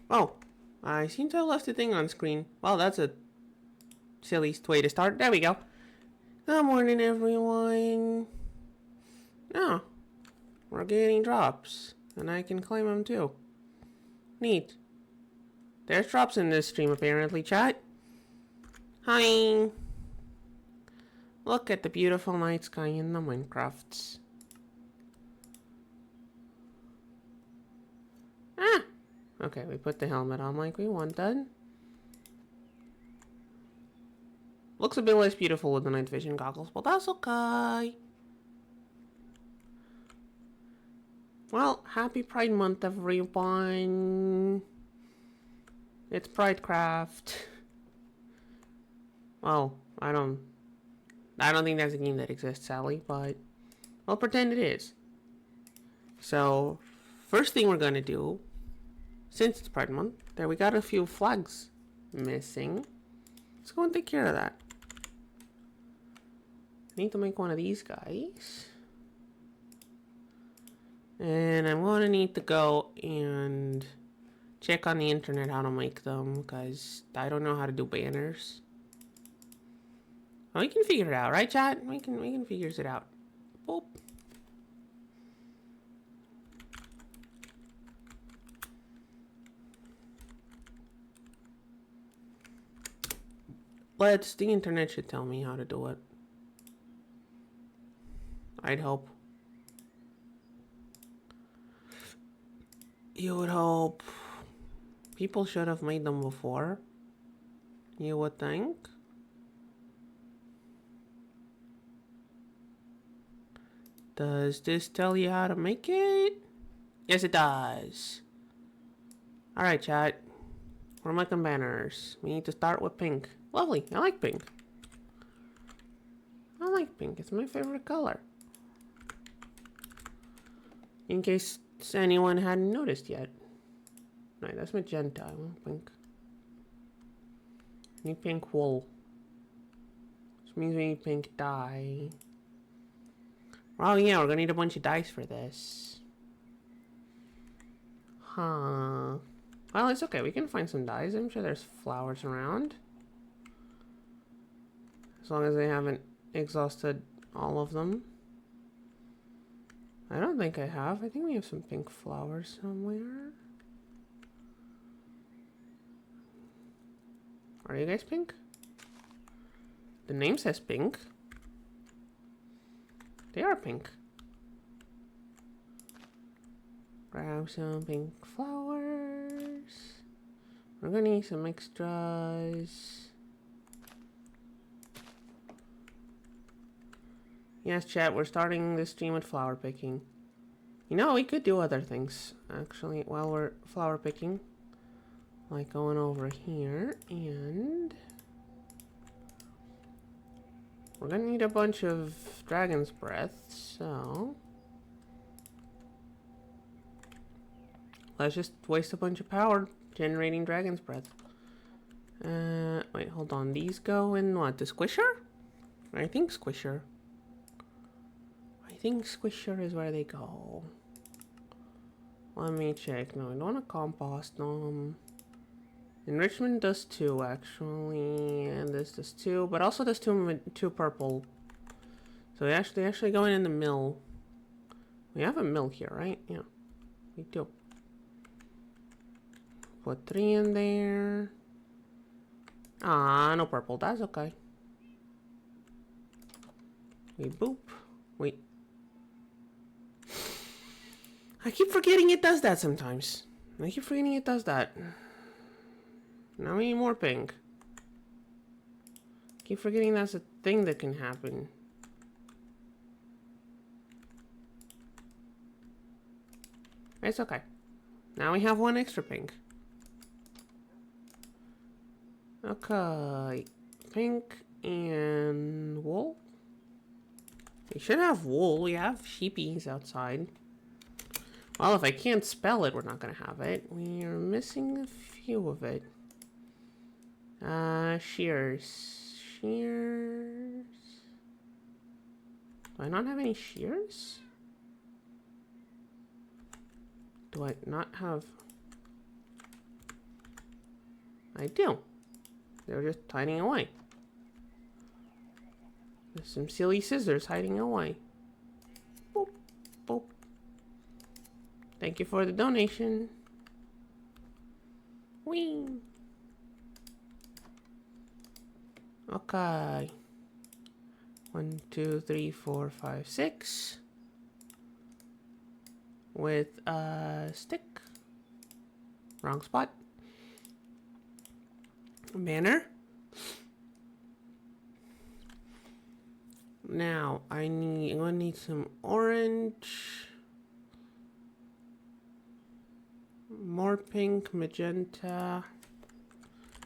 Oh, I seem to have left the thing on screen. Well, that's a silly way to start. There we go. Good morning, everyone. Oh, we're getting drops, and I can claim them too. Neat. There's drops in this stream, apparently, chat. Hi. Look at the beautiful night sky in the Minecrafts. Ah! Okay, we put the helmet on like we wanted. Looks a bit less beautiful with the night vision goggles, but that's okay. Well, happy Pride Month, everyone. It's Pridecraft. Well, I don't think that's a game that exists, Sally, but I'll pretend it is. So, first thing we're gonna do, since it's Pride Month, there we got a few flags missing. Let's go and take care of that. I need to make one of these guys. And I'm going to need to go and check on the internet how to make them, because I don't know how to do banners. Oh, we can figure it out, right, chat? We can figure it out. Boop. The internet should tell me how to do it. I'd hope. You would hope. People should have made them before. You would think. Does this tell you how to make it? Yes, it does. Alright, chat. We're making banners. We need to start with pink. Lovely. I like pink. I like pink. It's my favorite color. In case anyone hadn't noticed yet. Right, that's magenta. I want pink. I need pink wool. Which means we need pink dye. Oh yeah, we're gonna need a bunch of dyes for this. Huh. Well, it's okay. We can find some dyes. I'm sure there's flowers around. As long as they haven't exhausted all of them. I don't think I have. I think we have some pink flowers somewhere. Are you guys pink? The name says pink. They are pink. Grab some pink flowers. We're gonna need some extras. Yes, chat, we're starting this stream with flower picking. You know, we could do other things, actually, while we're flower picking. Like going over here, and we're gonna need a bunch of dragon's breath, so let's just waste a bunch of power generating dragon's breath. Wait, hold on. These go in what? The squisher? I think squisher. I think squisher is where they go. Let me check. No, I don't want to compost them. Enrichment does 2 actually, and this does 2, but also does 2 purple. So they actually go in the mill. We have a mill here, right? Yeah, we do. Put 3 in there. Ah, no purple. That's okay. We boop. Wait. I keep forgetting it does that sometimes. I keep forgetting it does that. Now we need more pink. Keep forgetting that's a thing that can happen. It's okay. Now we have 1 extra pink. Okay. Pink and wool. We should have wool. We have sheepies outside. Well, if I can't spell it, we're not gonna have it. We are missing a few of it. Shears. Shears. Do I not have any shears? Do I not have... I do. They're just hiding away. There's some silly scissors hiding away. Boop, boop. Thank you for the donation. Whee! Okay. 1, 2, 3, 4, 5, 6. With a stick. Wrong spot. Banner. Now I'm gonna need some orange. More pink, magenta.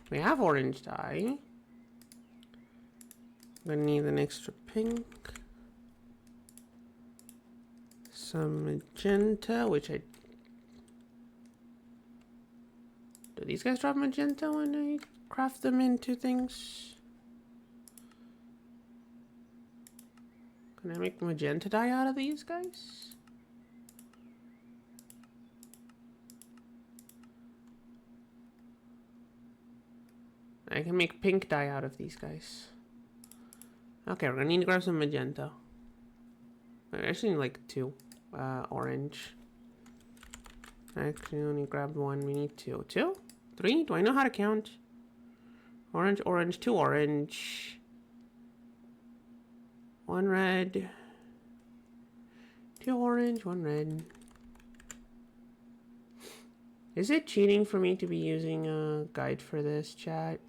We have orange dye. I'm gonna need an extra pink. Some magenta, which I... Do these guys drop magenta when I craft them into things? Can I make magenta dye out of these guys? I can make pink dye out of these guys. Okay, we're gonna need to grab some magenta. I actually need like 2. Orange. Actually, I only grabbed 1. We need 2. 2? 3? Do I know how to count? Orange, orange, 2 orange. 1 red. 2 orange, 1 red. Is it cheating for me to be using a guide for this, chat?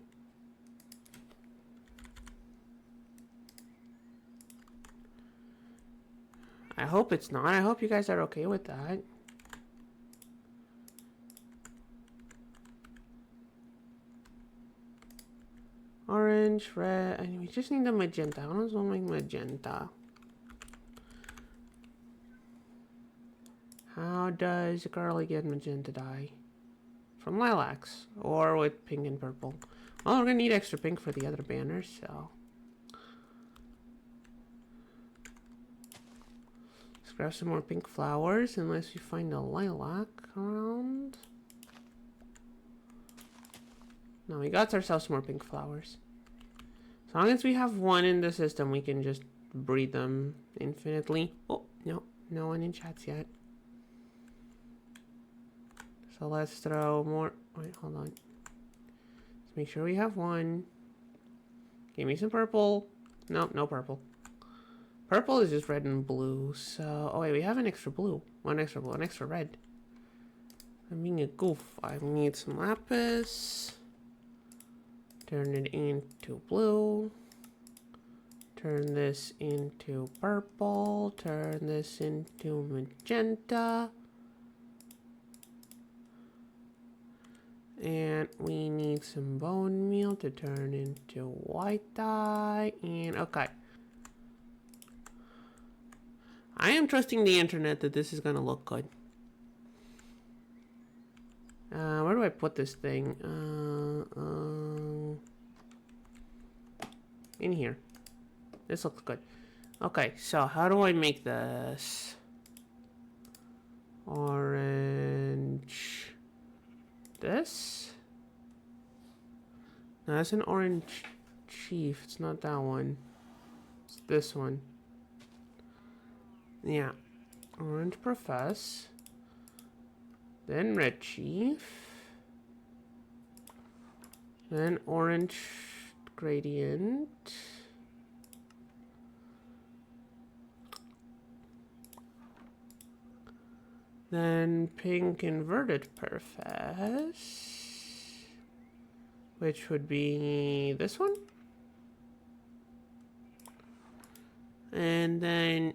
I hope it's not. I hope you guys are okay with that. Orange, red, and we just need the magenta. I want to make magenta. How does a girly get magenta dye? From lilacs, or with pink and purple. Well, we're gonna need extra pink for the other banners, so. Let's grab some more pink flowers, unless we find a lilac around. No, we got ourselves some more pink flowers. As long as we have 1 in the system, we can just breed them infinitely. Oh, no, no one in chats yet. So let's throw more. Wait, hold on. Let's make sure we have 1. Give me some purple. Nope, no purple. Purple is just red and blue. So, oh wait, we have an extra blue. 1 extra blue, 1 extra red. I'm being a goof. I need some lapis. Turn it into blue. Turn this into purple. Turn this into magenta. And we need some bone meal to turn into white dye. And okay. I am trusting the internet that this is gonna look good. Where do I put this thing? In here. This looks good. Okay, so how do I make this? Orange. This? No, that's an orange chief. It's not that one. It's this one. Yeah. Orange profess. Then red chief. Then orange gradient. Then pink inverted profess. Which would be this one. And then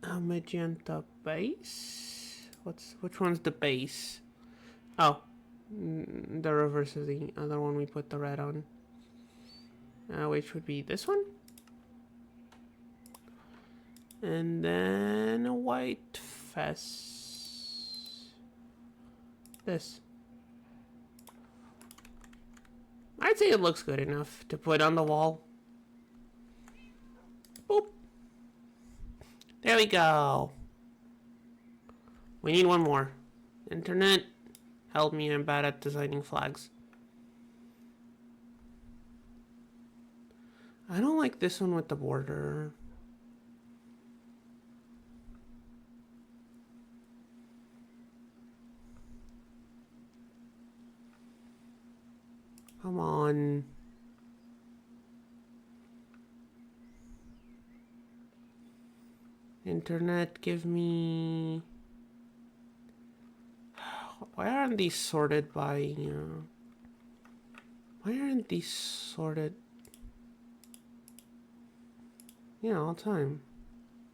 a magenta base. Which one's the base? Oh, the reverse of the other one we put the red on. Which would be this one. And then a white fess. This. I'd say it looks good enough to put on the wall. Boop. There we go. We need 1 more. Internet, help me, I'm bad at designing flags. I don't like this one with the border. Come on. Internet, give me... Why aren't these sorted by... Why aren't these sorted... all the time?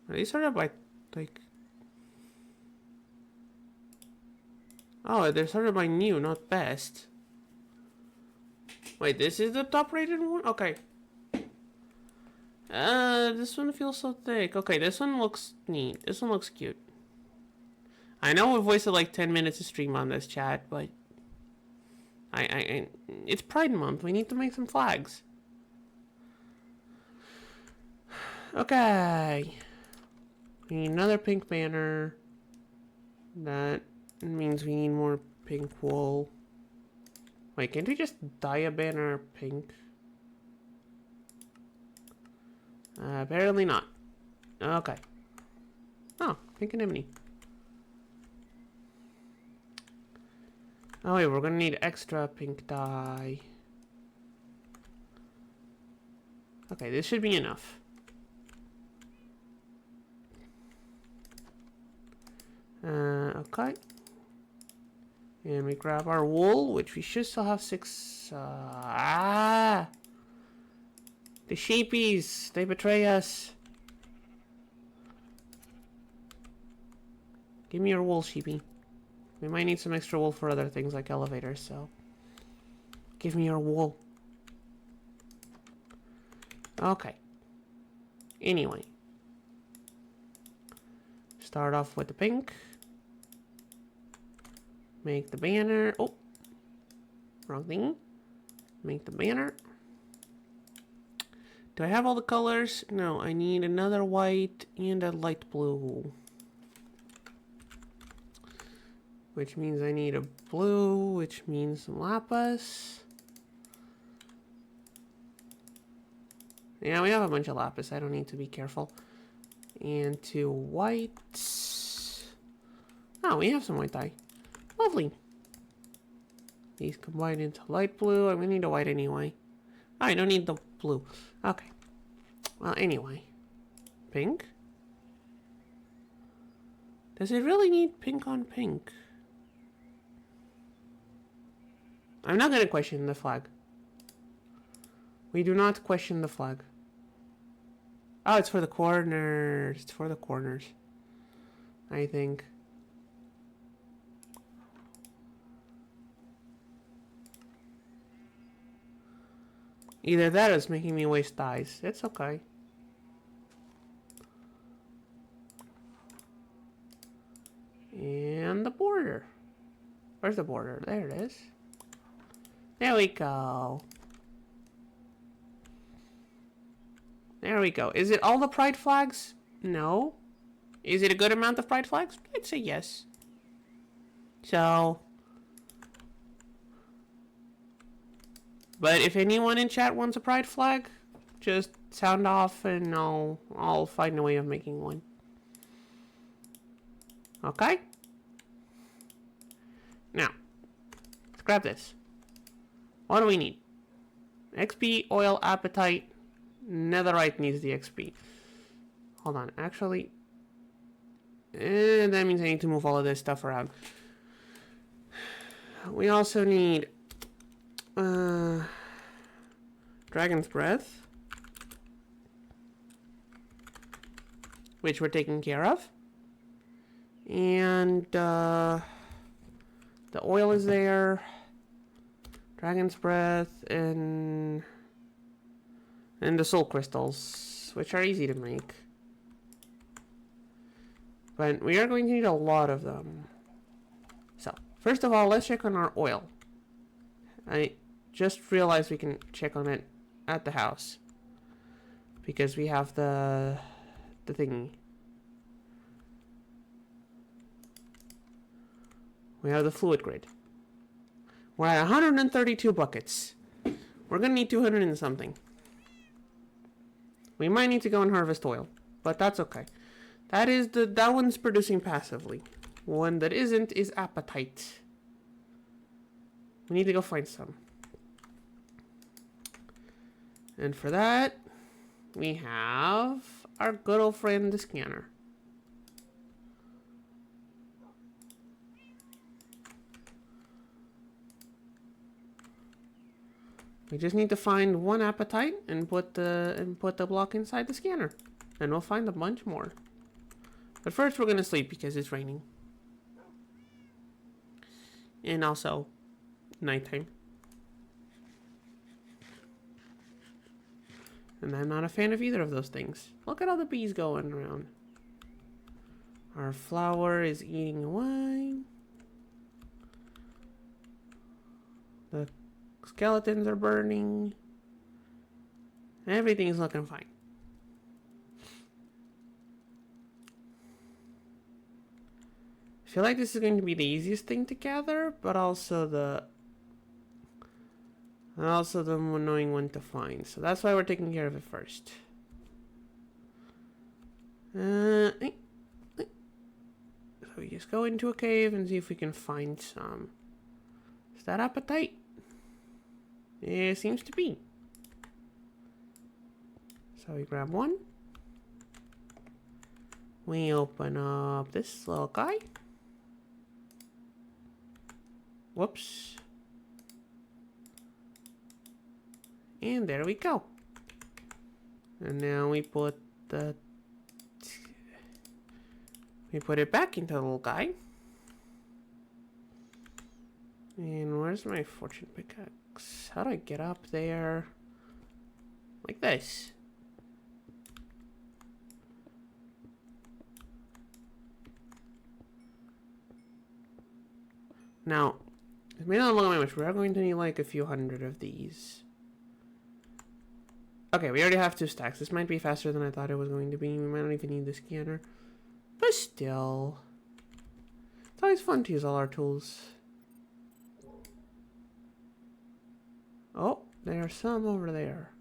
Are these sorted by, like... Oh, they're sorted by new, not best. Wait, this is the top rated one? Okay. This one feels so thick. Okay, this one looks neat. This one looks cute. I know we've wasted like 10 minutes to stream on this, chat, but... It's Pride Month. We need to make some flags. Okay. We need another pink banner. That means we need more pink wool. Wait, can't we just dye a banner pink? Apparently not. Okay. Oh, pink anemone. Oh wait, we're gonna need extra pink dye. Okay, this should be enough. Okay. And we grab our wool, which we should still have 6. The sheepies, they betray us. Give me your wool, sheepy. We might need some extra wool for other things like elevators, so... Give me your wool. Okay. Anyway. Start off with the pink. Make the banner. Oh. Wrong thing. Make the banner. Do I have all the colors? No, I need another white and a light blue. Which means I need a blue, which means some lapis. Yeah, we have a bunch of lapis. I don't need to be careful. And 2 whites. Oh, we have some white dye. Lovely. These combine into light blue. I'm gonna need a white anyway. Oh, I don't need the blue. Okay. Well, anyway. Pink? Does it really need pink on pink? I'm not gonna question the flag. We do not question the flag. Oh, it's for the corners. It's for the corners. I think. Either that or it's making me waste dyes. It's okay. And the border. Where's the border? There it is. There we go. There we go. Is it all the pride flags? No. Is it a good amount of pride flags? I'd say yes. So. But if anyone in chat wants a pride flag, just sound off and I'll find a way of making one. Okay? Now, let's grab this. What do we need? XP, oil, appetite. Netherite needs the XP. Hold on, actually. That means I need to move all of this stuff around. We also need Dragon's Breath, which we're taking care of. And the oil is there. Dragon's Breath and the soul crystals, which are easy to make. But we are going to need a lot of them. So, first of all, let's check on our oil. I just realized we can check on it at the house. Because we have the thingy. We have the fluid grid. We're at 132 buckets. We're gonna need 200 and something. We might need to go and harvest oil, but that's okay. That one's producing passively. One that isn't is appetite. We need to go find some. And for that, we have our good old friend, the scanner. We just need to find one appetite and put the block inside the scanner. And we'll find a bunch more. But first we're gonna sleep because it's raining. And also nighttime. And I'm not a fan of either of those things. Look at all the bees going around. Our flower is eating away. The skeletons are burning. Everything's looking fine. I feel like this is going to be the easiest thing to gather, but also the annoying one to find. So that's why we're taking care of it first. So we just go into a cave and see if we can find some. Is that appetite? It seems to be. So we grab one. We open up this little guy. Whoops. And there we go. And now we put it back into the little guy. And where's my fortune pickaxe? How do I get up there? Like this. Now, it may not look like much. We are going to need like a few hundred of these. Okay, we already have 2 stacks. This might be faster than I thought it was going to be. We might not even need the scanner. But still. It's always fun to use all our tools. Oh, there are some over there.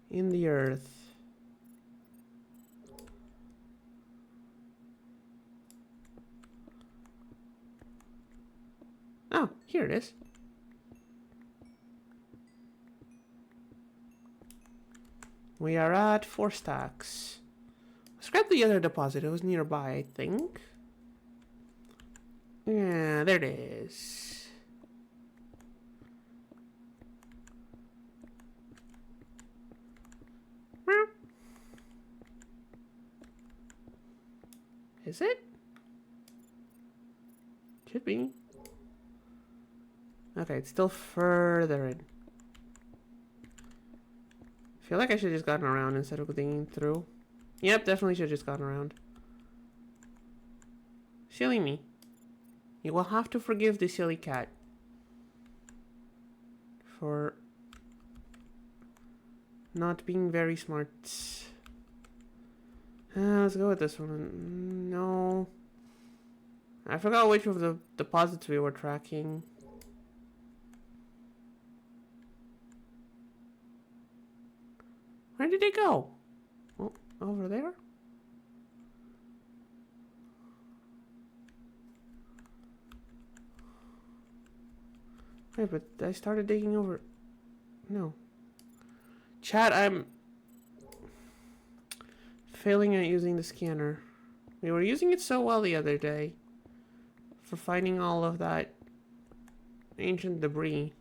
In the earth. Oh, here it is. We are at 4 stacks. Scrap the other deposit. It was nearby, I think. Yeah, there it is. Is it? Should be. Okay, it's still further in. I feel like I should have just gotten around instead of digging through. Yep, definitely should have just gotten around. Silly me. You will have to forgive the silly cat. For not being very smart. Let's go with this one. No. I forgot which of the deposits we were tracking. Where did they go? Oh, over there? Wait, but I started digging over... No. Chat, I'm... failing at using the scanner. We were using it so well the other day. For finding all of that ancient debris.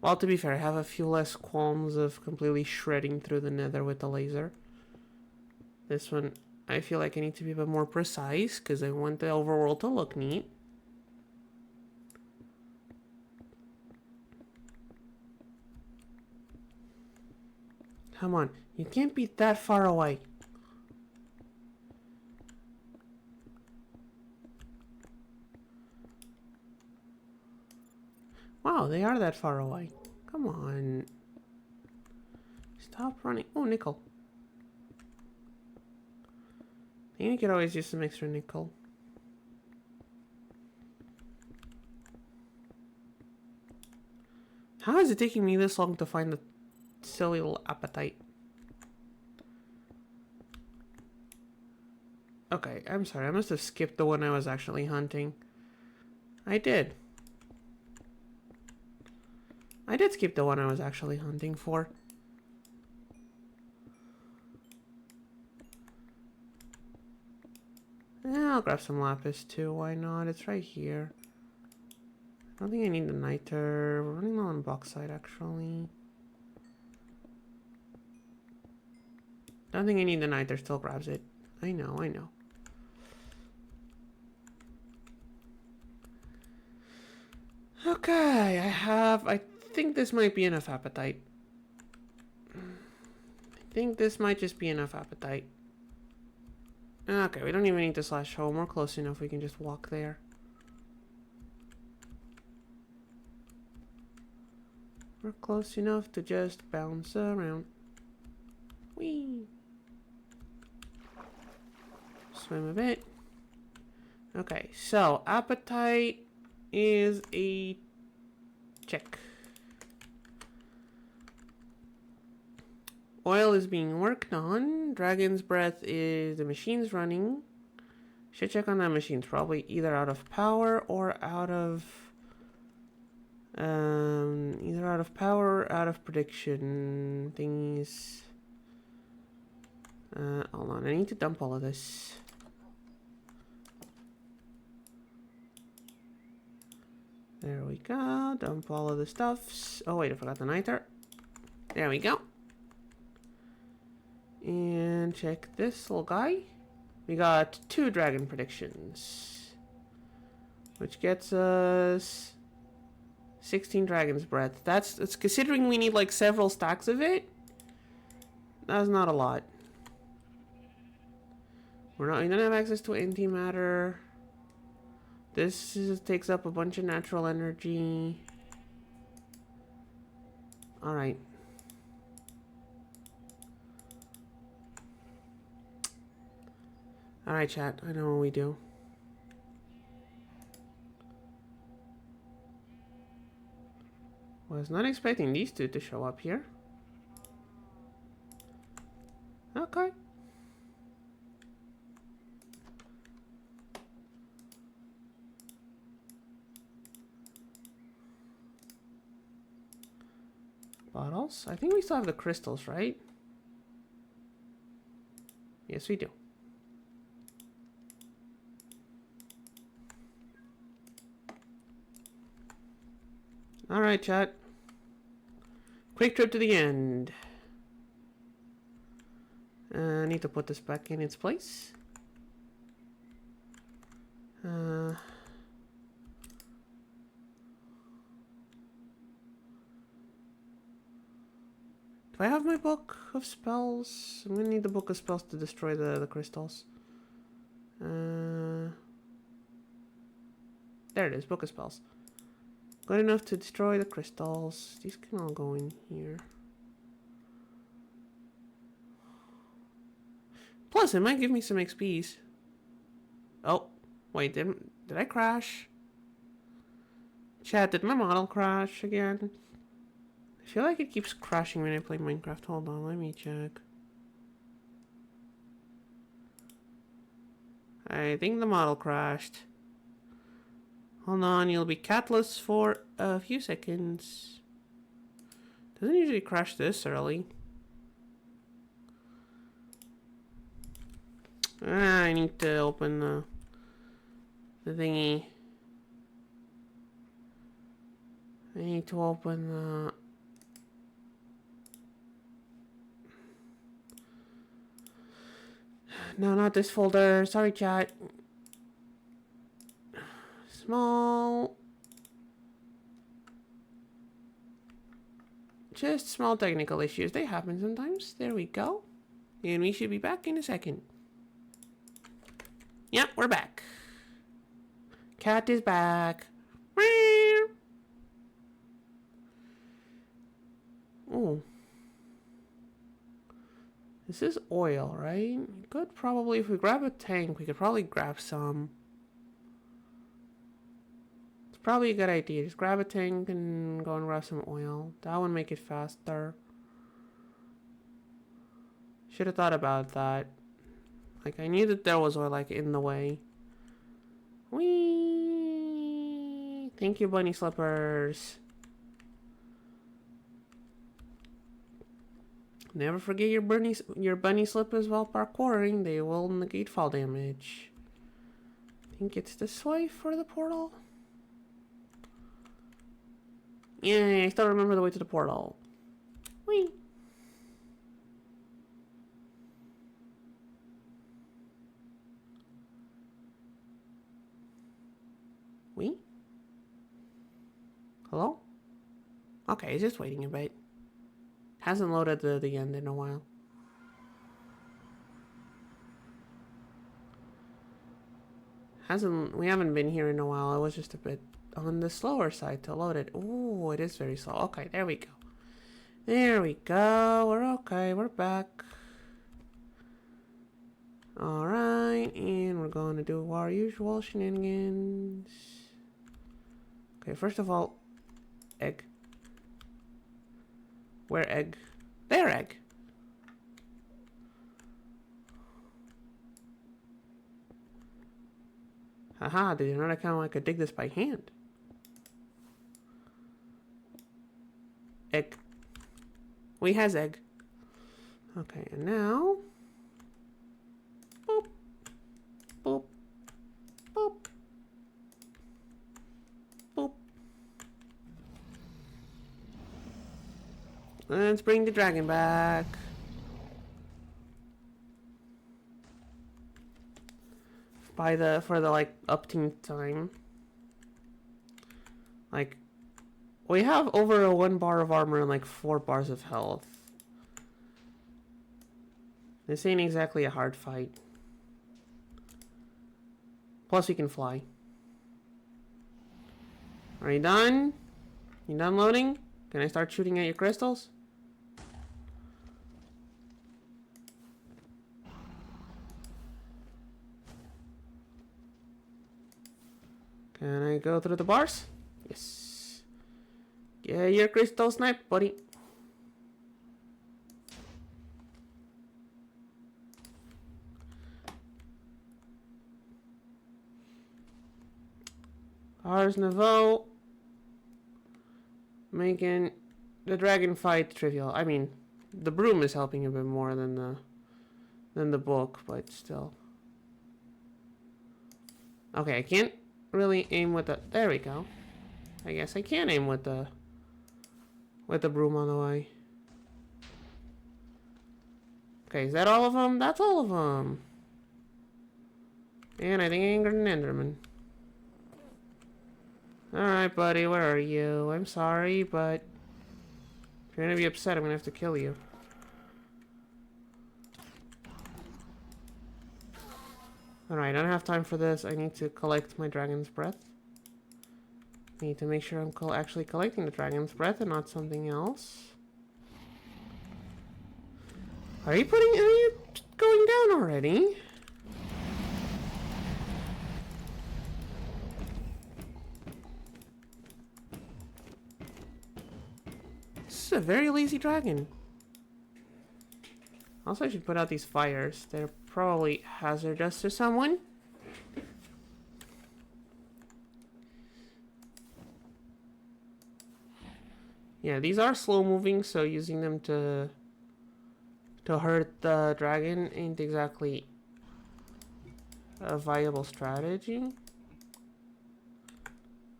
Well, to be fair, I have a few less qualms of completely shredding through the nether with the laser. This one, I feel like I need to be a bit more precise because I want the overworld to look neat. Come on, you can't be that far away. Wow, they are that far away. Come on. Stop running. Oh, nickel. You could always use some extra nickel. How is it taking me this long to find the silly little appetite? Okay, I'm sorry. I must have skipped the one I was actually hunting. I did. I did skip the one I was actually hunting for. Yeah, I'll grab some lapis too. Why not? It's right here. I don't think I need the niter. We're running low on bauxite actually. Don't think I need the niter. Still grabs it. I know, I know. Okay, I think this might be enough appetite. I think this might just be enough appetite. Okay, we don't even need to slash home. We're close enough. We can just walk there. We're close enough to just bounce around. Whee! Swim a bit. Okay, so appetite is a check. Oil is being worked on. Dragon's breath is the machine's running. Should check on that machine's probably either out of power or out of out of prediction thingies. Hold on, I need to dump all of this. There we go. Dump all of the stuffs. Oh wait, I forgot the niter. There we go. And check this little guy. We got 2 dragon predictions, which gets us 16 dragon's breath. It's considering we need like several stacks of it. That's not a lot. We don't have access to antimatter. This takes up a bunch of natural energy. All right. All right, chat. I know what we do. Was not expecting these two to show up here. Okay. Bottles. I think we still have the crystals, right? Yes, we do. All right, chat. Quick trip to the end. I need to put this back in its place. Do I have my book of spells? I'm gonna need the book of spells to destroy the crystals. There it is, book of spells. Good enough to destroy the crystals. These can all go in here. Plus, it might give me some XPs. Oh, wait, did I crash? Chat, did my model crash again? I feel like it keeps crashing when I play Minecraft. Hold on, let me check. I think the model crashed. Hold on, you'll be catless for a few seconds. Doesn't usually crash this early. I need to open the thingy. I need to open the... No, not this folder. Sorry, chat. Small. Just small technical issues. They happen sometimes. There we go. And we should be back in a second. Yeah, we're back. Cat is back. Oh. This is oil, right? We could probably, if we grab a tank, we could probably grab some. It's probably a good idea. Just grab a tank and go and grab some oil. That would make it faster. Should have thought about that. Like, I knew that there was oil, like, in the way. Whee! Thank you, bunny slippers. Never forget your bunny slippers while parkouring. They will negate fall damage. I think it's this way for the portal. Yeah, I still remember the way to the portal. Whee! Whee? Hello? Okay, it's just waiting a bit. Hasn't loaded the end in a while. We haven't been here in a while. It was just a bit on the slower side to load it. Oh, it is very slow. Okay, there we go. There we go. We're okay. We're back. Alright, and we're going to do our usual shenanigans. Okay, first of all, egg. Where egg? There, egg. Haha, did you not account I could dig this by hand? Egg. We has egg. Okay, and now... Boop. Boop. Boop. Boop. Let's bring the dragon back. For the like upteenth time. Like, we have over a 1 bar of armor and like 4 bars of health. This ain't exactly a hard fight. Plus we can fly. Are you done? You done loading? Can I start shooting at your crystals? Can I go through the bars? Yes. Yeah, your crystal snipe, buddy. Ars Nouveau. Making the dragon fight trivial. I mean, the broom is helping a bit more than the book, but still. Okay, I can't really aim with the... There we go. I guess I can aim with the broom on the way. Okay, is that all of them? That's all of them. And I think I got an Enderman. Alright, buddy, where are you? I'm sorry, but if you're gonna be upset, I'm gonna have to kill you. Alright, I don't have time for this. I need to collect my dragon's breath. I need to make sure I'm actually collecting the dragon's breath and not something else. Are you going down already? This is a very lazy dragon. Also, I should put out these fires. They're probably hazardous to someone. Yeah, these are slow moving, so using them to hurt the dragon ain't exactly a viable strategy.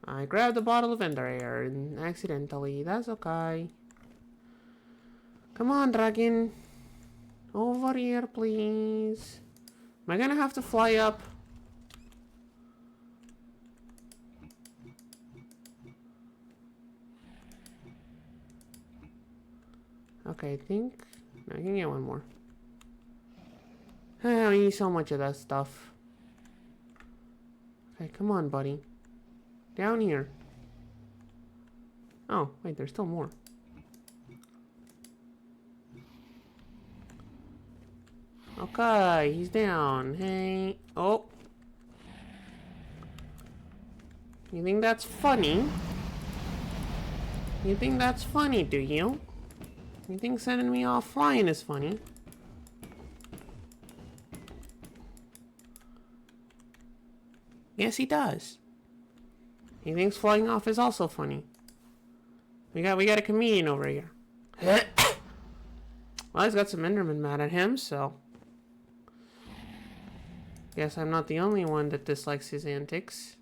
I grabbed a bottle of ender air and accidentally. That's okay. Come on, dragon. Over here, please. Am I gonna have to fly up? Okay, I think I can get one more. I need so much of that stuff. Okay, come on, buddy. Down here. Oh, wait, there's still more. Okay, he's down. Hey. Oh. You think that's funny? You think that's funny, do you? You think sending me off flying is funny? Yes, he does. He thinks flying off is also funny. We got a comedian over here. Well, he's got some Endermen mad at him, so... Guess I'm not the only one that dislikes his antics.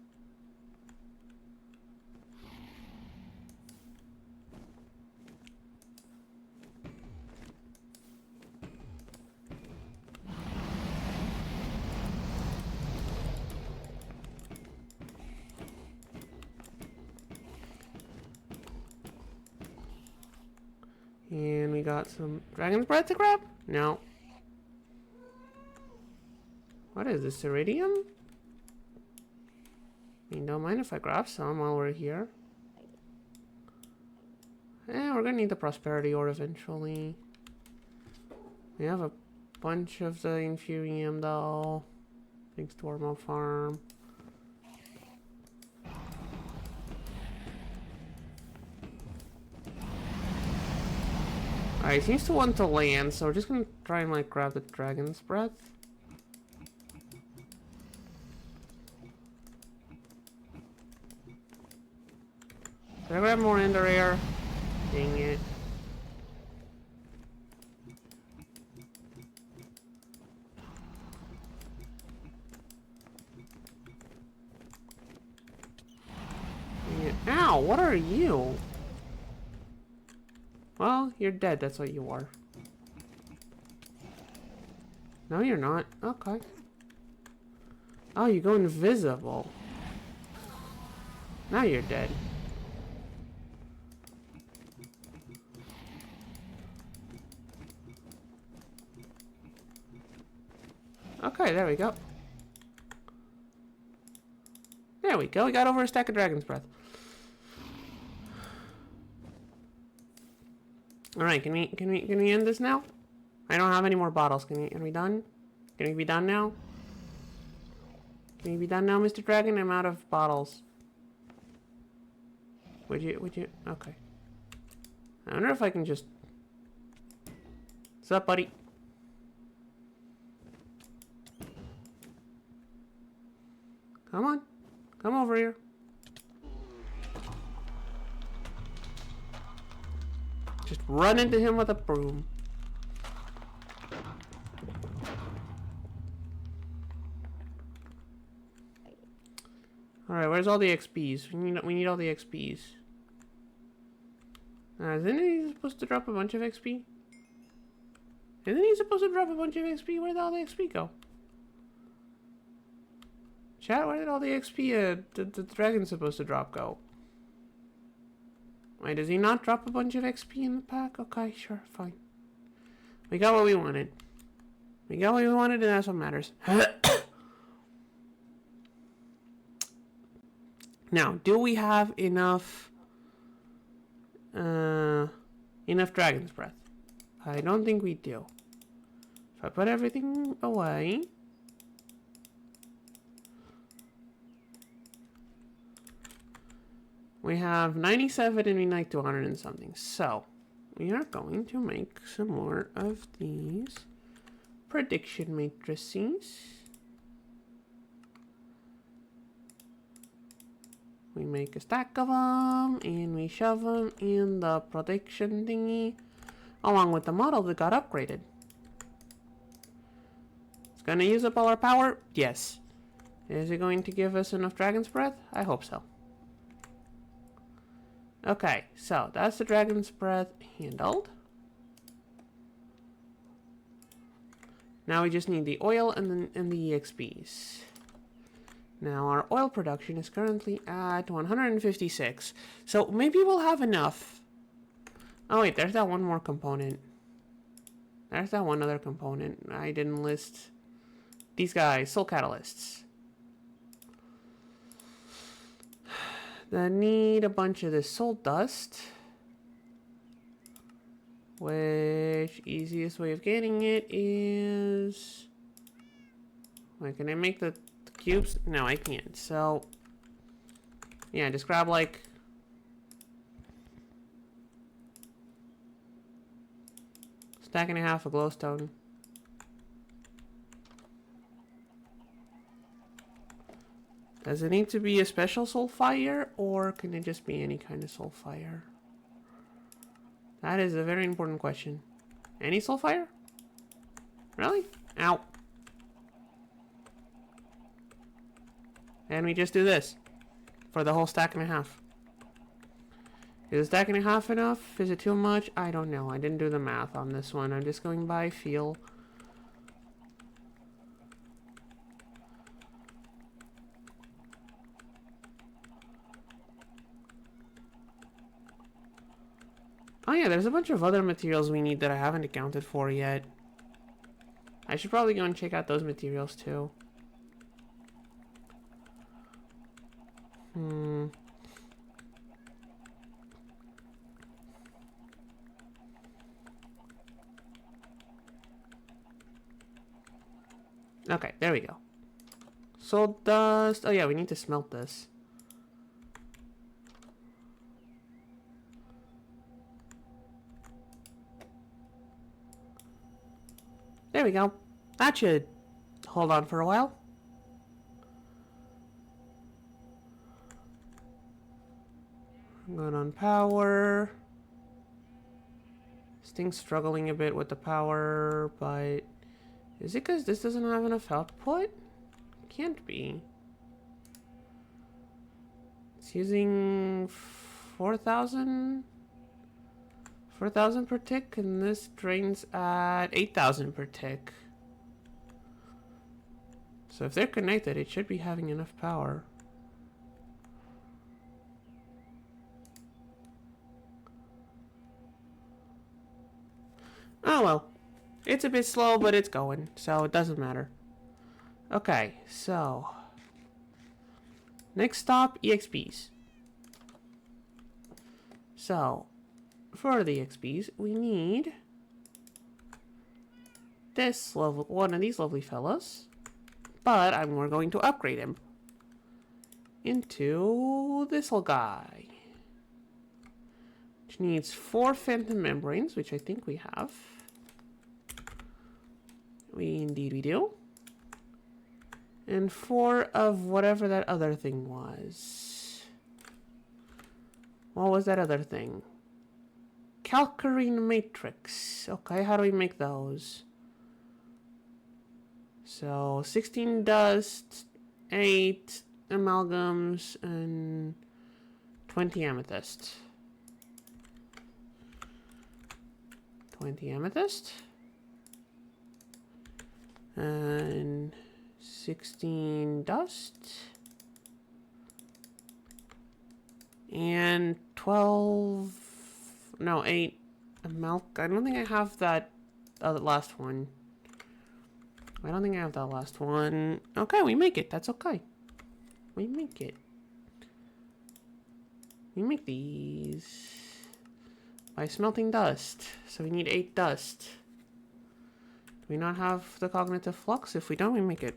And we got some dragon's breath to grab? No. What is this, iridium? I mean, don't mind if I grab some while we're here. We're gonna need the prosperity ore eventually. We have a bunch of the infurium though. Thanks to our mob farm. Alright, he seems to want to land, so we're just gonna try and like grab the dragon's breath. Did I grab more ender air? Dang it. Dang it. Ow, what are you? Well, you're dead, that's what you are. No, you're not. Okay. Oh, you go invisible. Now you're dead. Okay, there we go. There we go. We got over a stack of dragon's breath. All right, can we end this now? I don't have any more bottles. Can we done? Can we be done now? Can you be done now, Mr. Dragon? I'm out of bottles. Would you? Okay. I wonder if I can just... What's up, buddy? Come on. Come over here. Just run into him with a broom. Alright, where's all the XPs? We need all the XPs. Isn't he supposed to drop a bunch of XP? Isn't he supposed to drop a bunch of XP? Where did all the XP go? Chat, where did all the XP the dragon's supposed to drop go? Wait, does he not drop a bunch of XP in the pack? Okay, sure, fine. We got what we wanted. We got what we wanted, and that's what matters. Now, do we have enough dragon's breath? I don't think we do. If I put everything away... We have 97 and we like 200 and something. So, we are going to make some more of these prediction matrices. We make a stack of them and we shove them in the prediction thingy along with the model that got upgraded. It's gonna use up all our power? Yes. Is it going to give us enough dragon's breath? I hope so. Okay, so that's the dragon's breath handled. Now we just need the oil and the EXPs. Now our oil production is currently at 156. So maybe we'll have enough. Oh wait, there's that one more component. There's that one other component I didn't list. These guys, soul catalysts. I need a bunch of this soul dust. Which, easiest way of getting it is... Wait, can I make the cubes? No, I can't. So, Yeah, just grab like... stack and a half of glowstone. Does it need to be a special soulfire, or can it just be any kind of soulfire? That is a very important question. Any soulfire? Really? Ow. And we just do this for the whole stack and a half. Is a stack and a half enough? Is it too much? I don't know. I didn't do the math on this one. I'm just going by feel. Oh yeah, there's a bunch of other materials we need that I haven't accounted for yet. I should probably go and check out those materials too. Okay, there we go. Soul dust. Oh yeah, we need to smelt this. There we go. That should hold on for a while. I'm going on power. This thing's struggling a bit with the power, but is it because this doesn't have enough output? Can't be. It's using 4,000 per tick, and this drains at 8,000 per tick. So if they're connected, it should be having enough power. Oh well. It's a bit slow, but it's going, so it doesn't matter. Okay, so next stop, EXPs. So for the EXPs, we need this level, one of these lovely fellas, but we're going to upgrade him into this little guy, which needs 4 phantom membranes, which I think we have. Indeed we do. And 4 of whatever that other thing was. What was that other thing? Calcarine matrix. Okay, how do we make those? So 16 dust, 8 amalgams, and 20 amethyst. 20 amethyst. And 16 dust. And 12... No, 8 milk. I don't think I have that last one. I don't think I have that last one. Okay, we make it. That's okay. We make it. We make these by smelting dust. So we need 8 dust. Do we not have the cognitive flux? If we don't, we make it.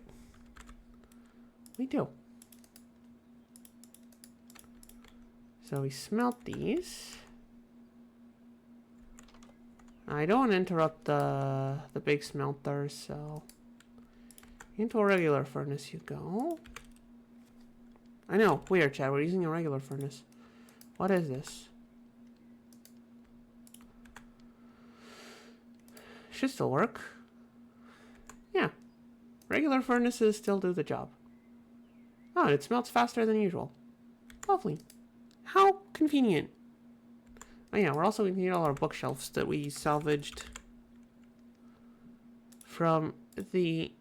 We do. So we smelt these. I don't want to interrupt the big smelter, so into a regular furnace you go. I know, weird, chat. We're using a regular furnace. What is this? Should still work. Yeah. Regular furnaces still do the job. Oh, it smelts faster than usual. Lovely. How convenient. Oh yeah, we're also going to need all our bookshelves that we salvaged from the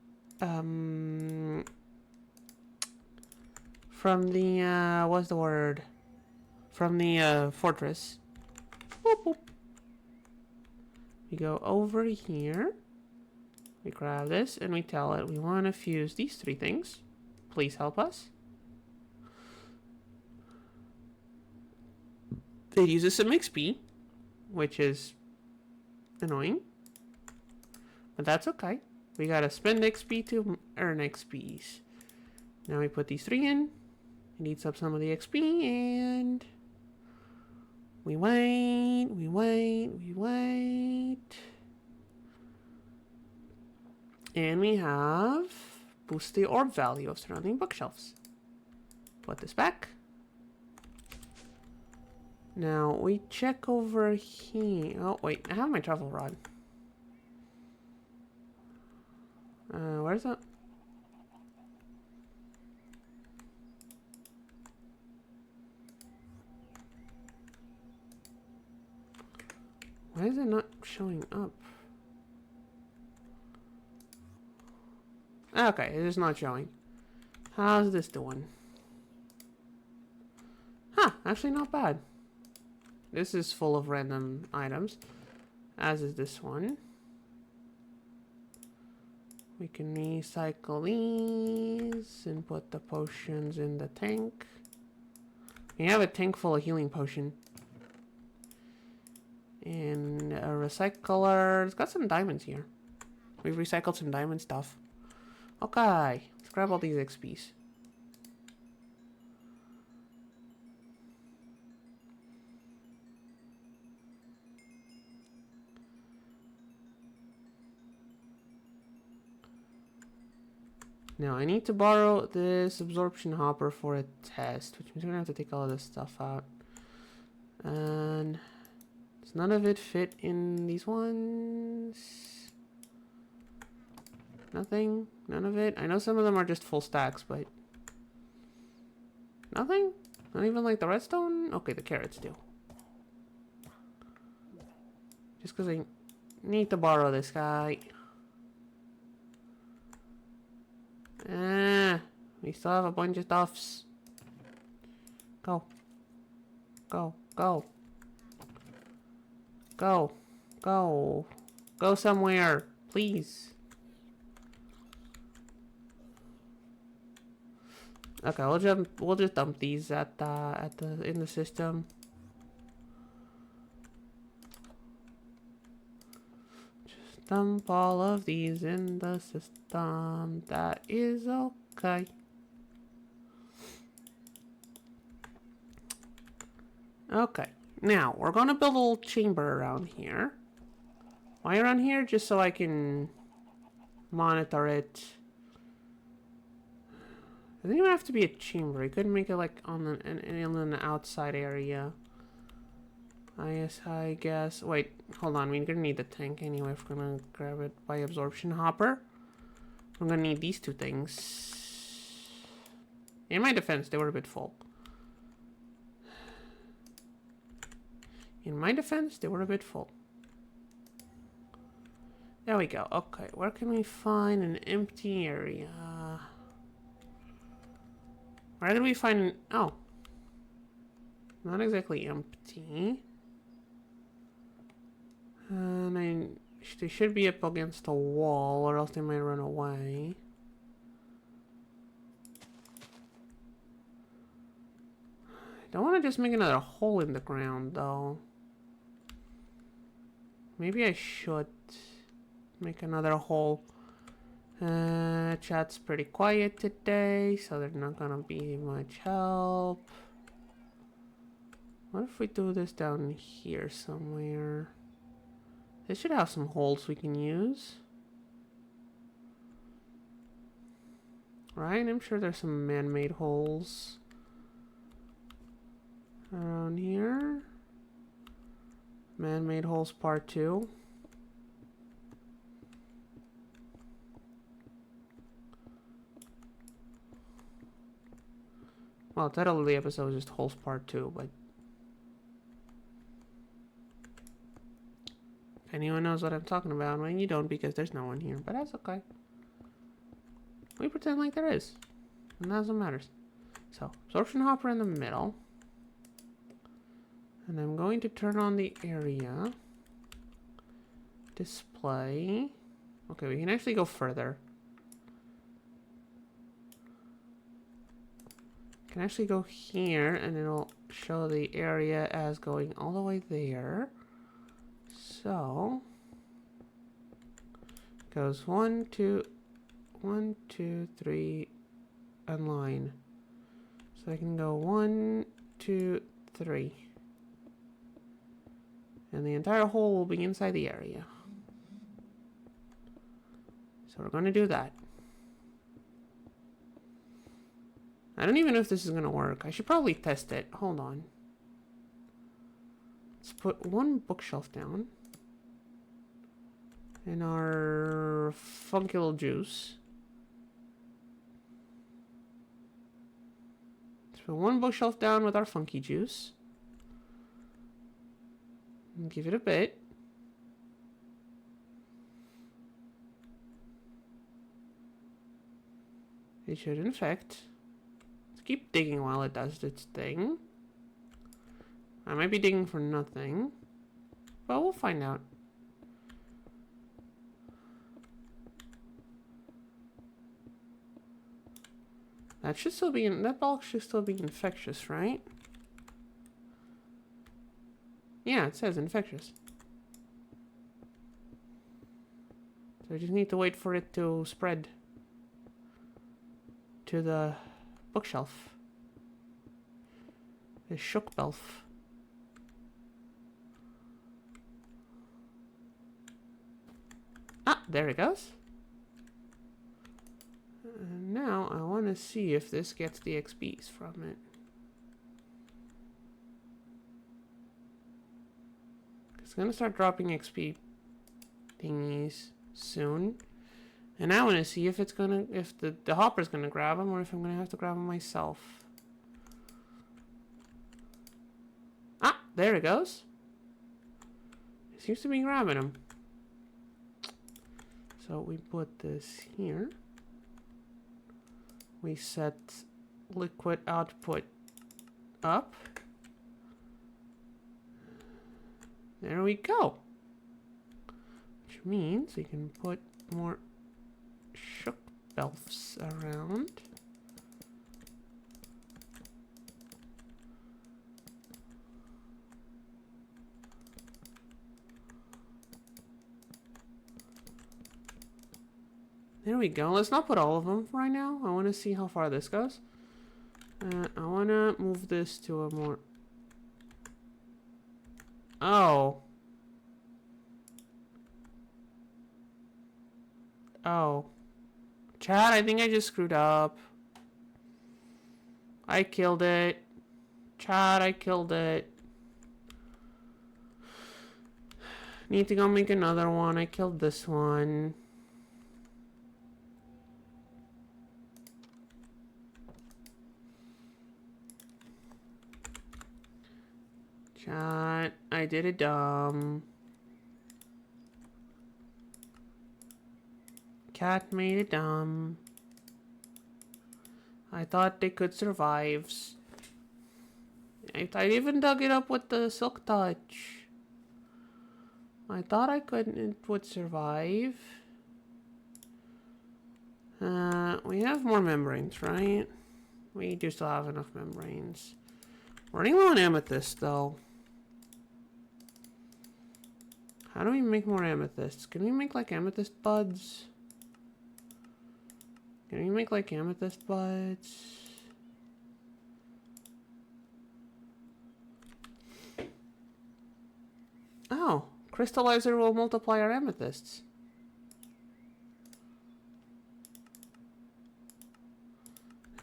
what's the word? From the fortress. Boop, boop. We go over here. We grab this and we tell it we want to fuse these 3 things. Please help us. It uses some XP, which is annoying, but that's okay. We gotta spend XP to earn XPs. Now we put these 3 in, He eats up some of the XP and we wait, we wait, we wait. And we have boost the orb value of surrounding bookshelves. Put this back. Now we check over here. Oh wait, I have my travel rod. Where's that? Why is it not showing up? Okay, it is not showing. How's this doing? Huh, actually not bad. This is full of random items, as is this one. We can recycle these and put the potions in the tank. We have a tank full of healing potion. And a recycler. It's got some diamonds here. We've recycled some diamond stuff. Okay, let's grab all these XPs. Now I need to borrow this absorption hopper for a test, which means I'm gonna have to take all of this stuff out. And does none of it fit in these ones? Nothing? None of it? I know some of them are just full stacks, but nothing? Not even like the redstone? Okay, the carrots do. Just because I need to borrow this guy. We still have a bunch of stuffs. Go. Go. Go. Go. Go. Go somewhere, please. Okay, we'll just dump these in the system. Just dump all of these in the system. That is okay. Okay, now we're gonna build a little chamber around here. Why around here? Just so I can monitor it. It doesn't even have to be a chamber. You could make it like on the outside area. I guess. Wait, hold on. We're gonna need the tank anyway if we're gonna grab it by absorption hopper. We're gonna need these two things. In my defense, they were a bit full. In my defense, they were a bit full. There we go. Okay, where can we find an empty area? Where can we find... Oh. Not exactly empty. And they should be up against a wall, or else they might run away. I don't want to just make another hole in the ground, though. Maybe I should make another hole. Chat's pretty quiet today, so they're not gonna be much help. What if we do this down here somewhere? They should have some holes we can use. Right? I'm sure there's some man-made holes around here. Man-made holes part 2. Well, the title of the episode is just holes part 2, but if anyone knows what I'm talking about, well, you don't because there's no one here, but that's okay. We pretend like there is, and that's what matters. So, absorption hopper in the middle. And I'm going to turn on the area. Display. Okay, we can actually go further. Can actually go here and it'll show the area as going all the way there. So goes 1, 2, 3 and line. So I can go 1, 2, 3. And the entire hole will be inside the area. So we're going to do that. I don't even know if this is going to work. I should probably test it. Hold on. Let's put one bookshelf down. And our funky little juice. Let's put one bookshelf down with our funky juice. And give it a bit. It should infect. Let's keep digging while it does its thing. I might be digging for nothing, but we'll find out. That should still be that bulk should still be infectious, right? Yeah, it says infectious. So I just need to wait for it to spread to the bookshelf. The shookbelf. Ah, there it goes. And now I want to see if this gets the XPs from it. It's going to start dropping XP thingies soon. And I want to see if it's going to, if the hopper's going to grab them or if I'm going to have to grab them myself. Ah, there it goes. It seems to be grabbing them. So we put this here. We set liquid output up. There we go. Which means we can put more shookbelfs around. There we go. Let's not put all of them right now. I want to see how far this goes. I want to move this to a more... Oh. Oh. Chad, I think I just screwed up. I killed it. Chad, I killed it. Need to go make another one. I killed this one. Chat, I did it dumb. Cat made it dumb. I thought they could survive. I even dug it up with the silk touch. I thought I couldn't, it would survive. We have more membranes, right? We do still have enough membranes. Running low on amethyst, though. How do we make more amethysts? Can we make like amethyst buds? Can we make like amethyst buds? Oh, crystallizer will multiply our amethysts.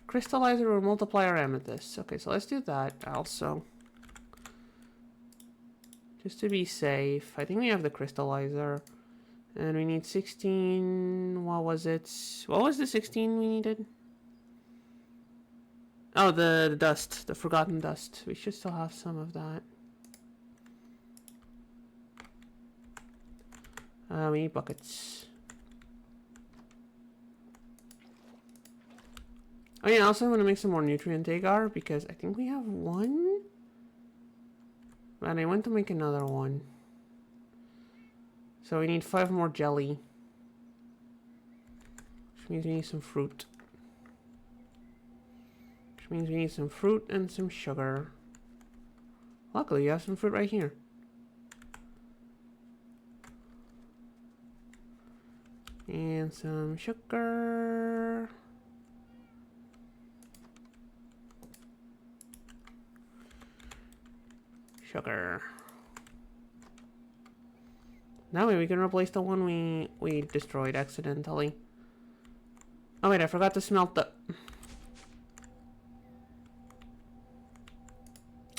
Crystallizer will multiply our amethysts. Okay, so let's do that also. Just to be safe. I think we have the crystallizer. And we need 16... What was it? What was the 16 we needed? Oh, the dust. The forgotten dust. We should still have some of that. We need buckets. Oh yeah, also I want to make some more nutrient agar because I think we have one. And I want to make another one. So we need 5 more jelly. Which means we need some fruit. Which means we need some fruit and some sugar. Luckily, you have some fruit right here. And some sugar. Sugar. That way we can replace the one we destroyed accidentally. Oh wait, I forgot to smelt the...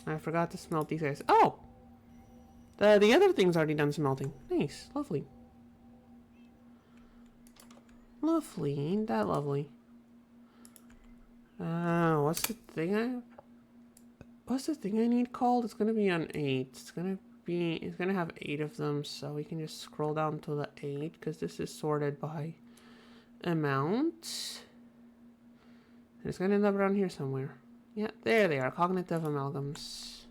I forgot to smelt these guys. Oh! The other thing's already done smelting. Nice. Lovely. Lovely. Ain't that lovely? What's the thing I need called? It's gonna be on 8. It's gonna have 8 of them, so we can just scroll down to the 8, because this is sorted by amount. And it's gonna end up around here somewhere. Yeah, there they are. Cognitive amalgams.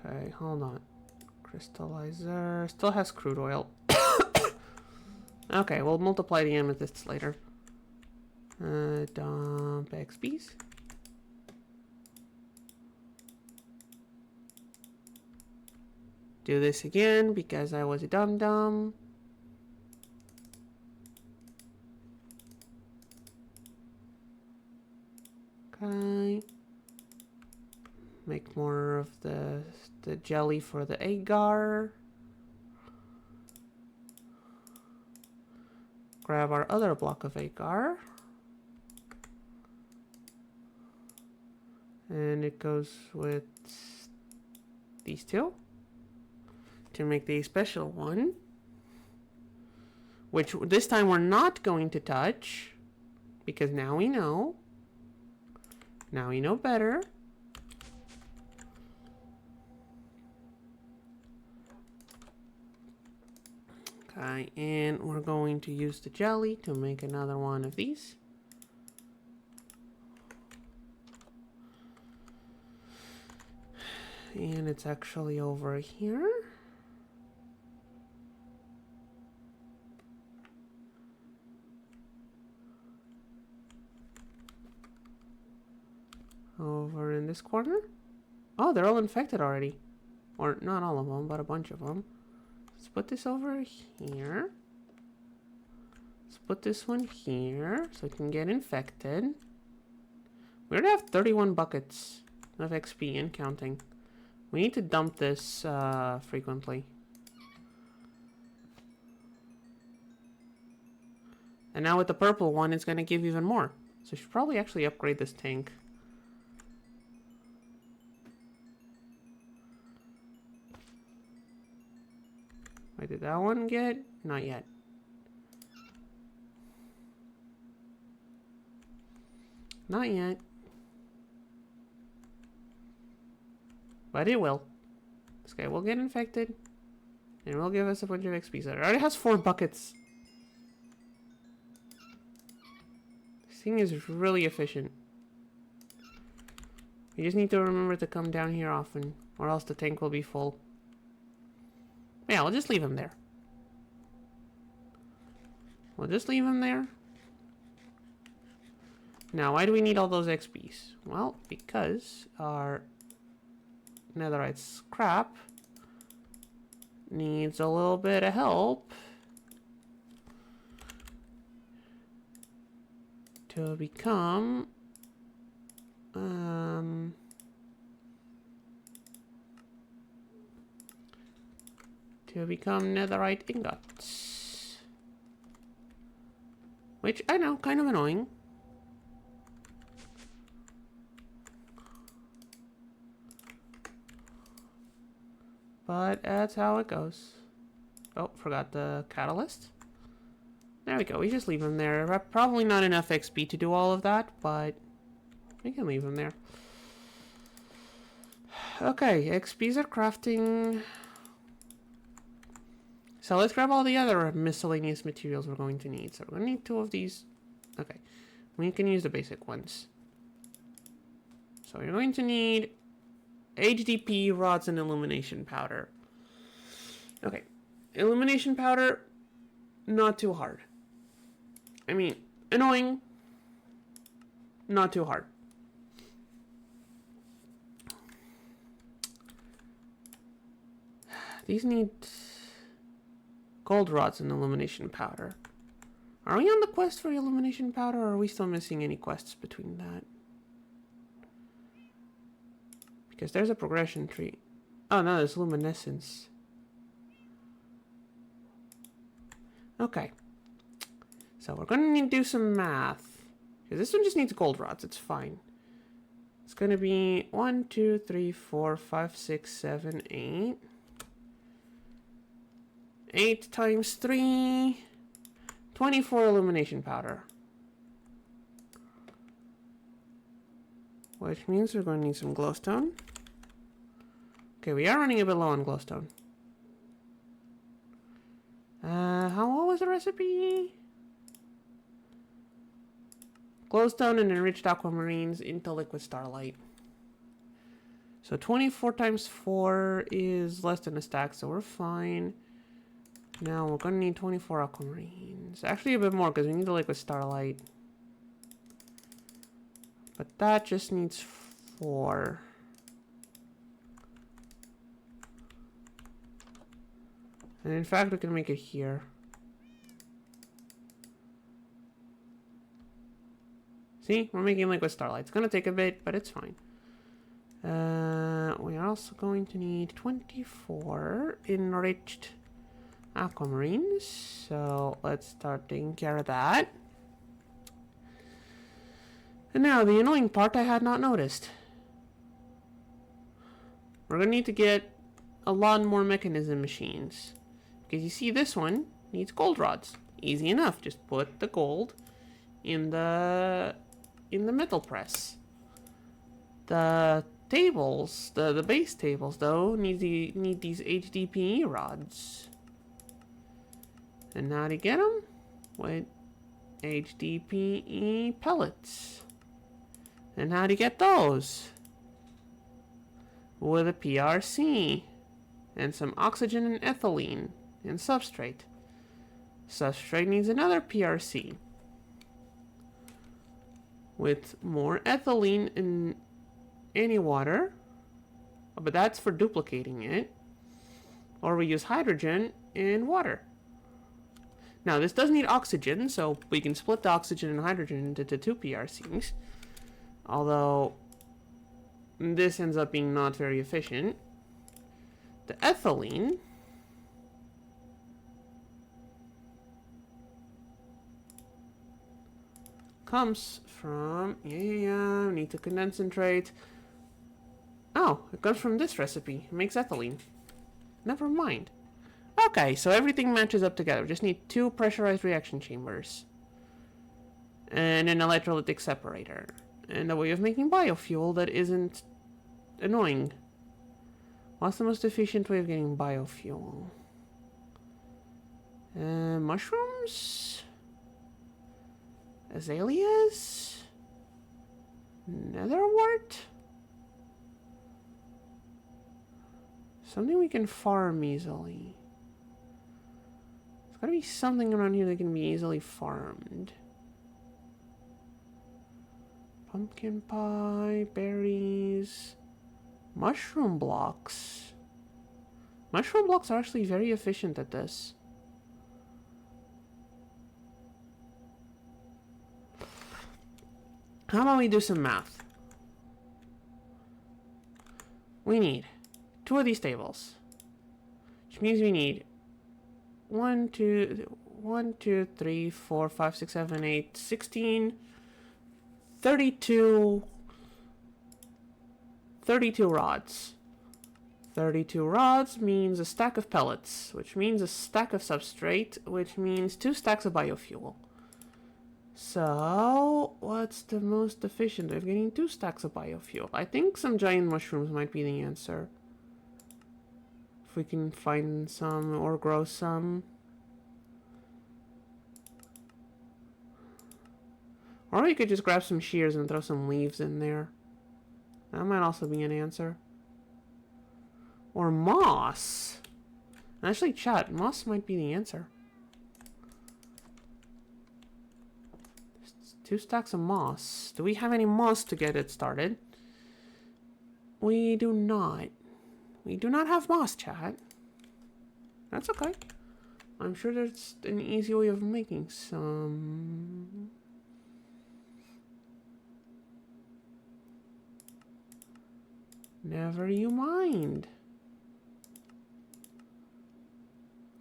Okay, hold on. Crystallizer still has crude oil. Okay, we'll multiply the amethysts later. Dump XPs. Do this again because I was a dum-dum. Okay. Make more of the jelly for the agar. Grab our other block of agar. And it goes with these two to make the special one, which this time we're not going to touch because now we know. Now we know better. Okay, and we're going to use the jelly to make another one of these. And it's actually over here. Over in this corner. Oh, they're all infected already. Or not all of them, but a bunch of them. Let's put this over here. Let's put this one here so it can get infected. We already have 31 buckets of XP and counting. We need to dump this frequently. And now with the purple one, it's going to give even more. So we should probably actually upgrade this tank. Wait, did that one get? Not yet. Not yet. But it will. This guy will get infected. And will give us a bunch of XP. So it already has 4 buckets. This thing is really efficient. You just need to remember to come down here often, or else the tank will be full. Yeah, we'll just leave him there. We'll just leave him there. Now, why do we need all those XPs? Well, because our netherite scrap needs a little bit of help to become netherite ingots. Which, I know, kind of annoying. But that's how it goes. Oh, forgot the catalyst. There we go. We just leave him there. Probably not enough XP to do all of that, but we can leave him there. Okay, XPs are crafting. So let's grab all the other miscellaneous materials we're going to need. So we're going to need 2 of these. Okay, we can use the basic ones. So you're going to need HDP, rods, and illumination powder. Okay, illumination powder, not too hard. I mean, annoying, not too hard. These need gold rods and illumination powder. Are we on the quest for illumination powder, or are we still missing any quests between that? Because there's a progression tree. Oh no, there's luminescence. Okay. So we're gonna need to do some math. Because this one just needs gold rods, it's fine. It's gonna be 1, 2, 3, 4, 5, 6, 7, 8. 8 times 3. 24 illumination powder. Which means we're going to need some glowstone. Okay, we are running a bit low on glowstone. What was the recipe? Glowstone and enriched aquamarines into liquid starlight. So 24 times 4 is less than a stack, so we're fine. Now we're gonna need 24 aquamarines. Actually a bit more because we need the liquid starlight. But that just needs 4. And in fact we can make it here. See, we're making liquid starlight. It's gonna take a bit, but it's fine. We are also going to need 24 enriched aquamarines, so let's start taking care of that. And now the annoying part I had not noticed. We're gonna need to get a lot more mechanism machines, because you see this one needs gold rods. Easy enough, just put the gold in the metal press. The tables, the base tables though, need these HDPE rods. And how to get them? With HDPE pellets. And how to get those? With a PRC. And some oxygen and ethylene. And substrate. Substrate needs another PRC. With more ethylene and any water. But that's for duplicating it. Or we use hydrogen and water. Now, this does need oxygen, so we can split the oxygen and hydrogen into 2 PRCs. Although, this ends up being not very efficient. The ethylene comes from... we need to concentrate. Oh, it comes from this recipe. It makes ethylene. Never mind. Okay, so everything matches up together. We just need 2 pressurized reaction chambers. And an electrolytic separator. And a way of making biofuel that isn't annoying. What's the most efficient way of getting biofuel? Mushrooms? Azaleas? Netherwort? Something we can farm easily. There's gotta be something around here that can be easily farmed. Pumpkin pie, berries, mushroom blocks. Mushroom blocks are actually very efficient at this. How about we do some math? We need 2 of these tables, which means we need 1, 2, 3, 4, 5, 6, 7, 8, 16, 32 rods. 32 rods means a stack of pellets, which means a stack of substrate, which means 2 stacks of biofuel. So, what's the most efficient way of getting 2 stacks of biofuel? I think some giant mushrooms might be the answer. If we can find some or grow some. Or we could just grab some shears and throw some leaves in there. That might also be an answer. Or moss. Actually, chat, moss might be the answer. 2 stacks of moss. Do we have any moss to get it started? We do not. We do not have moss, chat. That's okay. I'm sure there's an easy way of making some. Never you mind.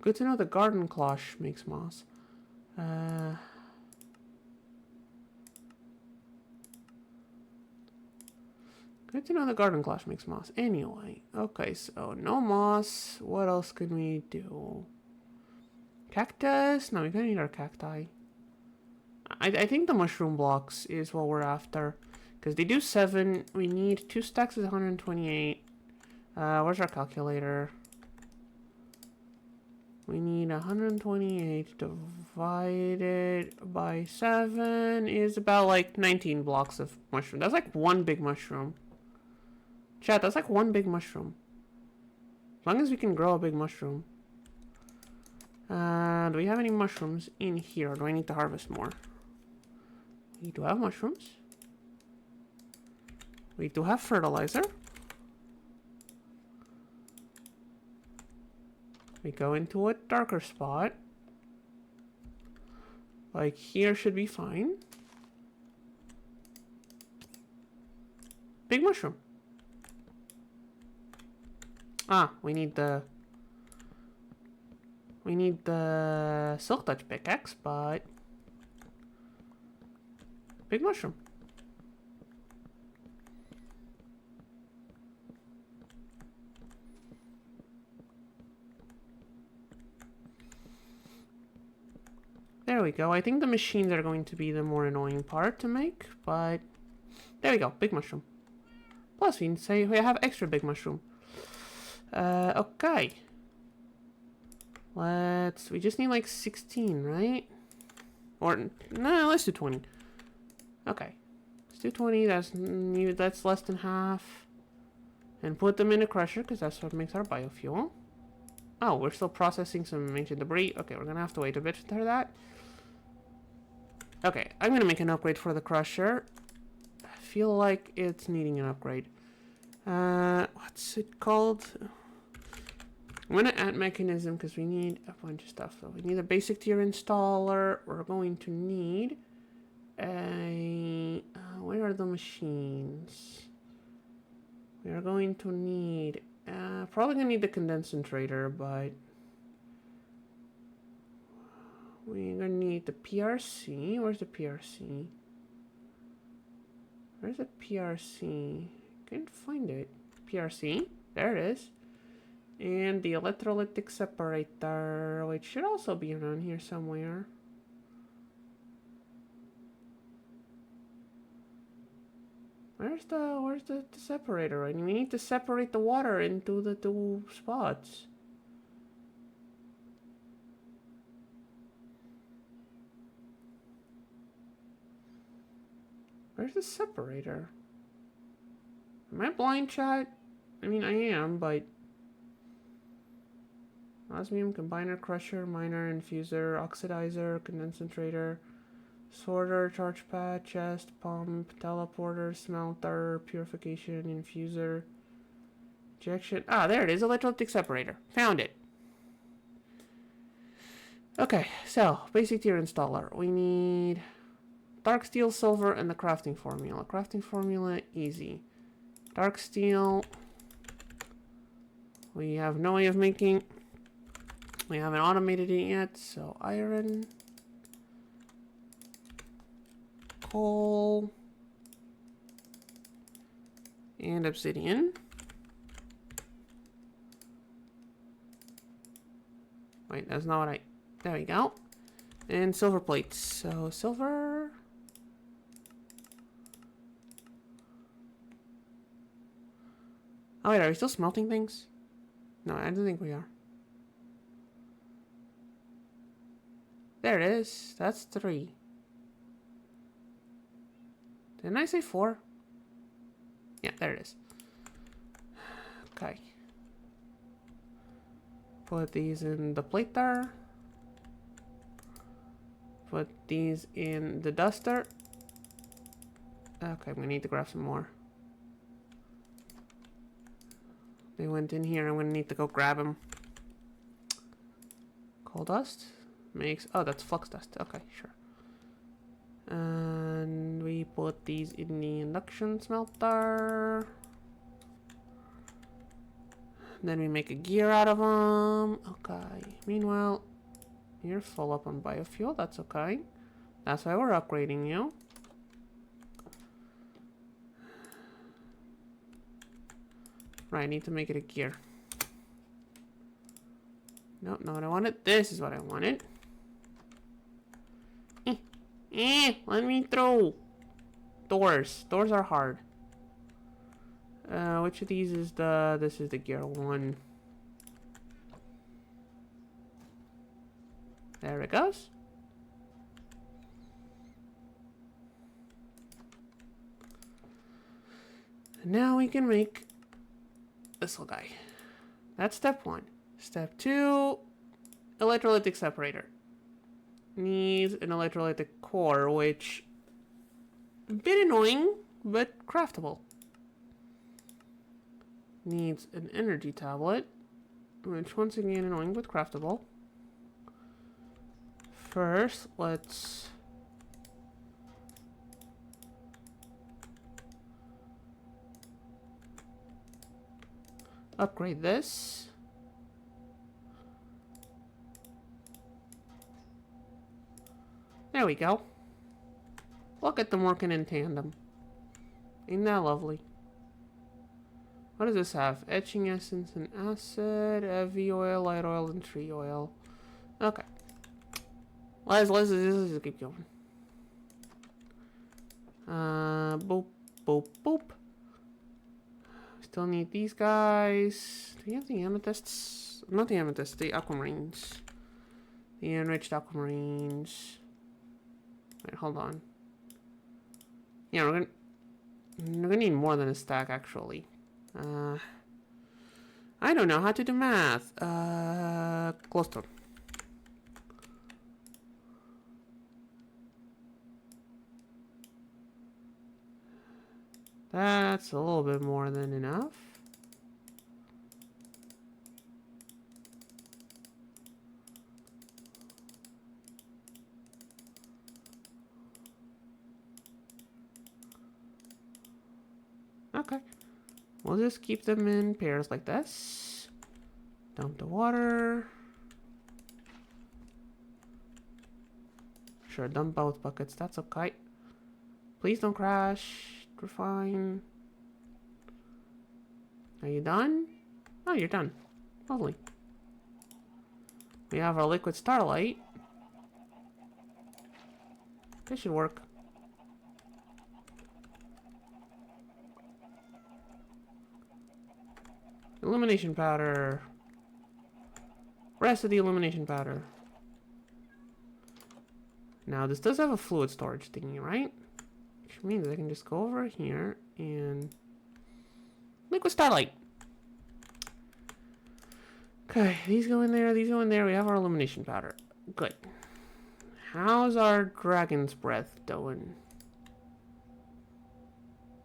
Good to know the garden cloche makes moss. Good to know the garden cloche makes moss. Anyway, okay, so no moss. What else can we do? Cactus? No, we don't need our cacti. I think the mushroom blocks is what we're after. Because they do 7. We need 2 stacks is 128. Where's our calculator? We need 128 divided by 7 is about like 19 blocks of mushroom. That's like one big mushroom. Chat, that's like one big mushroom. As long as we can grow a big mushroom. Do we have any mushrooms in here? Or do I need to harvest more? We do have mushrooms. We do have fertilizer. We go into a darker spot. Like here should be fine. Big mushroom. Ah, we need the silk touch pickaxe, but big mushroom. There we go. I think the machines are going to be the more annoying part to make, but there we go. Big mushroom. Plus, we say we have extra big mushroom. Okay. We just need like 16, right? Or, no, let's do 20. Okay. Let's do 20. That's less than half. And put them in a crusher, because that's what makes our biofuel. Oh, we're still processing some ancient debris. Okay, we're going to have to wait a bit for that. Okay, I'm going to make an upgrade for the crusher. I feel like it's needing an upgrade. What's it called? I'm going to add mechanism because we need a bunch of stuff. So we need a basic tier installer. We're going to need a... where are the machines? We are going to need... probably going to need the condensator, but... we're going to need the PRC. Where's the PRC? Where's the PRC? Can't find it. PRC. There it is. And the electrolytic separator, which should also be around here somewhere. Where's the separator? I mean, we need to separate the water into the 2 spots. Where's the separator? Am I blind, chat? I mean, I am, but... osmium, combiner, crusher, miner, infuser, oxidizer, condensator, sorter, charge pad, chest, pump, teleporter, smelter, purification, infuser, injection. Ah, there it is, electrolytic separator. Found it. Okay, so, basic tier installer. We need dark steel, silver, and the crafting formula. Crafting formula, easy. Dark steel, we have no way of making. We haven't automated it yet, so iron, coal, and obsidian. Wait, that's not what I... there we go. And silver plates. So, silver... oh wait, are we still smelting things? No, I don't think we are. There it is. That's 3. Didn't I say 4? Yeah, there it is. Okay. Put these in the plate there. Put these in the duster. Okay, I'm gonna need to grab some more. They went in here. I'm gonna need to go grab them. Coal dust makes... Oh, that's flux dust. Okay, sure. And we put these in the induction smelter. Then we make a gear out of them. Okay. Meanwhile, you're full up on biofuel. That's okay. That's why we're upgrading you. Right, I need to make it a gear. Nope, not what I wanted. This is what I wanted. Let me through. Doors. Doors are hard. Which of these is the... This is the gear one. There it goes. And now we can make this little guy. That's step one. Step two, electrolytic separator. Needs an electrolytic core, which a bit annoying, but craftable. Needs an energy tablet, which once again annoying but craftable. First, let's upgrade this. There we go. Look at them working in tandem. Ain't that lovely? What does this have? Etching essence and acid, heavy oil, light oil, and tree oil. Okay. Let's just keep going. Boop, boop, boop. Still need these guys. Do we have the amethysts? Not the amethysts, the aquamarines. The enriched aquamarines. Wait, hold on. Yeah, we're gonna need more than a stack, actually. I don't know how to do math. Glowstone. That's a little bit more than enough. Okay. We'll just keep them in pairs like this. Dump the water. Sure, dump both buckets. That's okay. Please don't crash. We're fine. Are you done? Oh, you're done. Lovely. We have our liquid starlight. This should work. Illumination powder. Rest of the illumination powder. Now, this does have a fluid storage thingy, right? Which means I can just go over here and... Liquid starlight! Okay, these go in there, these go in there. We have our illumination powder. Good. How's our dragon's breath doing?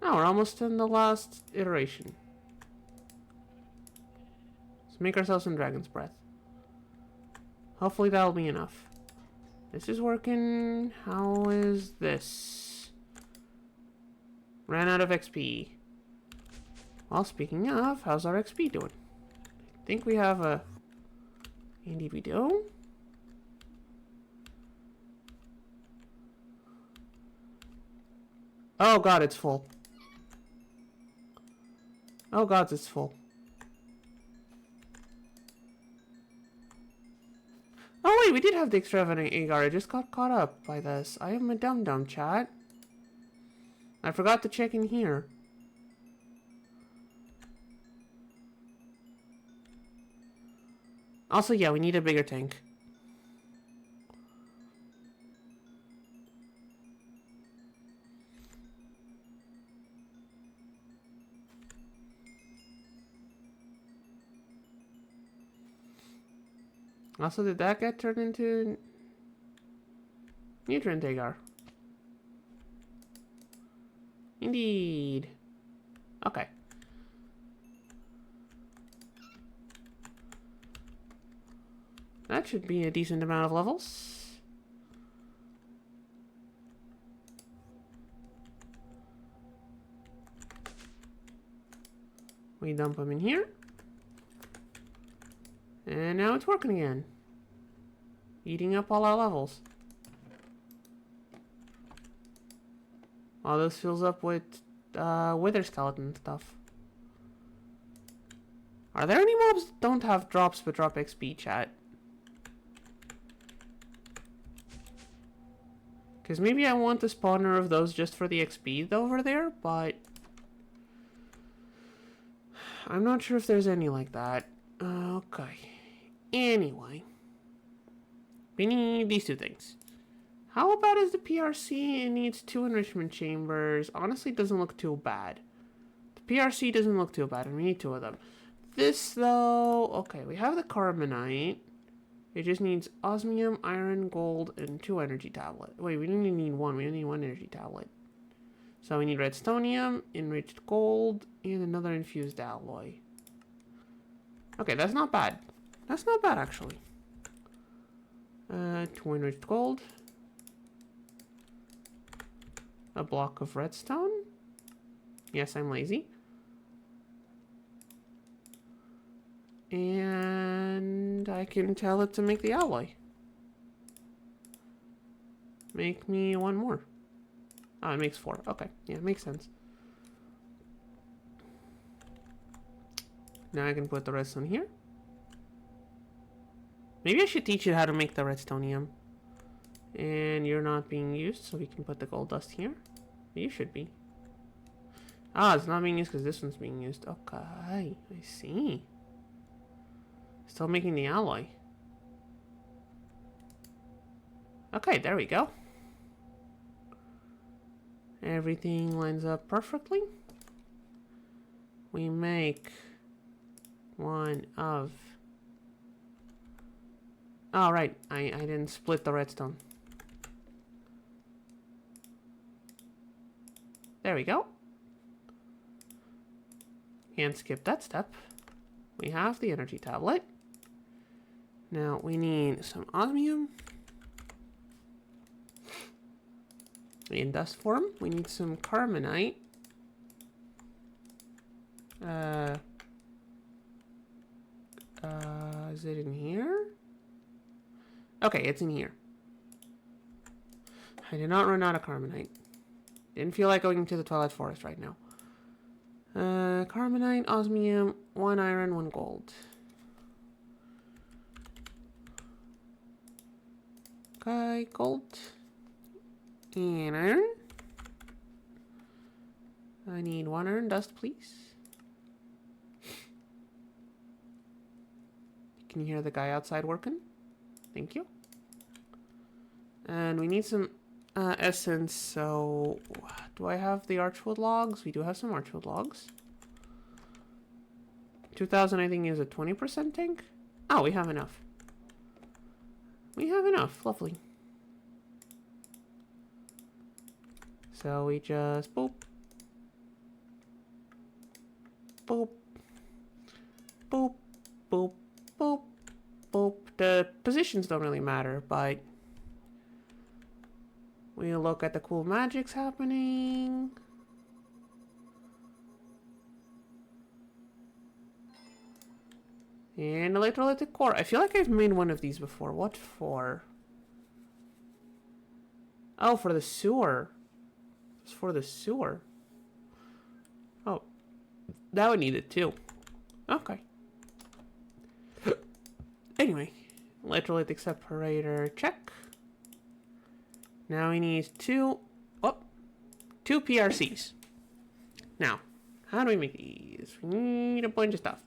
Oh, we're almost in the last iteration. Let's make ourselves some dragon's breath. Hopefully that'll be enough. This is working. How is this? Ran out of XP. Well, speaking of, how's our XP doing? I think we have a handy video. Oh god, it's full. Oh god, it's full. Oh wait, we did have the extravagant agar. I just got caught up by this. I am a dum-dum, chat. I forgot to check in here. Also, yeah, we need a bigger tank. Also, did that get turned into nutrient agar? Indeed. Okay. That should be a decent amount of levels. We dump them in here. And now it's working again. Eating up all our levels. All this fills up with wither skeleton stuff. Are there any mobs that don't have drops but drop XP, chat? Because maybe I want the spawner of those just for the XP over there, but I'm not sure if there's any like that. Okay. Anyway. We need these two things. How about is the PRC? It needs 2 enrichment chambers. Honestly, it doesn't look too bad. The PRC doesn't look too bad, and we need 2 of them. This, though... Okay, we have the carbonite. It just needs osmium, iron, gold, and 2 energy tablets. Wait, we only need 1. We only need 1 energy tablet. So we need redstonium, enriched gold, and another infused alloy. Okay, that's not bad. That's not bad, actually. 2 enriched gold. A block of redstone. Yes, I'm lazy. And I can tell it to make the alloy. Make me 1 more. Oh, it makes 4. Okay, yeah, it makes sense. Now I can put the redstone here. Maybe I should teach you how to make the redstonium. And you're not being used, so we can put the gold dust here. You should be. Ah, it's not being used because this one's being used. Okay, I see. Still making the alloy. Okay, there we go. Everything lines up perfectly. We make 1 of... Oh, right. I didn't split the redstone. There we go. Can't skip that step. We have the energy tablet. Now we need some osmium. In dust form, we need some carbonite. Is it in here? Okay, it's in here. I did not run out of carbonite. Didn't feel like going to the Twilight Forest right now. Carbonite, osmium, 1 iron, 1 gold. Okay, gold. And iron. I need 1 iron dust, please. You can hear the guy outside working. Thank you. And we need some essence, so do I have the archwood logs? We do have some archwood logs. 2000 I think is a 20% tank. Oh, we have enough. We have enough. Lovely. So we just boop. Boop. Boop. Boop. Boop. Boop. The positions don't really matter, but we look at the cool magics happening. And electrolytic core. I feel like I've made one of these before. What for? Oh, for the sewer. It's for the sewer. Oh. That would need it too. Okay. Anyway. Electrolytic separator. Check. Now we need 2 PRCs. Now, how do we make these? We need a bunch of stuff.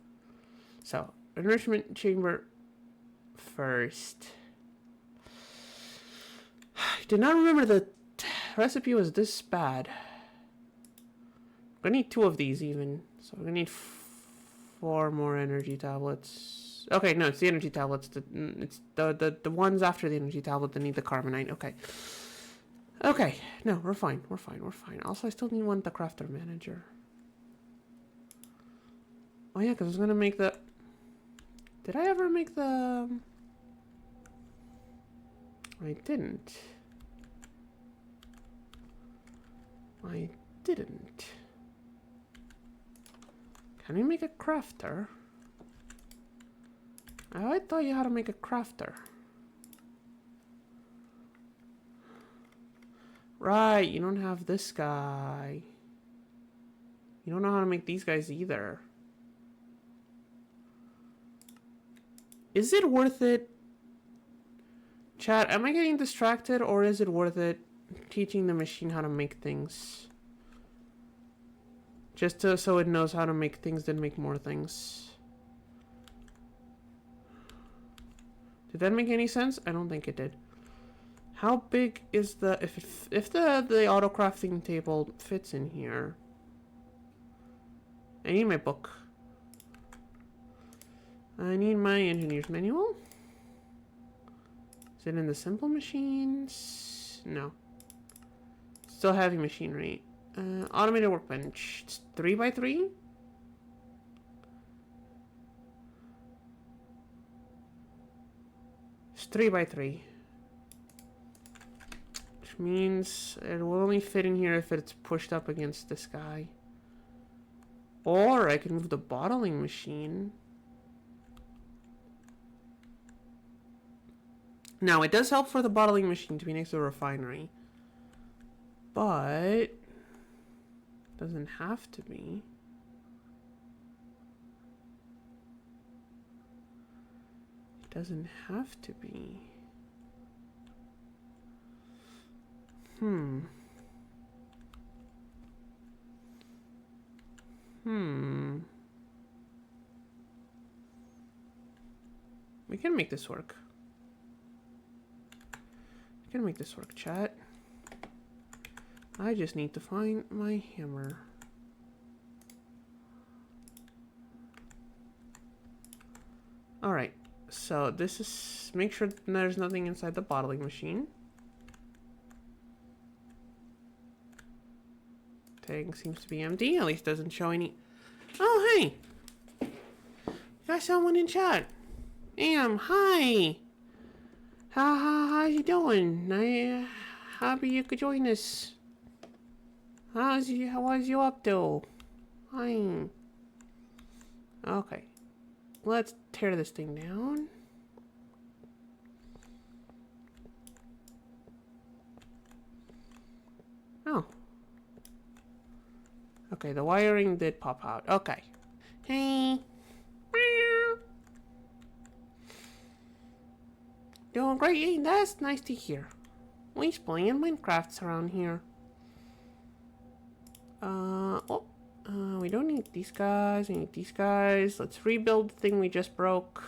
So, enrichment chamber first. I did not remember the recipe was this bad. We're gonna need 2 of these even. So we're gonna need 4 more energy tablets. Okay, no, it's the energy tablets. It's the ones after the energy tablet that need the carbonite. Okay. Okay, no, we're fine. We're fine. We're fine. Also, I still need one the crafter manager. Oh yeah, because I was gonna make the... Did I ever make the... I didn't. I didn't. Can we make a crafter? I thought you had to make a crafter. Right, you don't have this guy. You don't know how to make these guys either. Is it worth it? Chat, am I getting distracted or is it worth it teaching the machine how to make things? Just so it knows how to make things, then make more things. Did that make any sense? I don't think it did. How big is the... If the auto crafting table fits in here... I need my book. I need my engineer's manual. Is it in the simple machines? No. Still heavy machinery. Automated workbench. It's 3x3? It's 3x3. Which means it will only fit in here if it's pushed up against this guy. Or I can move the bottling machine. Now, it does help for the bottling machine to be next to the refinery. But... doesn't have to be. It doesn't have to be. We can make this work. We can make this work, chat. I just need to find my hammer. Alright, so this is... make sure there's nothing inside the bottling machine. Tank seems to be empty, at least doesn't show any... Oh, hey! Got someone in chat. Hi! How you doing? I happy you could join us. How was you up to? Hi. Okay. Let's tear this thing down. Oh. Okay, the wiring did pop out. Okay. Hey. Doing great. Hey, that's nice to hear. We playing Minecrafts around here. We don't need these guys. We need these guys. Let's rebuild the thing we just broke.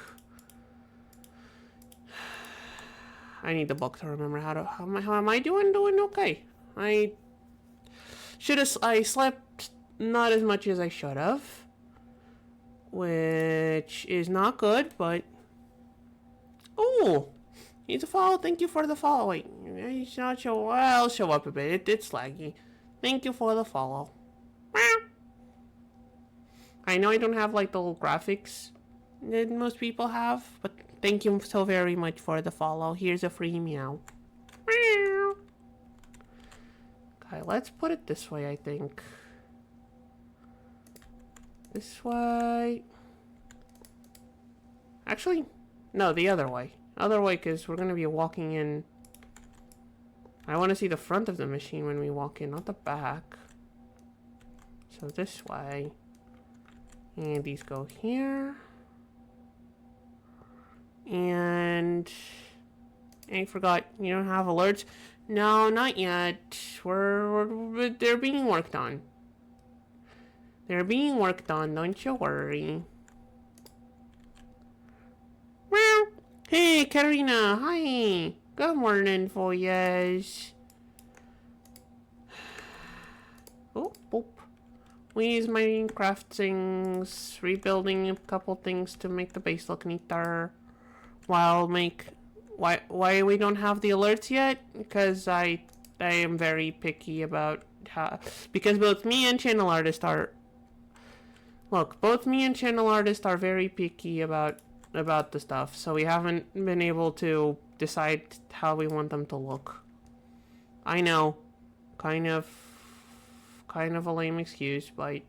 I need the book to remember how am I doing? Doing okay. I slept not as much as I should have, which is not good, but oh, need to follow. Thank you for the following. It's not show. I'll show up a bit. It's laggy. Thank you for the follow. I know I don't have like the little graphics that most people have, but thank you so very much for the follow. Here's a free meow. Okay, let's put it this way, I think. This way. Actually, no, the other way. Other way, because we're going to be walking in. I want to see the front of the machine when we walk in, not the back. So this way. And these go here. And I forgot, you don't have alerts? No, not yet. They're being worked on. They're being worked on, don't you worry. Well, hey, Karina, hi. Good morning for yous. Oh, boop. We use Minecraft things, rebuilding a couple things to make the base look neater. Why we don't have the alerts yet? Because I am very picky about how, because both me and channel artist are. Look, both me and channel artist are very picky about the stuff, so we haven't been able to decide how we want them to look. I know, kind of a lame excuse, but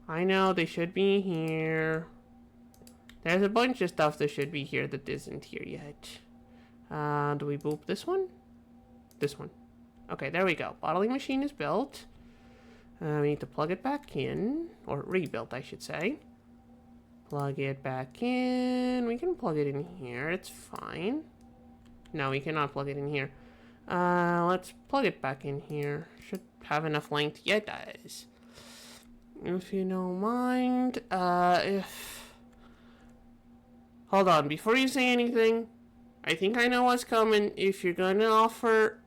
I know they should be here. There's a bunch of stuff that should be here that isn't here yet. Do we boop this one? This one. Okay, there we go. Bottling machine is built. We need to plug it back in, or rebuilt, I should say. Plug it back in. We can plug it in here. It's fine. No, we cannot plug it in here. Let's plug it back in here. Should have enough length. Yeah, it does. If you don't mind, hold on, before you say anything, I think I know what's coming. If you're gonna offer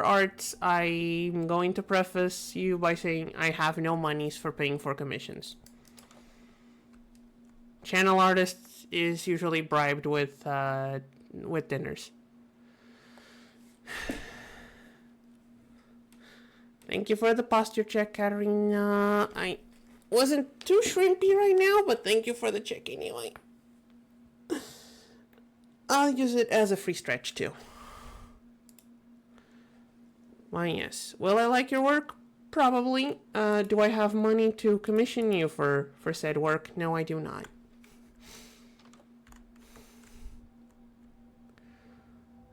arts, I'm going to preface you by saying I have no monies for paying for commissions. Channel artists is usually bribed with dinners. Thank you for the posture check, Katarina. I wasn't too shrimpy right now, but thank you for the check anyway. I'll use it as a free stretch too. Why, yes. Will I like your work? Probably. Do I have money to commission you for said work? No, I do not.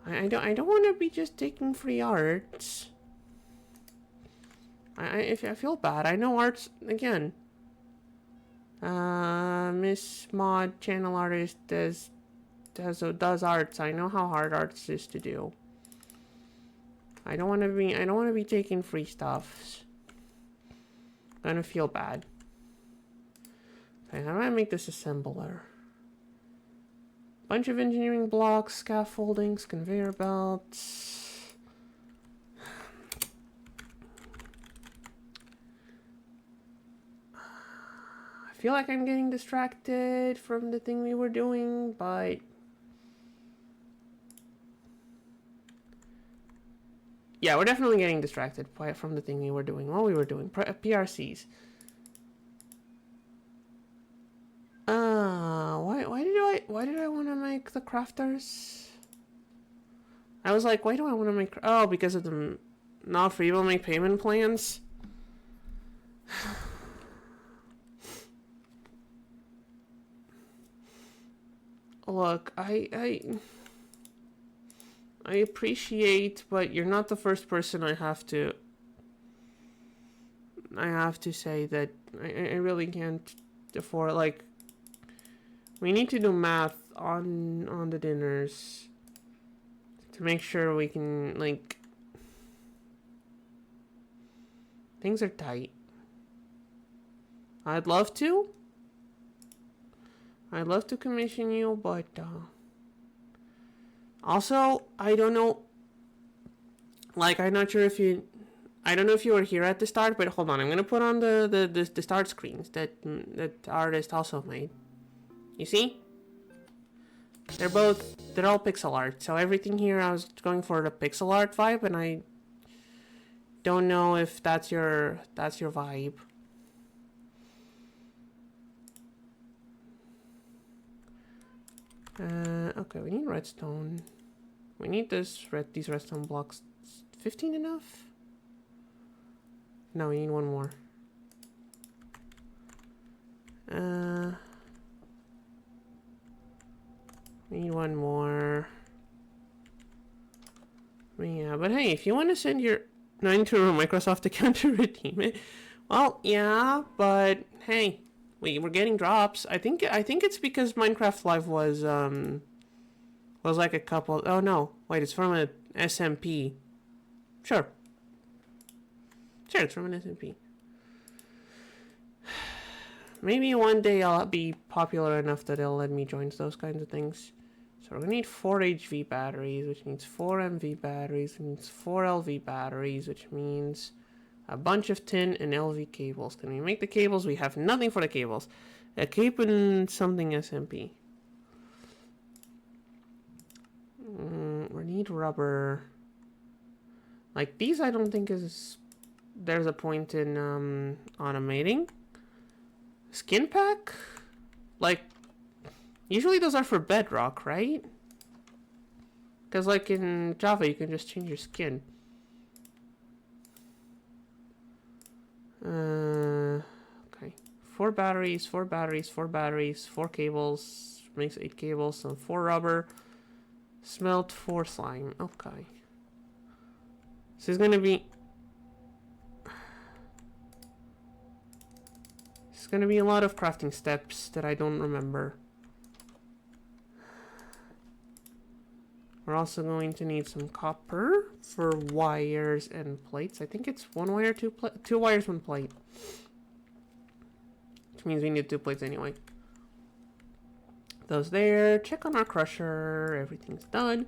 I don't want to be just taking free arts. I feel bad. I know arts again. Miss Mod channel artist does arts. I know how hard arts is to do. I don't want to be taking free stuff. I'm gonna feel bad. Okay, how do I make this assembler? Bunch of engineering blocks, scaffoldings, conveyor belts. I feel like I'm getting distracted from the thing we were doing, but yeah, we're definitely getting distracted from the thing we were doing while we were doing PRCs. Why did I want to make the crafters? I was like, why do I want to make? Oh, because of the not free will make payment plans. Look, I appreciate, but you're not the first person I have to say that I really can't afford. Like, we need to do math on the dinners to make sure we can, like, things are tight. I'd love to commission you, but also, I don't know, like, I'm not sure if you, I don't know if you were here at the start, but hold on, I'm gonna put on the start screens that artist also made. You see? They're all pixel art, so everything here I was going for the pixel art vibe, and I don't know if that's your vibe. Okay, we need redstone. We need these redstone blocks. 15 enough? No, we need one more. We need one more. Yeah, but hey, if you want to send your 9 to a Microsoft account to redeem it, well, yeah, but hey, we're getting drops. I think it's because Minecraft Live was like a couple. Oh no, wait, it's from a SMP. Sure, it's from an SMP. Maybe one day I'll be popular enough that they'll let me join those kinds of things. So we're gonna need 4 HV batteries, which means 4 MV batteries, which means 4 LV batteries, which means a bunch of tin and LV cables. Can we make the cables? We have nothing for the cables. A cape and something SMP. We need rubber. Like these, I don't think there's a point in automating. Skin pack? Like, usually those are for bedrock, right? Because like in Java, you can just change your skin. Okay. 4 batteries, 4 batteries, 4 batteries, 4 cables. Makes 8 cables, so 4 rubber. Smelt 4 slime. Okay. So it's gonna be... It's gonna be a lot of crafting steps that I don't remember. We're also going to need some copper for wires and plates. I think it's 1 wire, 2 wires, 1 plate. Which means we need 2 plates anyway. Those there. Check on our crusher. Everything's done.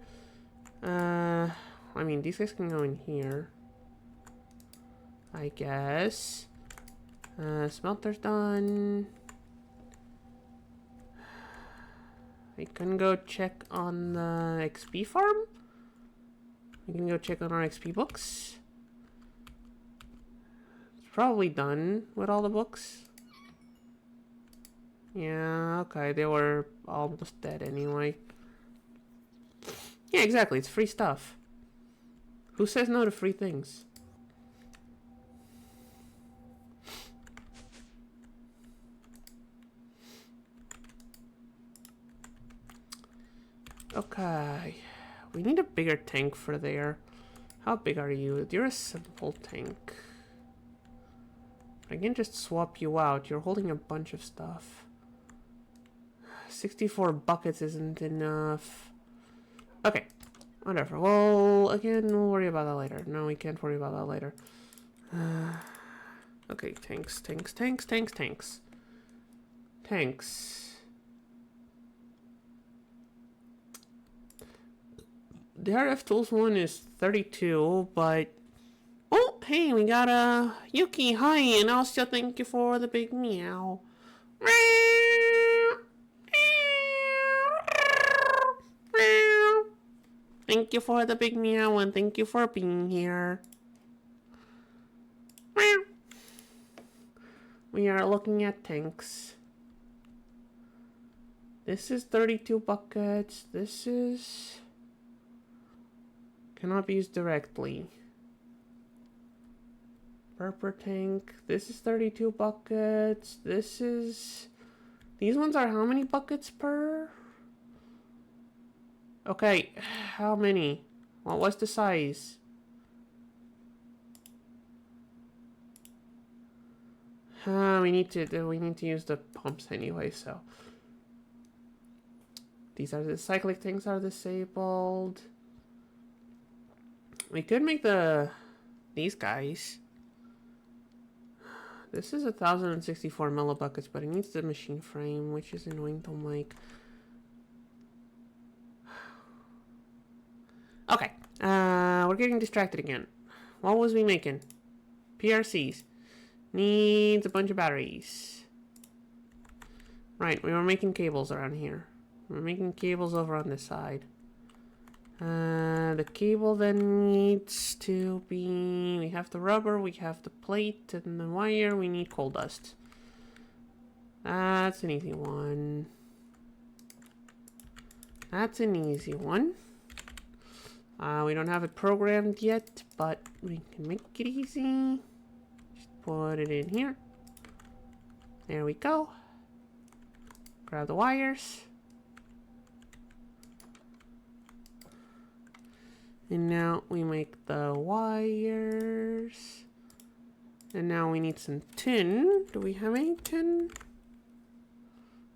I mean, these guys can go in here, I guess. Smelter's done. We can go check on the XP farm. We can go check on our XP books. It's probably done with all the books. Yeah, okay, they were almost dead anyway. Yeah, exactly, it's free stuff. Who says no to free things? Okay, we need a bigger tank for there. How big are you? You're a simple tank. I can just swap you out. You're holding a bunch of stuff. 64 buckets isn't enough. Okay, whatever. Well, again, we'll worry about that later. No, we can't worry about that later. Okay, tanks. The RF Tools one is 32, but... Oh, hey, we got a Yuki. Hi, and also thank you for the big meow. Thank you for the big meow, and thank you for being here. We are looking at tanks. This is 32 buckets. This is... Cannot be used directly. Purple tank. This is 32 buckets. This is... These ones are how many buckets per? Okay, how many? What was the size? We need to use the pumps anyway, so... These are the cyclic tanks are disabled. We could make these guys. This is 1064 millibuckets, but it needs the machine frame, which is annoying to make. Okay, we're getting distracted again. What was we making? PRCs. Needs a bunch of batteries. Right, we were making cables around here. We're making cables over on this side. The cable then needs to be... We have the rubber, we have the plate, and the wire. We need coal dust. That's an easy one. That's an easy one. We don't have it programmed yet, but we can make it easy. Just put it in here. There we go. Grab the wires. And now we make the wires. And now we need some tin. Do we have any tin?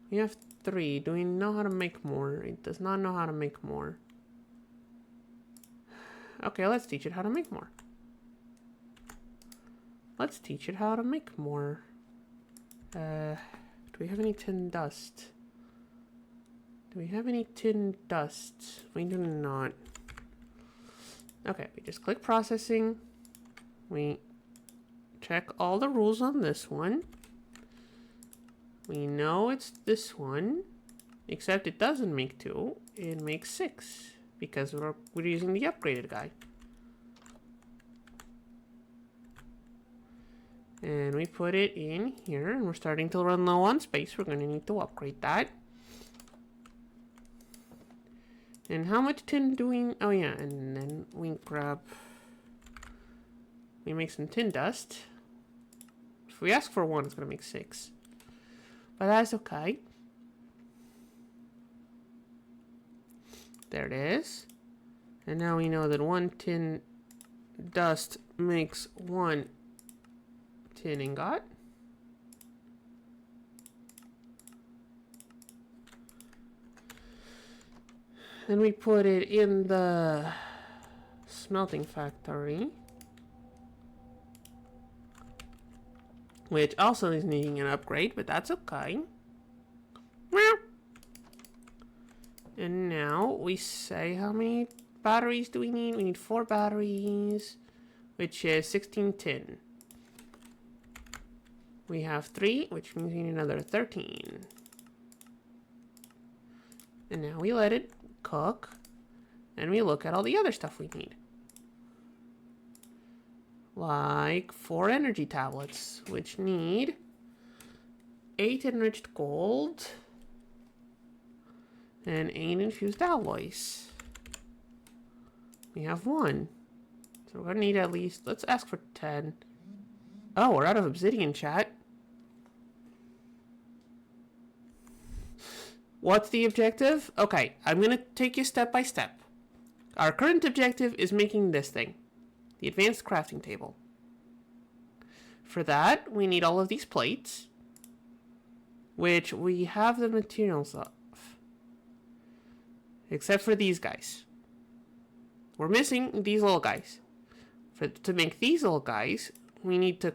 We have 3. Do we know how to make more? It does not know how to make more. Okay, let's teach it how to make more. Let's teach it how to make more. Do we have any tin dust? Do we have any tin dust? We do not. Okay, we just click processing. We check all the rules on this one. We know it's this one, except it doesn't make 2, it makes 6, because we're using the upgraded guy. And we put it in here, and we're starting to run low on space. We're going to need to upgrade that. And how much tin do we... Oh, yeah, and then we grab... We make some tin dust. If we ask for 1, it's going to make 6. But that's okay. There it is. And now we know that 1 tin dust makes 1 tin ingot. Then we put it in the smelting factory, which also is needing an upgrade, but that's okay. And now we say how many batteries do we need? We need 4 batteries, which is 16 tin. We have 3, which means we need another 13. And now we let it cook, and we look at all the other stuff we need. Like 4 energy tablets, which need 8 enriched gold and 8 infused alloys. We have 1. So we're gonna need at least, let's ask for 10. Oh, we're out of obsidian, chat. What's the objective? Okay, I'm gonna take you step by step. Our current objective is making this thing, the advanced crafting table. For that, we need all of these plates, which we have the materials of, except for these guys. We're missing these little guys. To make these little guys, we need to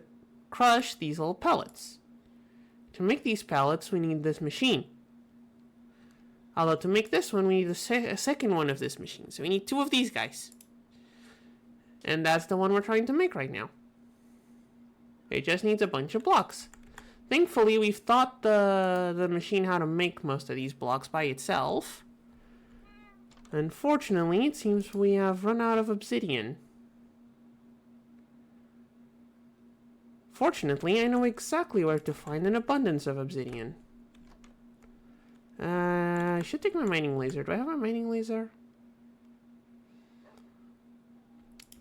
crush these little pellets. To make these pellets, we need this machine. Although to make this one, we need a second one of this machine. So we need 2 of these guys. And that's the one we're trying to make right now. It just needs a bunch of blocks. Thankfully, we've taught the machine how to make most of these blocks by itself. Unfortunately, it seems we have run out of obsidian. Fortunately, I know exactly where to find an abundance of obsidian. I should take my mining laser. Do I have my mining laser?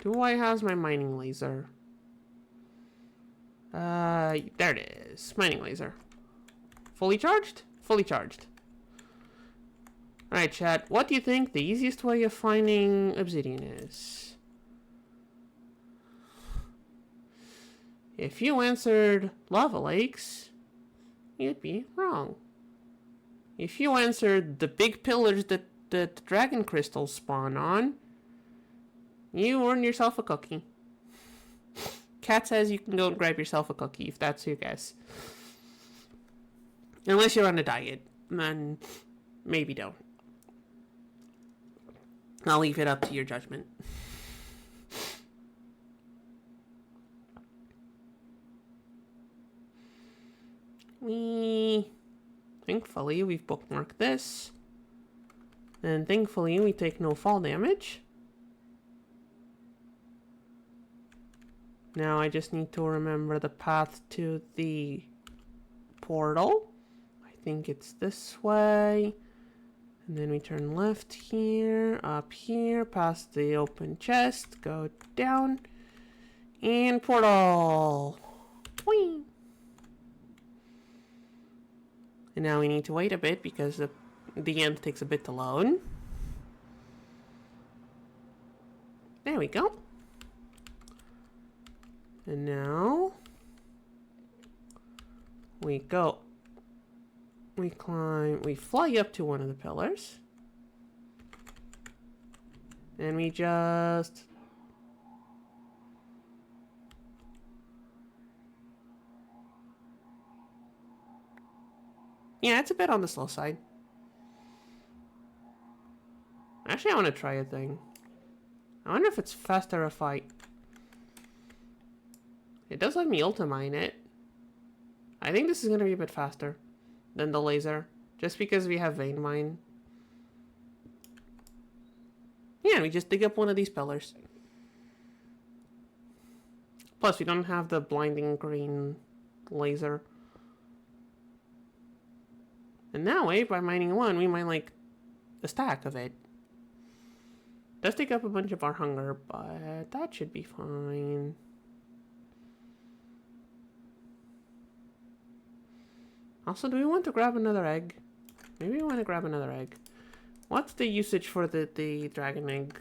Do I have my mining laser? There it is. Mining laser. Fully charged? Fully charged. Alright, chat. What do you think the easiest way of finding obsidian is? If you answered lava lakes, you'd be wrong. If you answered the big pillars that the dragon crystals spawn on, you earned yourself a cookie. Cat says you can go and grab yourself a cookie if that's your guess. Unless you're on a diet, then maybe don't. I'll leave it up to your judgment. Thankfully, we've bookmarked this. And thankfully, we take no fall damage. Now I just need to remember the path to the portal. I think it's this way. And then we turn left here, up here, past the open chest, go down, and portal. Whee! And now we need to wait a bit because the end takes a bit to load. There we go. And now we go. We climb, we fly up to one of the pillars. And we just... Yeah, it's a bit on the slow side. Actually, I want to try a thing. I wonder if it's faster if I... It does let me ultimine it. I think this is going to be a bit faster than the laser. Just because we have vein mine. Yeah, we just dig up one of these pillars. Plus, we don't have the blinding green laser. And now, by mining one, we mine like a stack of it. Does take up a bunch of our hunger, but that should be fine. Also, do we want to grab another egg? Maybe we want to grab another egg. What's the usage for the dragon egg?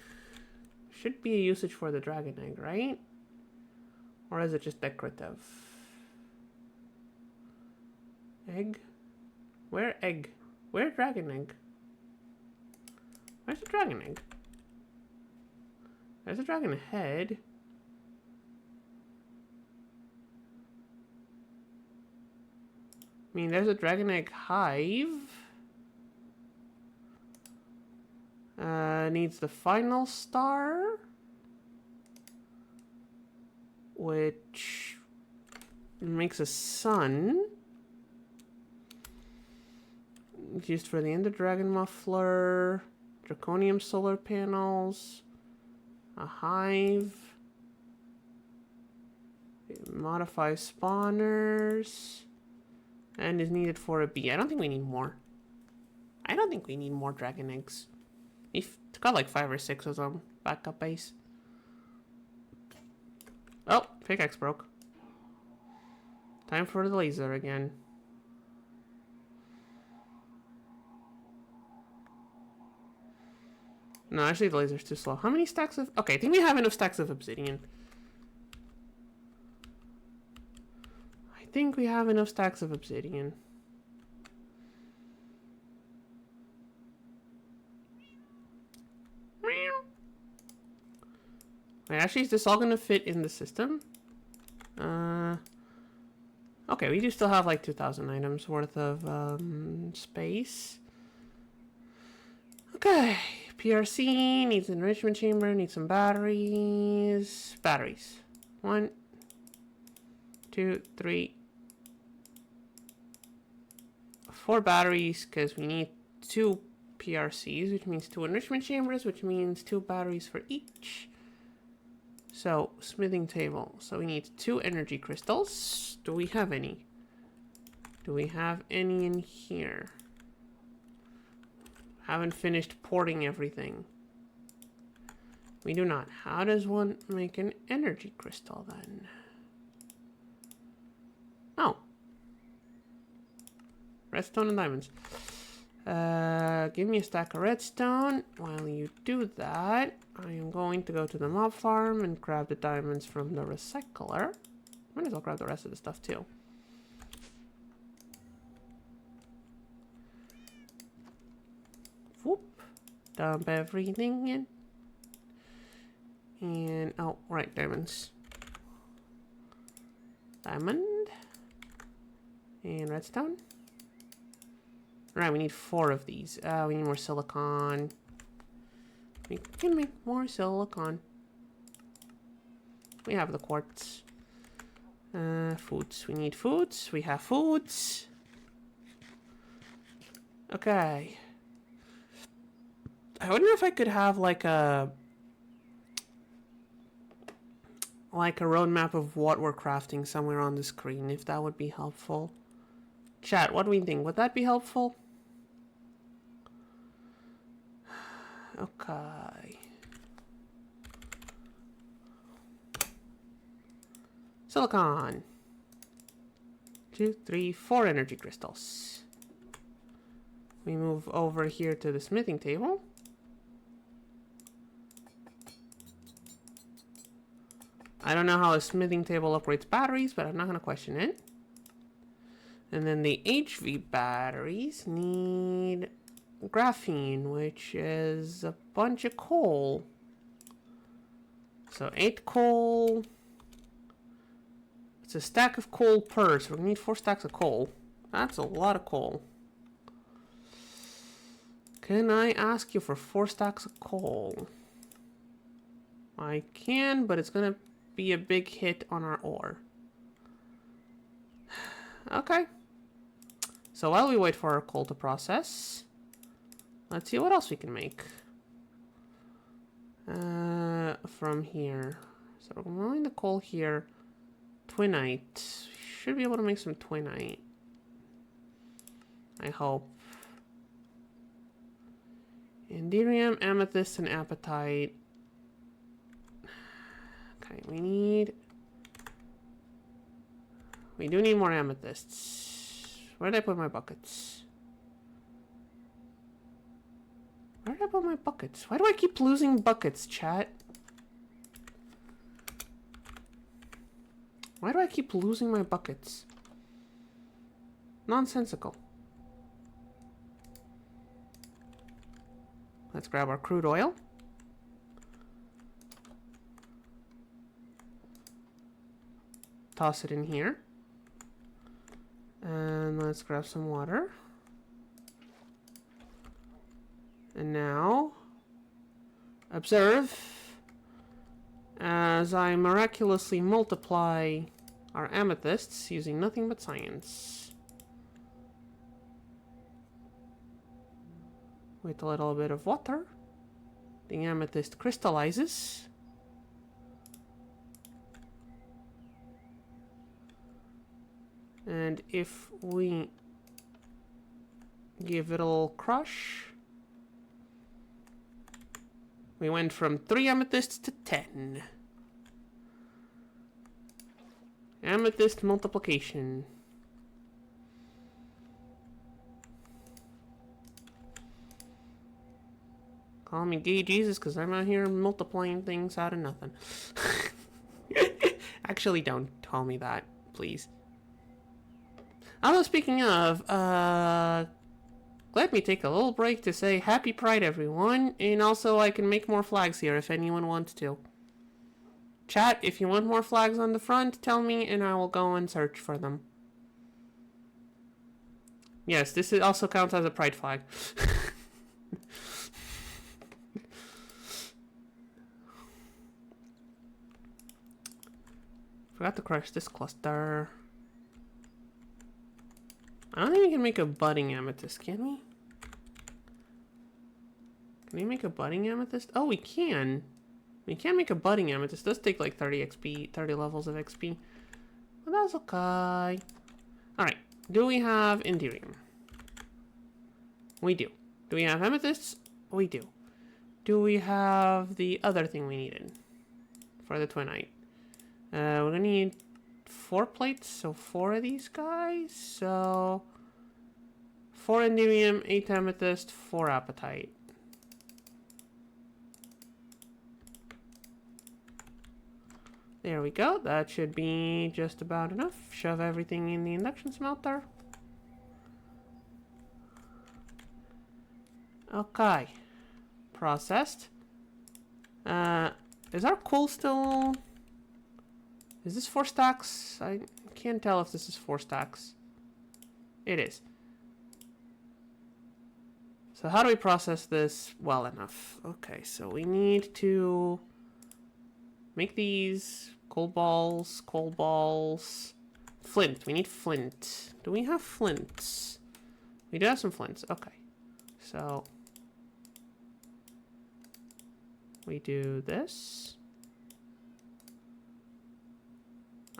Should be a usage for the dragon egg, right? Or is it just decorative? Egg? Where egg? Where dragon egg? Where's the dragon egg? There's a dragon head. I mean, there's a dragon egg hive. Needs the final star. Which makes a sun. It's used for the Ender Dragon muffler. Draconium solar panels. A hive. It modifies spawners. And is needed for a bee. I don't think we need more. I don't think we need more dragon eggs. We've got like 5 or 6 of them. Backup base. Oh, pickaxe broke. Time for the laser again. No, actually the laser's too slow. How many stacks of... Okay, I think we have enough stacks of obsidian. I think we have enough stacks of obsidian. Wait, actually, is this all gonna fit in the system? Okay, we do still have like 2,000 items worth of space. Okay, PRC needs an enrichment chamber, needs some batteries. Batteries. 1, 2, 3, 4 batteries, because we need 2 PRCs, which means 2 enrichment chambers, which means 2 batteries for each. So, smithing table. So we need 2 energy crystals. Do we have any? Do we have any in here? Haven't finished porting everything. We do not. How does one make an energy crystal then? Oh. Redstone and diamonds. Give me a stack of redstone. While you do that, I am going to go to the mob farm and grab the diamonds from the recycler. Might as well grab the rest of the stuff too. Whoop. Dump everything in. And, oh, right, diamonds. Diamond. And redstone. Right, we need 4 of these. We need more silicon. We can make more silicon. We have the quartz. Foods. We need foods. We have foods. Okay. I wonder if I could have like a roadmap of what we're crafting somewhere on the screen, if that would be helpful. Chat, what do we think? Would that be helpful? Okay. Silicon. 2, 3, 4 energy crystals. We move over here to the smithing table. I don't know how a smithing table operates batteries, but I'm not going to question it. And then the HV batteries need graphene, which is a bunch of coal. So 8 coal. It's a stack of coal per, so we need 4 stacks of coal. That's a lot of coal. Can I ask you for 4 stacks of coal? I can, but it's gonna be a big hit on our ore. Okay. So while we wait for our coal to process, let's see what else we can make. From here. So we're milling the coal here. twinite. Should be able to make some twinite. I hope. Indirium, amethyst, and apatite. Okay, we do need more amethysts. Where did I put my buckets? Where did I put my buckets? Why do I keep losing buckets, chat? Why do I keep losing my buckets? Nonsensical. Let's grab our crude oil. Toss it in here. And let's grab some water. And now, observe as I miraculously multiply our amethysts using nothing but science. With a little bit of water, the amethyst crystallizes. And if we give it a little crush, we went from 3 amethysts to 10. Amethyst multiplication. Call me gay Jesus, because I'm out here multiplying things out of nothing. Actually, don't call me that, please. Although, speaking of, let me take a little break to say Happy Pride, everyone. And also, I can make more flags here if anyone wants to. Chat, if you want more flags on the front, tell me and I will go and search for them. Yes, this also counts as a pride flag. Forgot to crush this cluster. I don't think we can make a budding amethyst, can we? Can we make a budding amethyst? Oh, we can. We can make a budding amethyst. It does take like 30 XP, 30 levels of XP. But that's okay. Alright. Do we have Indirium? We do. Do we have amethysts? We do. Do we have the other thing we needed for the twinite? We're gonna need 4 plates, so 4 of these guys. So 4 Indirium, 8 amethyst, 4 apatite. There we go. That should be just about enough. Shove everything in the induction smelter. Okay. Processed. Is our coal still... Is this 4 stacks? I can't tell if this is 4 stacks. It is. So how do we process this well enough? Okay, so we need to make these coal balls, flint. We need flint. Do we have flints? We do have some flints. Okay. So we do this.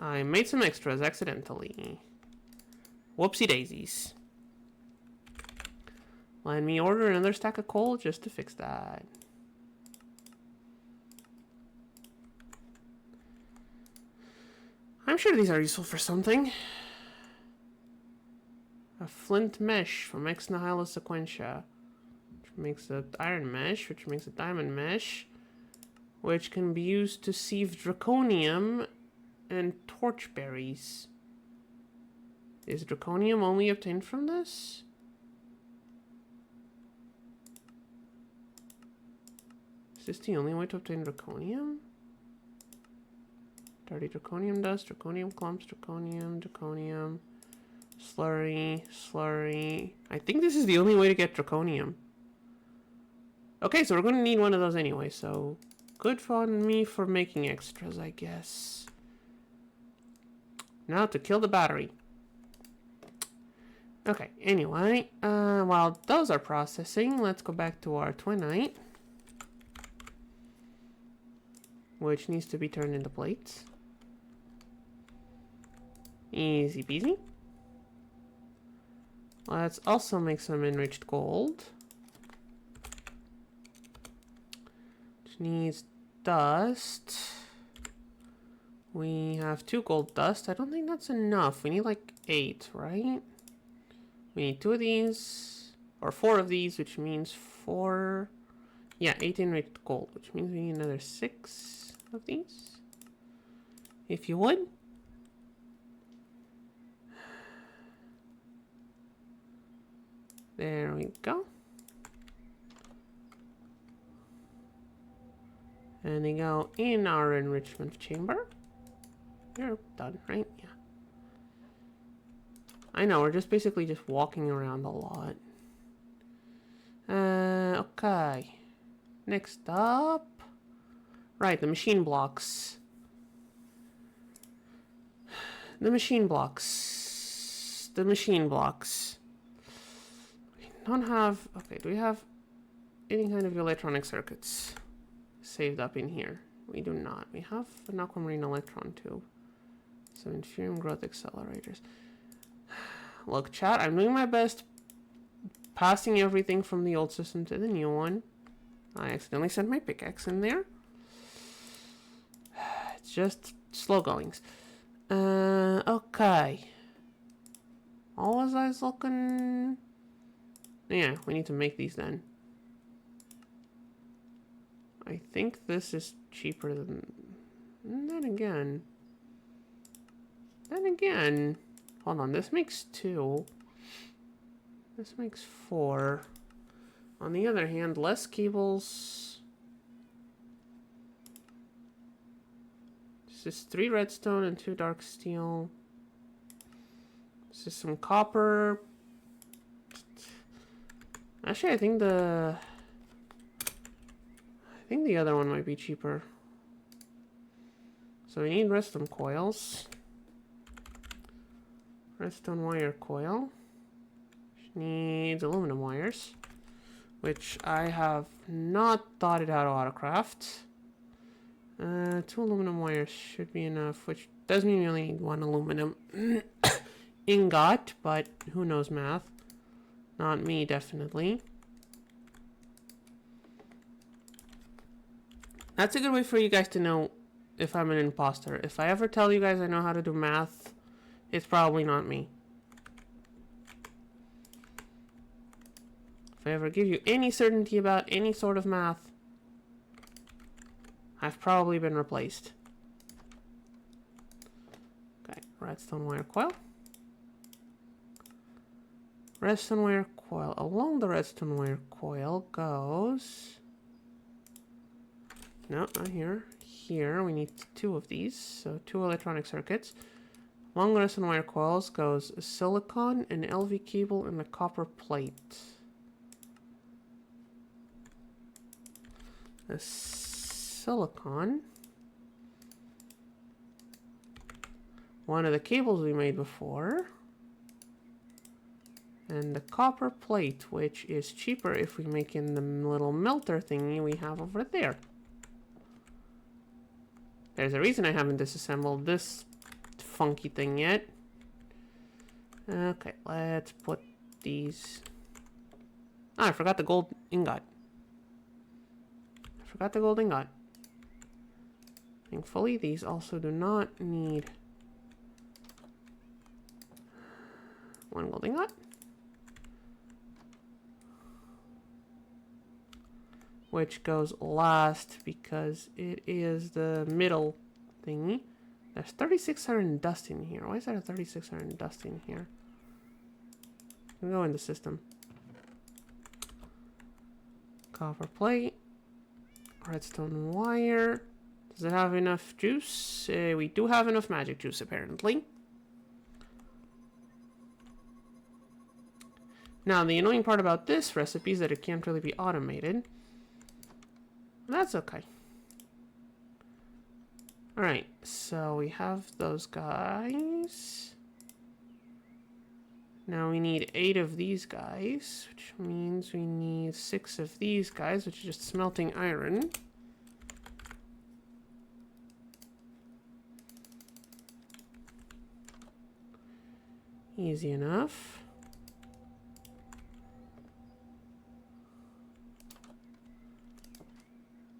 I made some extras accidentally. Whoopsie daisies. Let me order another stack of coal just to fix that. I'm sure these are useful for something. A flint mesh from Ex Nihilo Sequentia, which makes an iron mesh, which makes a diamond mesh, which can be used to sieve draconium and torchberries. Is draconium only obtained from this? Is this the only way to obtain draconium? Dirty draconium dust, draconium clumps, draconium, slurry. I think this is the only way to get draconium. Okay, so we're going to need one of those anyway, so good on me for making extras, I guess. Now to kill the battery. Okay, anyway, while those are processing, let's go back to our twinite, which needs to be turned into plates. Easy peasy. Let's also make some enriched gold. Which needs dust. We have 2 gold dust. I don't think that's enough. We need like 8, right? We need 2 of these. Or 4 of these, which means 4... Yeah, 8 enriched gold, which means we need another 6 of these. If you would. There we go. And they go in our enrichment chamber. You're done, right? Yeah. I know, we're just basically just walking around a lot. Okay. Next up. Right, the machine blocks. The machine blocks. The machine blocks. Don't have... Okay, do we have any kind of electronic circuits saved up in here? We do not. We have an aquamarine electron tube. Some inferium growth accelerators. Look, chat, I'm doing my best passing everything from the old system to the new one. I accidentally sent my pickaxe in there. It's just slow goings. Okay. All was I was looking... Yeah, we need to make these then. I think this is cheaper than... Then again... Hold on, this makes 2. This makes 4. On the other hand, less cables... This is 3 redstone and 2 dark steel. This is some copper... Actually, I think the other one might be cheaper. So we need redstone coils. Redstone wire coil. Which needs aluminum wires. Which I have not thought it out how to craft. 2 aluminum wires should be enough, which does mean we only need 1 aluminum ingot, but who knows math. Not me, definitely. That's a good way for you guys to know if I'm an imposter. If I ever tell you guys I know how to do math, it's probably not me. If I ever give you any certainty about any sort of math, I've probably been replaced. Okay, redstone wire coil. Redstone wire coil. Along the redstone wire coil goes... No, not here. Here, we need 2 of these. So 2 electronic circuits. Along the redstone wire coils goes a silicon, an LV cable, and a copper plate. A silicon. One of the cables we made before. And the copper plate, which is cheaper if we make in the little melter thingy we have over there. There's a reason I haven't disassembled this funky thing yet. Okay, let's put these... Oh, I forgot the gold ingot. Thankfully, these also do not need 1 gold ingot. Which goes last because it is the middle thingy. There's 3600 dust in here. Why is there a 3600 dust in here? We'll go in the system. Copper plate. Redstone wire. Does it have enough juice? We do have enough magic juice apparently. Now the annoying part about this recipe is that it can't really be automated. That's okay. Alright, so we have those guys. Now we need 8 of these guys, which means we need 6 of these guys, which is just smelting iron. Easy enough.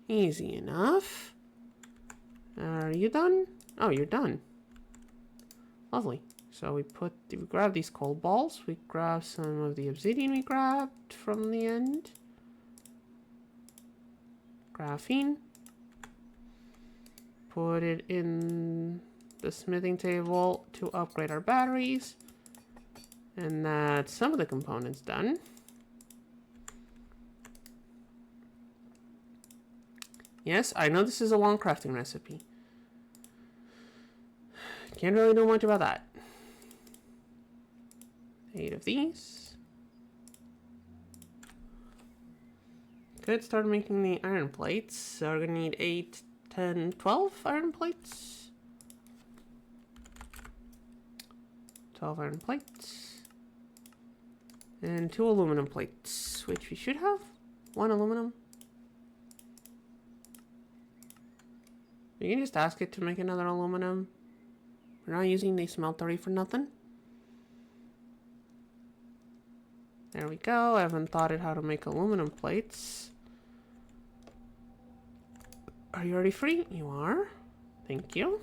Easy enough. Are you done? Oh, you're done. Lovely. So we grab these coal balls. We grab some of the obsidian we grabbed from the end. Graphene. Put it in the smithing table to upgrade our batteries. And that's some of the components done. Yes, I know this is a long crafting recipe. Can't really do much about that. 8 of these. Could start making the iron plates. So we're gonna need 8, 10, 12 iron plates. 12 iron plates. And 2 aluminum plates, which we should have. 1 aluminum. You can just ask it to make another aluminum. We're not using the smeltery for nothing. There we go. I haven't thought it how to make aluminum plates. Are you already free? You are. Thank you.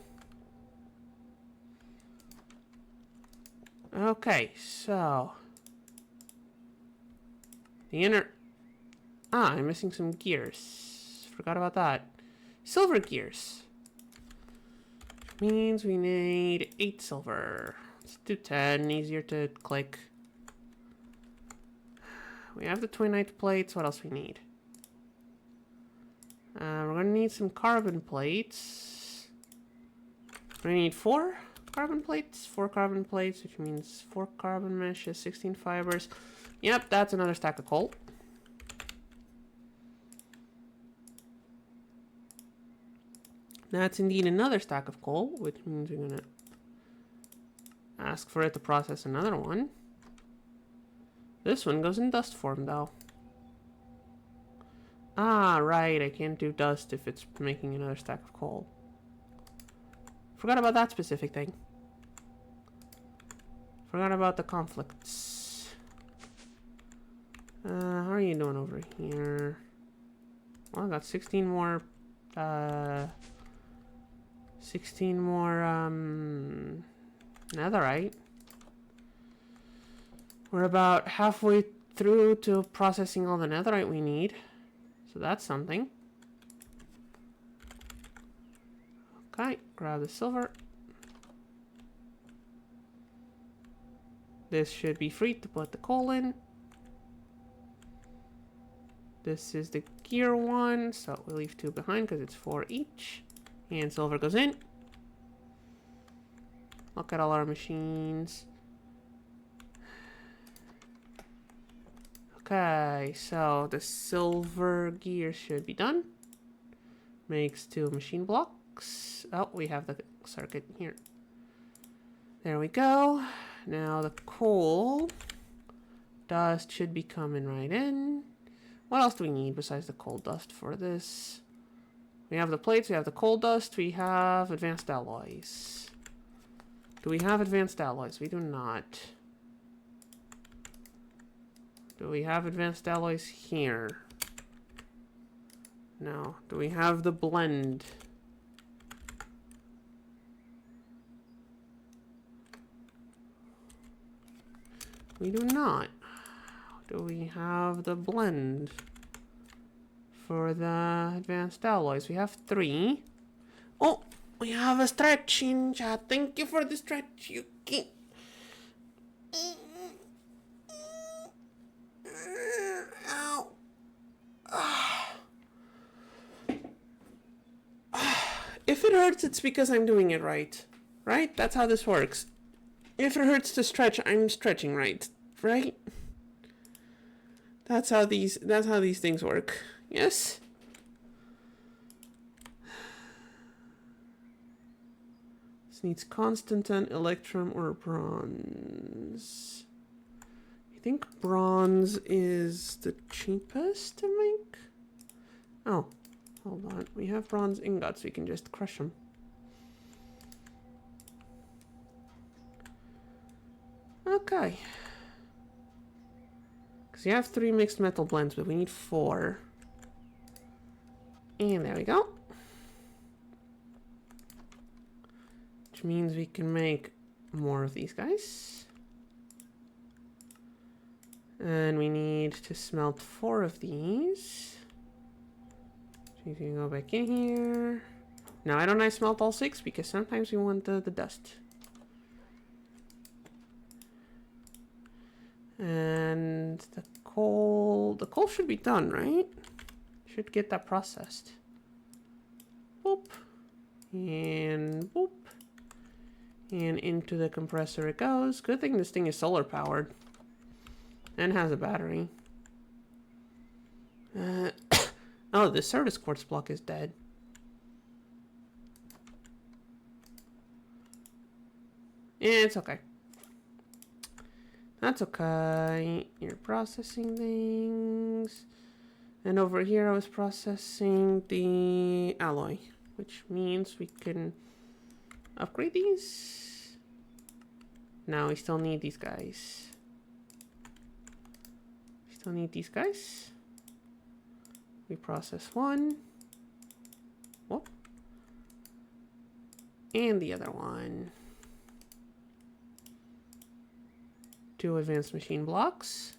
Okay, so the inner... Ah, I'm missing some gears. Forgot about that. Silver gears. Which means we need 8 silver. Let's do 10. Easier to click. We have the twinite plates. What else we need? We're going to need some carbon plates. We're going to need 4 carbon plates. 4 carbon plates, which means 4 carbon meshes, 16 fibers. Yep, that's another stack of coal. That's indeed another stack of coal, which means we're going to ask for it to process another one. This one goes in dust form, though. Ah, right, I can't do dust if it's making another stack of coal. Forgot about that specific thing. Forgot about the conflicts. How are you doing over here? Well, I got 16 more, 16 more, netherite. We're about halfway through to processing all the netherite we need. So that's something. Okay, grab the silver. This should be free to put the coal in. This is the gear one, so we'll leave 2 behind because it's 4 each. And silver goes in. Look at all our machines. Okay, so the silver gear should be done. Makes 2 machine blocks. Oh, we have the circuit here. There we go. Now the coal dust should be coming right in. What else do we need besides the coal dust for this? We have the plates, we have the coal dust, we have advanced alloys. Do we have advanced alloys? We do not. Do we have advanced alloys here? No. Do we have the blend? We do not. Do we have the blend for the advanced alloys? We have 3. Oh, we have a stretch in chat. Thank you for the stretch, Yuki. Ow. If it hurts, it's because I'm doing it right. Right? That's how this works. If it hurts to stretch, I'm stretching right. Right? That's how these things work. Yes? This needs Constantan, Electrum, or Bronze. I think Bronze is the cheapest to make. Oh, hold on. We have bronze ingots. We can just crush them. Okay. Because you have 3 mixed metal blends, but we need 4. And there we go. Which means we can make more of these guys. And we need to smelt 4 of these. So you can go back in here. Now, why don't I smelt all 6? Because sometimes we want the dust. And the coal should be done, right? Should get that processed. Boop. And boop. And into the compressor it goes. Good thing this thing is solar powered. And has a battery. Oh, the Certus quartz block is dead. It's okay. That's okay. You're processing things. And over here I was processing the alloy, which means we can upgrade these. Now we still need these guys. We still need these guys. We process 1. Whoop. And the other one. 2 advanced machine blocks.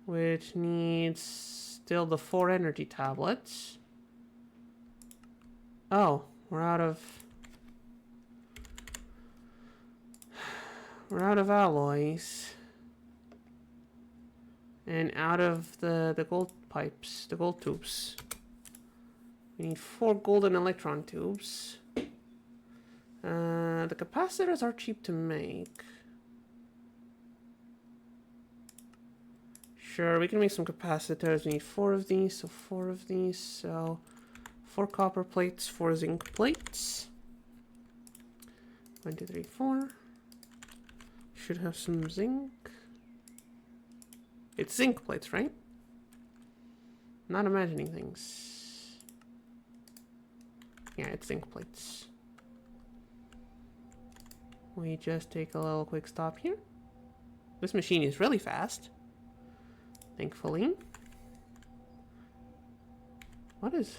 Which needs still the 4 energy tablets. Oh, we're out of alloys. And out of the gold pipes, the gold tubes. We need 4 golden electron tubes. The capacitors are cheap to make. Sure, we can make some capacitors. We need 4 of these, so 4 of these. So 4 copper plates, 4 zinc plates. 1, 2, 3, 4. Should have some zinc. It's zinc plates, right? Not imagining things. Yeah, it's zinc plates. We just take a little quick stop here. This machine is really fast. Thankfully. What is...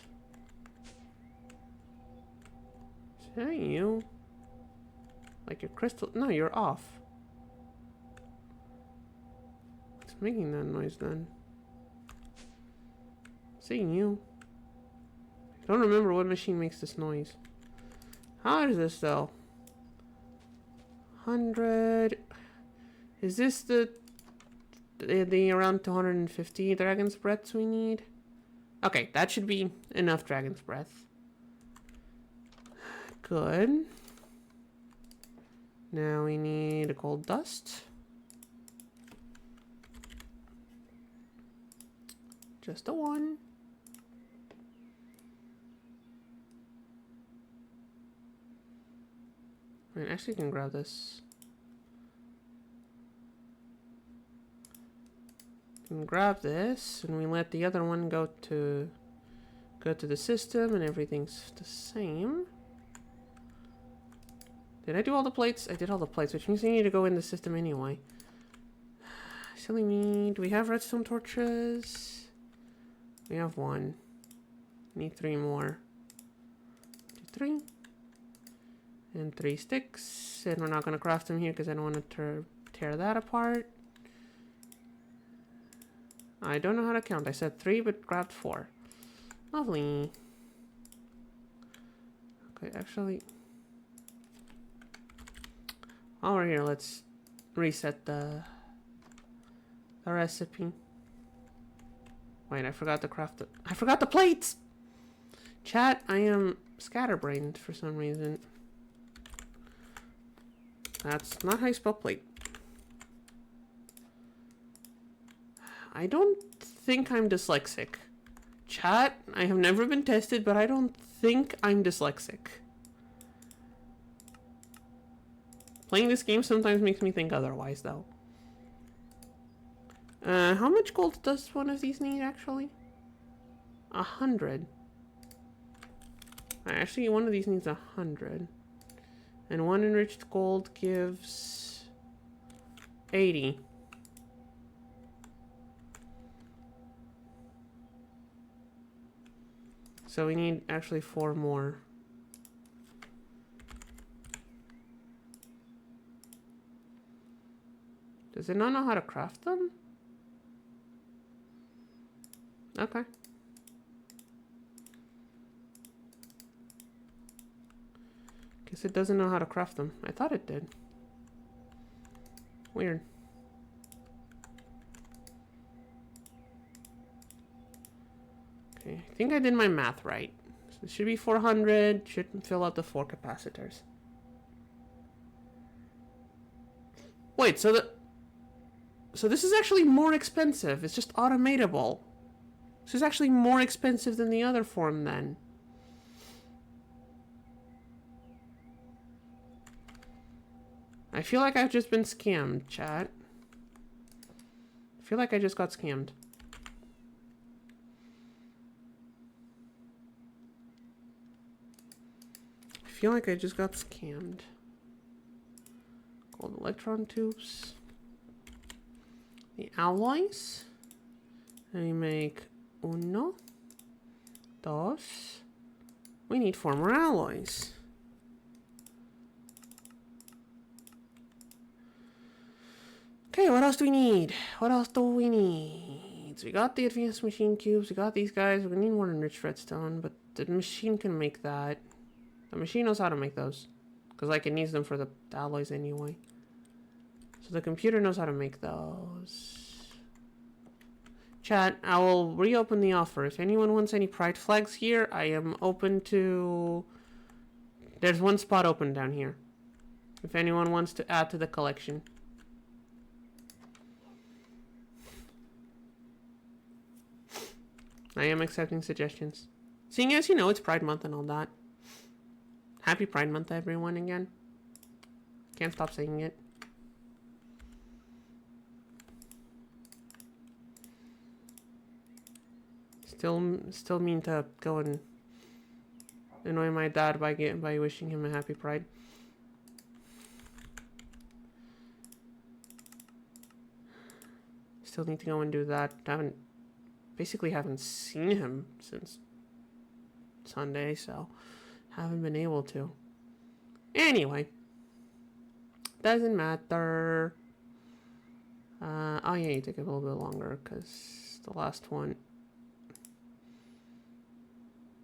Is that you? Like your crystal... No, you're off. What's making that noise then? Seeing you. I don't remember what machine makes this noise. How is this though? 100... Is this the around 250 dragon's breaths we need? Okay, that should be enough dragon's breath. Good. Now we need a gold dust. Just a 1. I actually can grab this. And grab this, and we let the other one go to the system, and everything's the same. Did I do all the plates? I did all the plates, which means I need to go in the system anyway. Silly me. Do we have redstone torches? We have 1. Need 3 more. 2, 3. And 3 sticks. And we're not going to craft them here because I don't want to tear that apart. I don't know how to count. I said 3, but grabbed 4. Lovely. Okay, actually... While we're here, let's reset the recipe. Wait, I forgot to craft it. I forgot the plates! Chat, I am scatterbrained for some reason. That's not how you spell plate. I don't think I'm dyslexic. Chat, I have never been tested, but I don't think I'm dyslexic. Playing this game sometimes makes me think otherwise, though. How much gold does one of these need, actually? 100. Actually, one of these needs 100. And 1 enriched gold gives 80. So we need actually 4 more. Does it not know how to craft them? Okay. Guess it doesn't know how to craft them. I thought it did. Weird. Okay, I think I did my math right. So it should be 400, should fill out the 4 capacitors. Wait, so this is actually more expensive. It's just automatable. This is actually more expensive than the other form then. I feel like I've just been scammed, chat. I feel like I just got scammed. I feel like I just got scammed. Gold electron tubes. The alloys. And we make uno, dos. We need 4 more alloys. Okay, what else do we need? What else do we need? So we got the advanced machine cubes, we got these guys, we're gonna need more enriched redstone, but the machine can make that. The machine knows how to make those. Because like it needs them for the alloys anyway. So the computer knows how to make those. Chat, I will reopen the offer. If anyone wants any pride flags here, I am open to... There's 1 spot open down here. If anyone wants to add to the collection. I am accepting suggestions. Seeing as you know, it's Pride Month and all that. Happy Pride Month, everyone, again. Can't stop saying it. Still mean to go and annoy my dad by wishing him a happy Pride. Still need to go and do that. Basically haven't seen him since Sunday, so haven't been able to. Anyway, doesn't matter. Oh yeah, you took a little bit longer because the last one.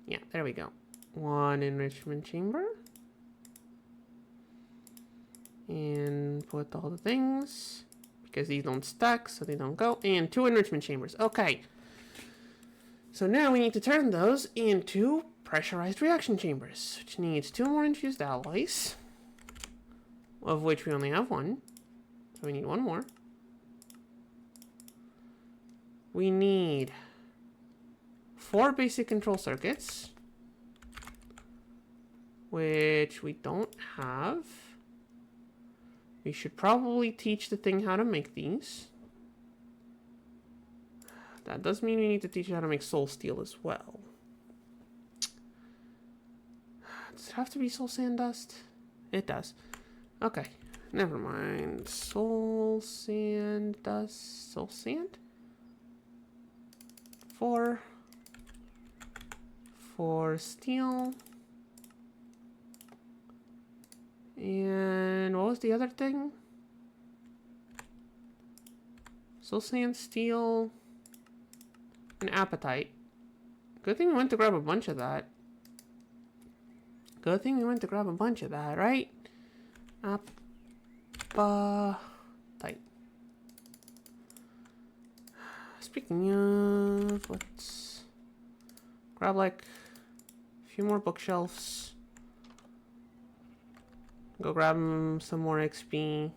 Yeah, there we go. 1 enrichment chamber. And put all the things. Because these don't stack, so they don't go. And 2 enrichment chambers. Okay. So now we need to turn those into pressurized reaction chambers. Which needs 2 more infused alloys. Of which we only have 1. So we need 1 more. We need 4 basic control circuits, which we don't have. We should probably teach the thing how to make these. That does mean we need to teach you how to make soul steel as well. Does it have to be soul sand dust? It does. Okay, never mind. Soul sand dust. Soul sand? 4 steel. And what was the other thing? Soul sand, steel, and appetite. Good thing we went to grab a bunch of that. Good thing we went to grab a bunch of that, right? Appetite. Speaking of, let's grab like a few more bookshelves. Go grab some more XP.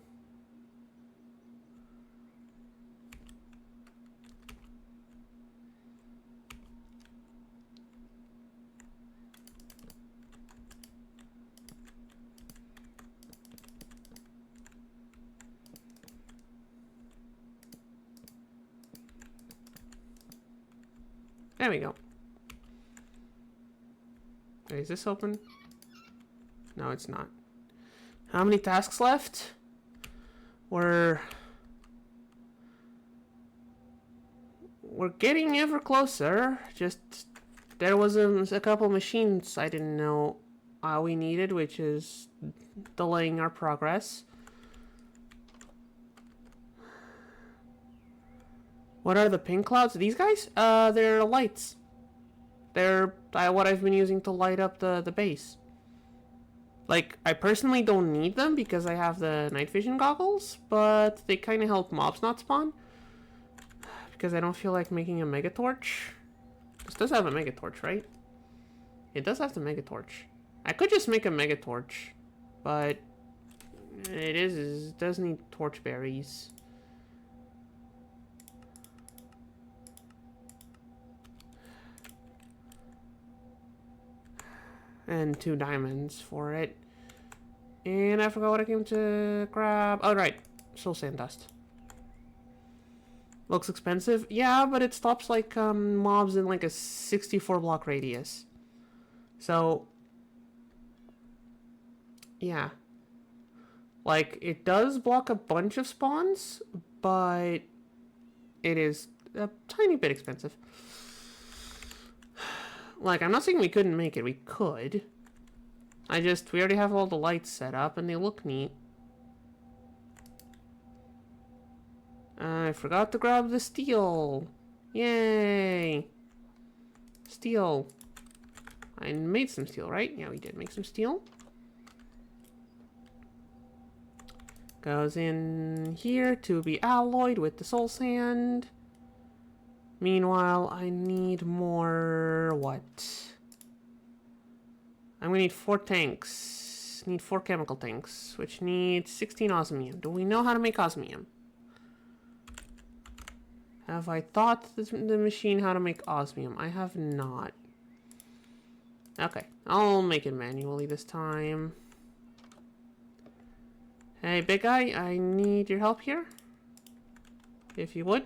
There we go. Wait, is this open? No, it's not. How many tasks left? We're getting ever closer. Just there was a couple machines I didn't know we needed, which is delaying our progress. What are the pink clouds? These guys? They're lights. They're what I've been using to light up the base. Like, I personally don't need them because I have the night vision goggles, but they kind of help mobs not spawn. Because I don't feel like making a mega torch. This does have a mega torch, right? It does have the mega torch. I could just make a mega torch, but it does need torch berries. And 2 diamonds for it. And I forgot what I came to grab. Oh, right. Soul sand dust. Looks expensive. Yeah, but it stops like mobs in like a 64 block radius. So, yeah. Like, it does block a bunch of spawns, but it is a tiny bit expensive. Like, I'm not saying we couldn't make it. We could. We already have all the lights set up and they look neat. I forgot to grab the steel. Yay! Steel. I made some steel, right? Yeah, we did make some steel. Goes in here to be alloyed with the soul sand. Meanwhile, I need more... what? I'm gonna need 4 tanks. Need 4 chemical tanks, which need 16 osmium. Do we know how to make osmium? Have I taught the machine how to make osmium? I have not. Okay, I'll make it manually this time. Hey, big guy, I need your help here. If you would.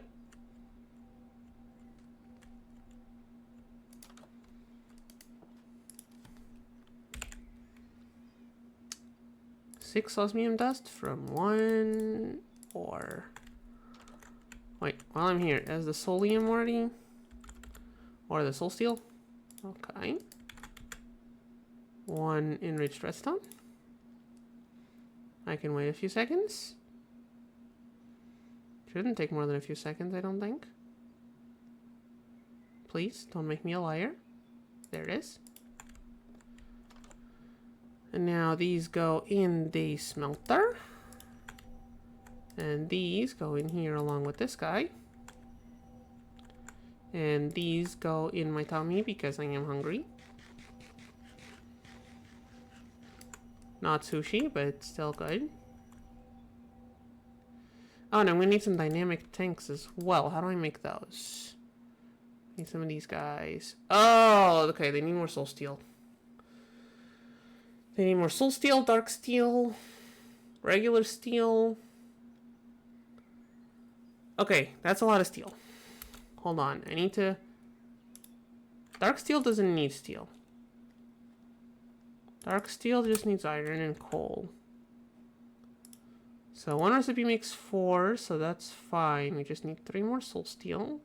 Six osmium dust from 1 ore. Wait, while I'm here, has the soulium already? Or the soul steel? Okay. 1 enriched redstone. I can wait a few seconds. Shouldn't take more than a few seconds, I don't think. Please, don't make me a liar. There it is. And now these go in the smelter. And these go in here along with this guy. And these go in my tummy because I am hungry. Not sushi, but still good. Oh, and I'm gonna need some dynamic tanks as well. How do I make those? Need some of these guys. Oh, okay, they need more soul steel. They need more soul steel, dark steel, regular steel. Okay, that's a lot of steel. Hold on, I need to... Dark steel doesn't need steel. Dark steel just needs iron and coal. So 1 recipe makes 4, so that's fine. We just need 3 more soul steel.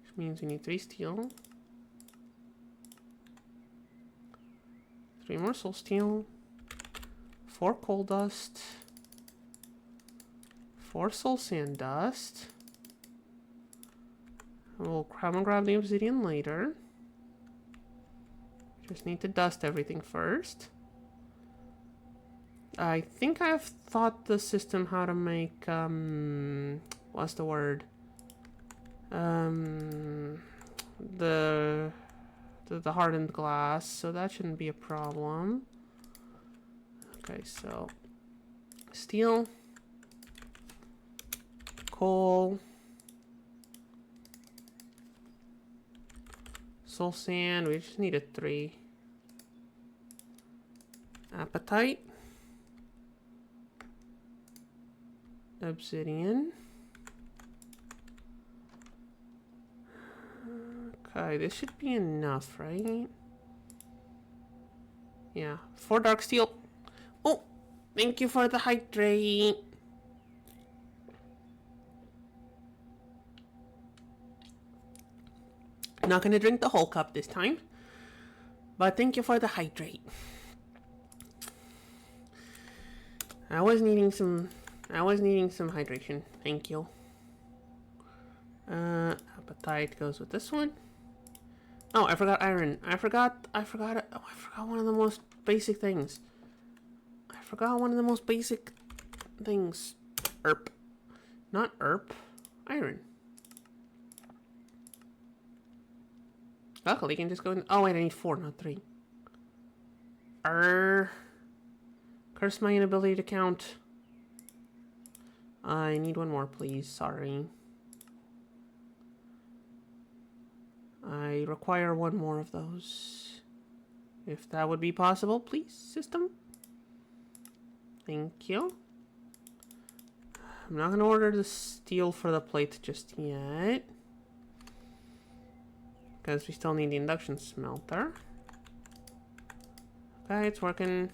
Which means we need 3 steel. 3 more soul steel. 4 coal dust. 4 soul sand dust. I'm gonna grab the obsidian later. Just need to dust everything first. I think I've taught the system how to make, what's the word? The hardened glass, so that shouldn't be a problem. Okay, so steel, coal, soul sand, we just needed 3. Appetite, obsidian. Okay, this should be enough, right? Yeah, 4 dark steel. Oh, thank you for the hydrate. Not gonna drink the whole cup this time, but thank you for the hydrate. I was needing some hydration. Thank you. Appetite goes with this one. Oh, I forgot iron. I forgot one of the most basic things. Erp. Not erp. Iron. Luckily, you can just go in. Oh, wait, I need 4, not 3. Curse my inability to count. I need 1 more, please. Sorry. I require 1 more of those. If that would be possible, please, system. Thank you. I'm not going to order the steel for the plate just yet, because we still need the induction smelter. Okay, it's working.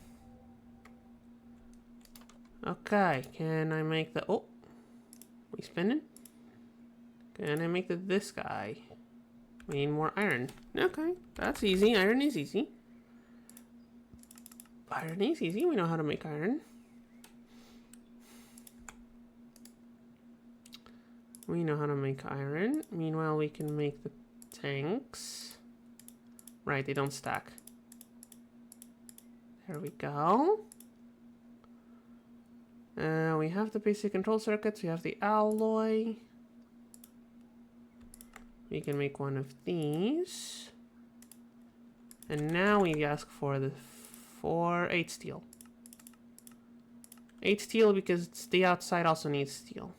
Okay, can I make the... Oh, we spinning? Can I make this guy? We need more iron. Okay, that's easy. Iron is easy. Iron is easy. We know how to make iron. We know how to make iron. Meanwhile, we can make the tanks. Right, they don't stack. There we go. We have the basic control circuits. We have the alloy. We can make 1 of these. And now we ask for the 8 steel. 8 steel because the outside also needs steel.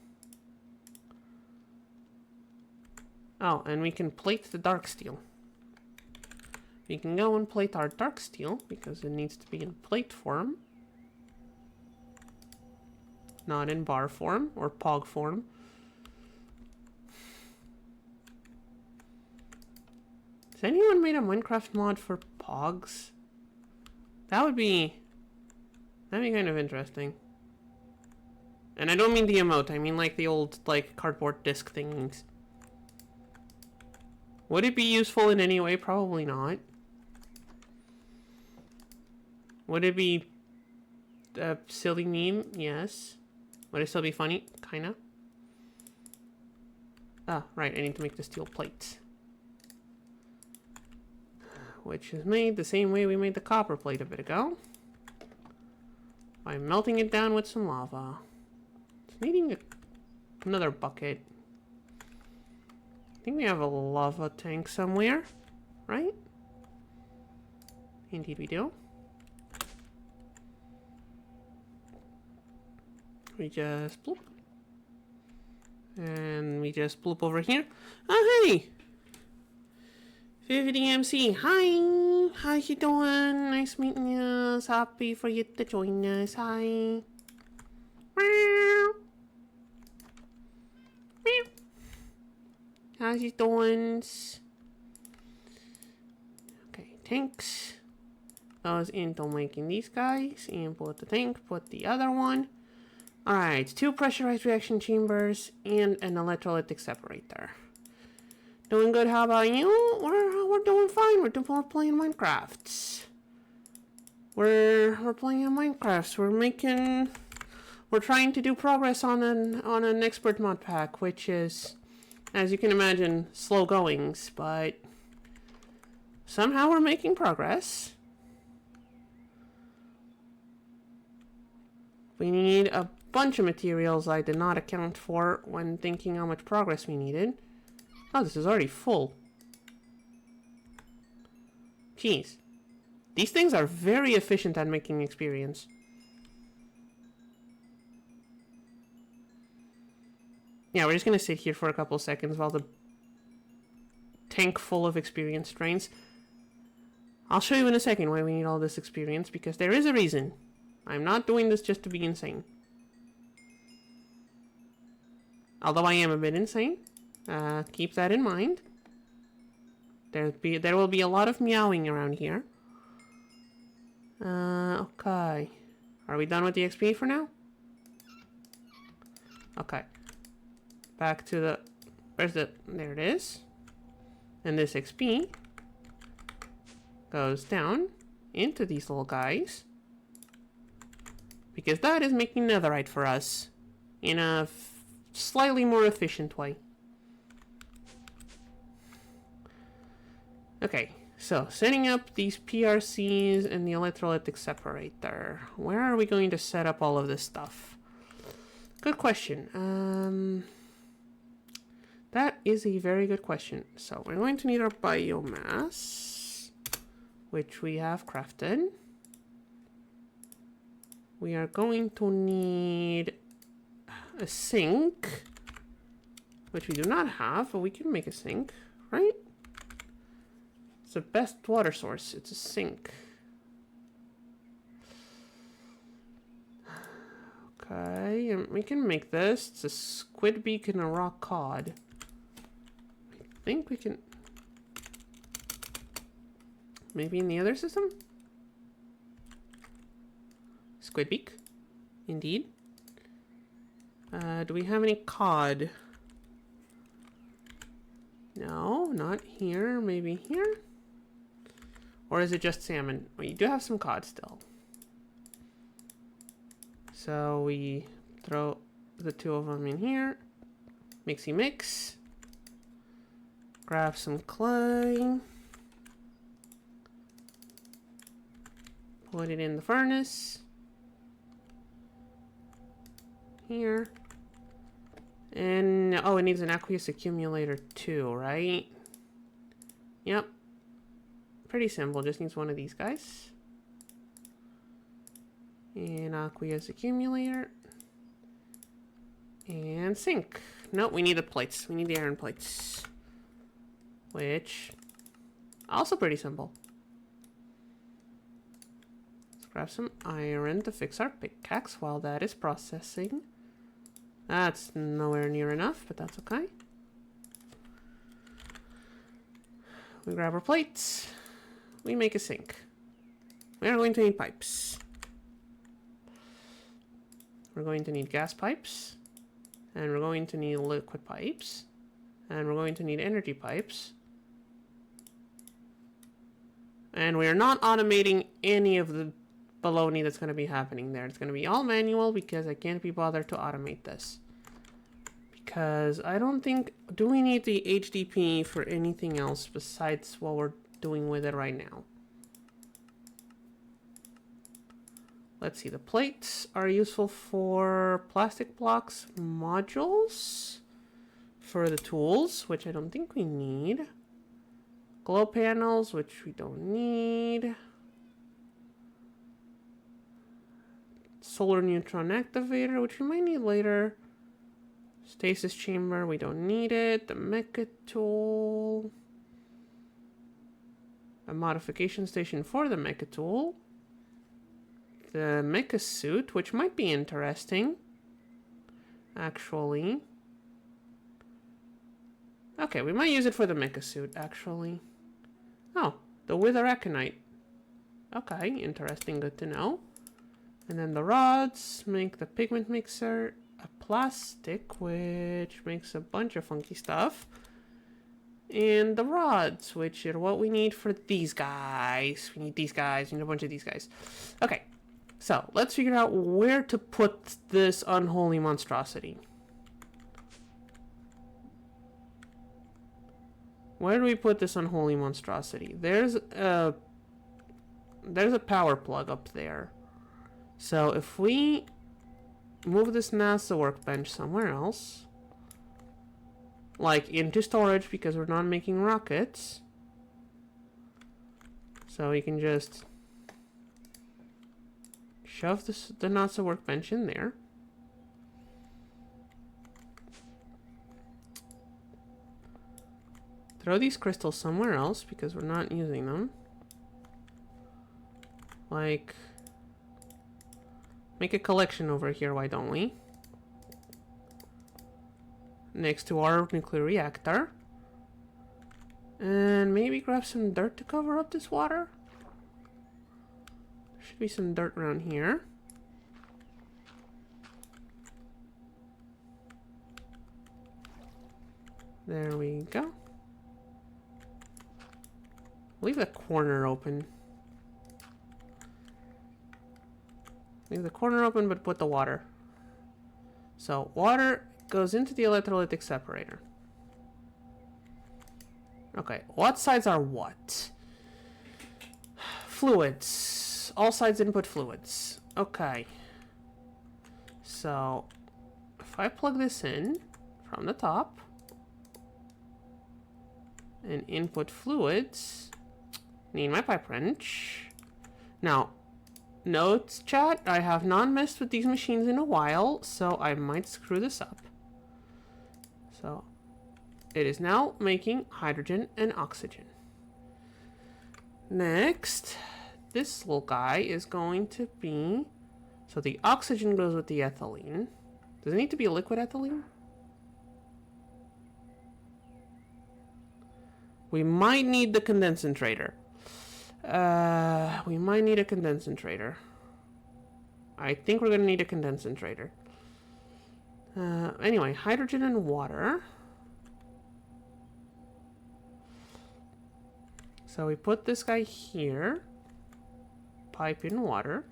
Oh, and we can plate the dark steel. We can go and plate our dark steel because it needs to be in plate form. Not in bar form or pog form. Has anyone made a Minecraft mod for pogs? That'd be kind of interesting. And I don't mean the emote, I mean like the old like cardboard disc things. Would it be useful in any way? Probably not. Would it be a silly meme? Yes. Would it still be funny? Kinda. Ah, right, I need to make the steel plates. Which is made the same way we made the copper plate a bit ago. By melting it down with some lava. It's needing another bucket. I think we have a lava tank somewhere, right? Indeed we do. We just bloop. And we just bloop over here. Oh, hey! 50MC, hi! How you doing? Nice meeting you. Happy for you to join us. Hi. How's you doing? Okay, tanks. Goes into making these guys. And put the tank, put the other one. Alright, 2 pressurized reaction chambers and an electrolytic separator. Doing good, how about you? We're doing fine. We're playing Minecraft. We're playing in Minecraft. We're trying to do progress on an expert mod pack, which is, as you can imagine, slow goings, but somehow we're making progress. We need a bunch of materials I did not account for when thinking how much progress we needed. Oh, this is already full. Jeez. These things are very efficient at making experience. Yeah, we're just gonna sit here for a couple seconds while the tank full of experience drains. I'll show you in a second why we need all this experience, because there is a reason. I'm not doing this just to be insane. Although I am a bit insane. Keep that in mind. There will be a lot of meowing around here. Okay. Are we done with the XP for now? Okay. Back to the... Where's the... There it is. And this XP goes down into these little guys. Because that is making netherite for us. In a slightly more efficient way. Okay. So, setting up these PRCs and the electrolytic separator. Where are we going to set up all of this stuff? Good question. That is a very good question. So, we're going to need our biomass, which we have crafted. We are going to need a sink, which we do not have, but we can make a sink, right? It's the best water source. It's a sink. Okay, and we can make this. It's a squid beak and a rock cod. I think we can... Maybe in the other system? Squid beak. Indeed. Do we have any cod? No, not here. Maybe here? Or is it just salmon? Well, you do have some cod still. So we throw the two of them in here. Mixy mix. Grab some clay. Put it in the furnace. Here. And, oh, it needs an aqueous accumulator too, right? Yep. Pretty simple, just needs one of these guys. And aqueous accumulator. And sink. Nope, we need the plates. We need the iron plates. Which, also pretty simple. Let's grab some iron to fix our pickaxe while that is processing. That's nowhere near enough, but that's okay. We grab our plates. We make a sink. We are going to need pipes. We're going to need gas pipes. And we're going to need liquid pipes. And we're going to need energy pipes. And we are not automating any of the baloney that's going to be happening there. It's going to be all manual because I can't be bothered to automate this. Because I don't think... Do we need the HDP for anything else besides what we're doing with it right now? Let's see. The plates are useful for plastic blocks modules. For the tools, which I don't think we need. Glow panels, which we don't need. Solar neutron activator, which we might need later. Stasis chamber, we don't need it. The mecha tool. A modification station for the mecha tool. The mecha suit, which might be interesting. Actually. Okay, we might use it for the mecha suit, actually. Oh, the wither aconite. Okay, interesting, good to know. And then the rods make the pigment mixer, a plastic, which makes a bunch of funky stuff. And the rods, which are what we need for these guys. We need these guys, we need a bunch of these guys. Okay, so let's figure out where to put this unholy monstrosity. Where do we put this unholy monstrosity? There's a power plug up there. So if we move this NASA workbench somewhere else, like into storage because we're not making rockets, so we can just shove the NASA workbench in there. Throw these crystals somewhere else because we're not using them. Like, make a collection over here, why don't we? Next to our nuclear reactor. And maybe grab some dirt to cover up this water. Should be some dirt around here. There we go. Leave the corner open. Leave the corner open, but put the water. So water goes into the electrolytic separator. Okay, what sides are what? Fluids. All sides input fluids. Okay. So if I plug this in from the top and input fluids, need my pipe wrench. Now, notes chat, I have not messed with these machines in a while, so I might screw this up. So it is now making hydrogen and oxygen. Next, this little guy is going to be, so the oxygen goes with the ethylene. Does it need to be liquid ethylene? We might need the condensator. We might need a condensator. I think we're gonna need a condensator. Anyway, hydrogen and water. So we put this guy here. Pipe in water.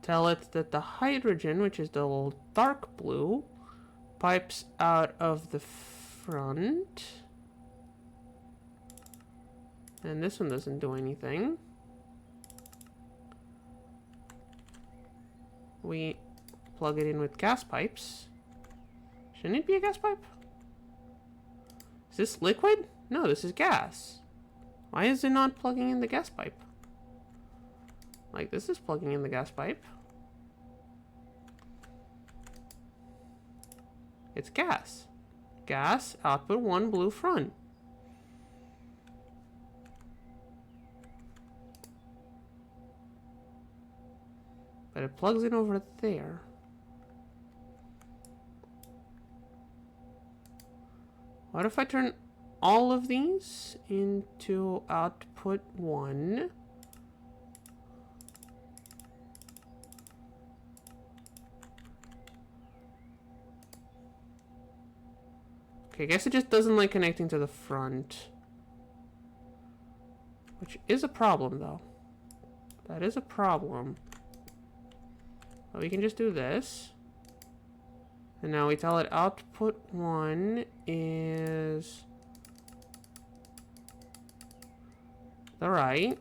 Tell it that the hydrogen, which is the little dark blue, pipes out of the front. And this one doesn't do anything. We plug it in with gas pipes. Shouldn't it be a gas pipe? Is this liquid? No, this is gas. Why is it not plugging in the gas pipe? Like, this is plugging in the gas pipe. It's gas. Gas, output 1, blue front. But it plugs in over there. What if I turn all of these into output 1? Okay, I guess it just doesn't like connecting to the front. Which is a problem, though. That is a problem. But we can just do this. And now we tell it output 1 is the right.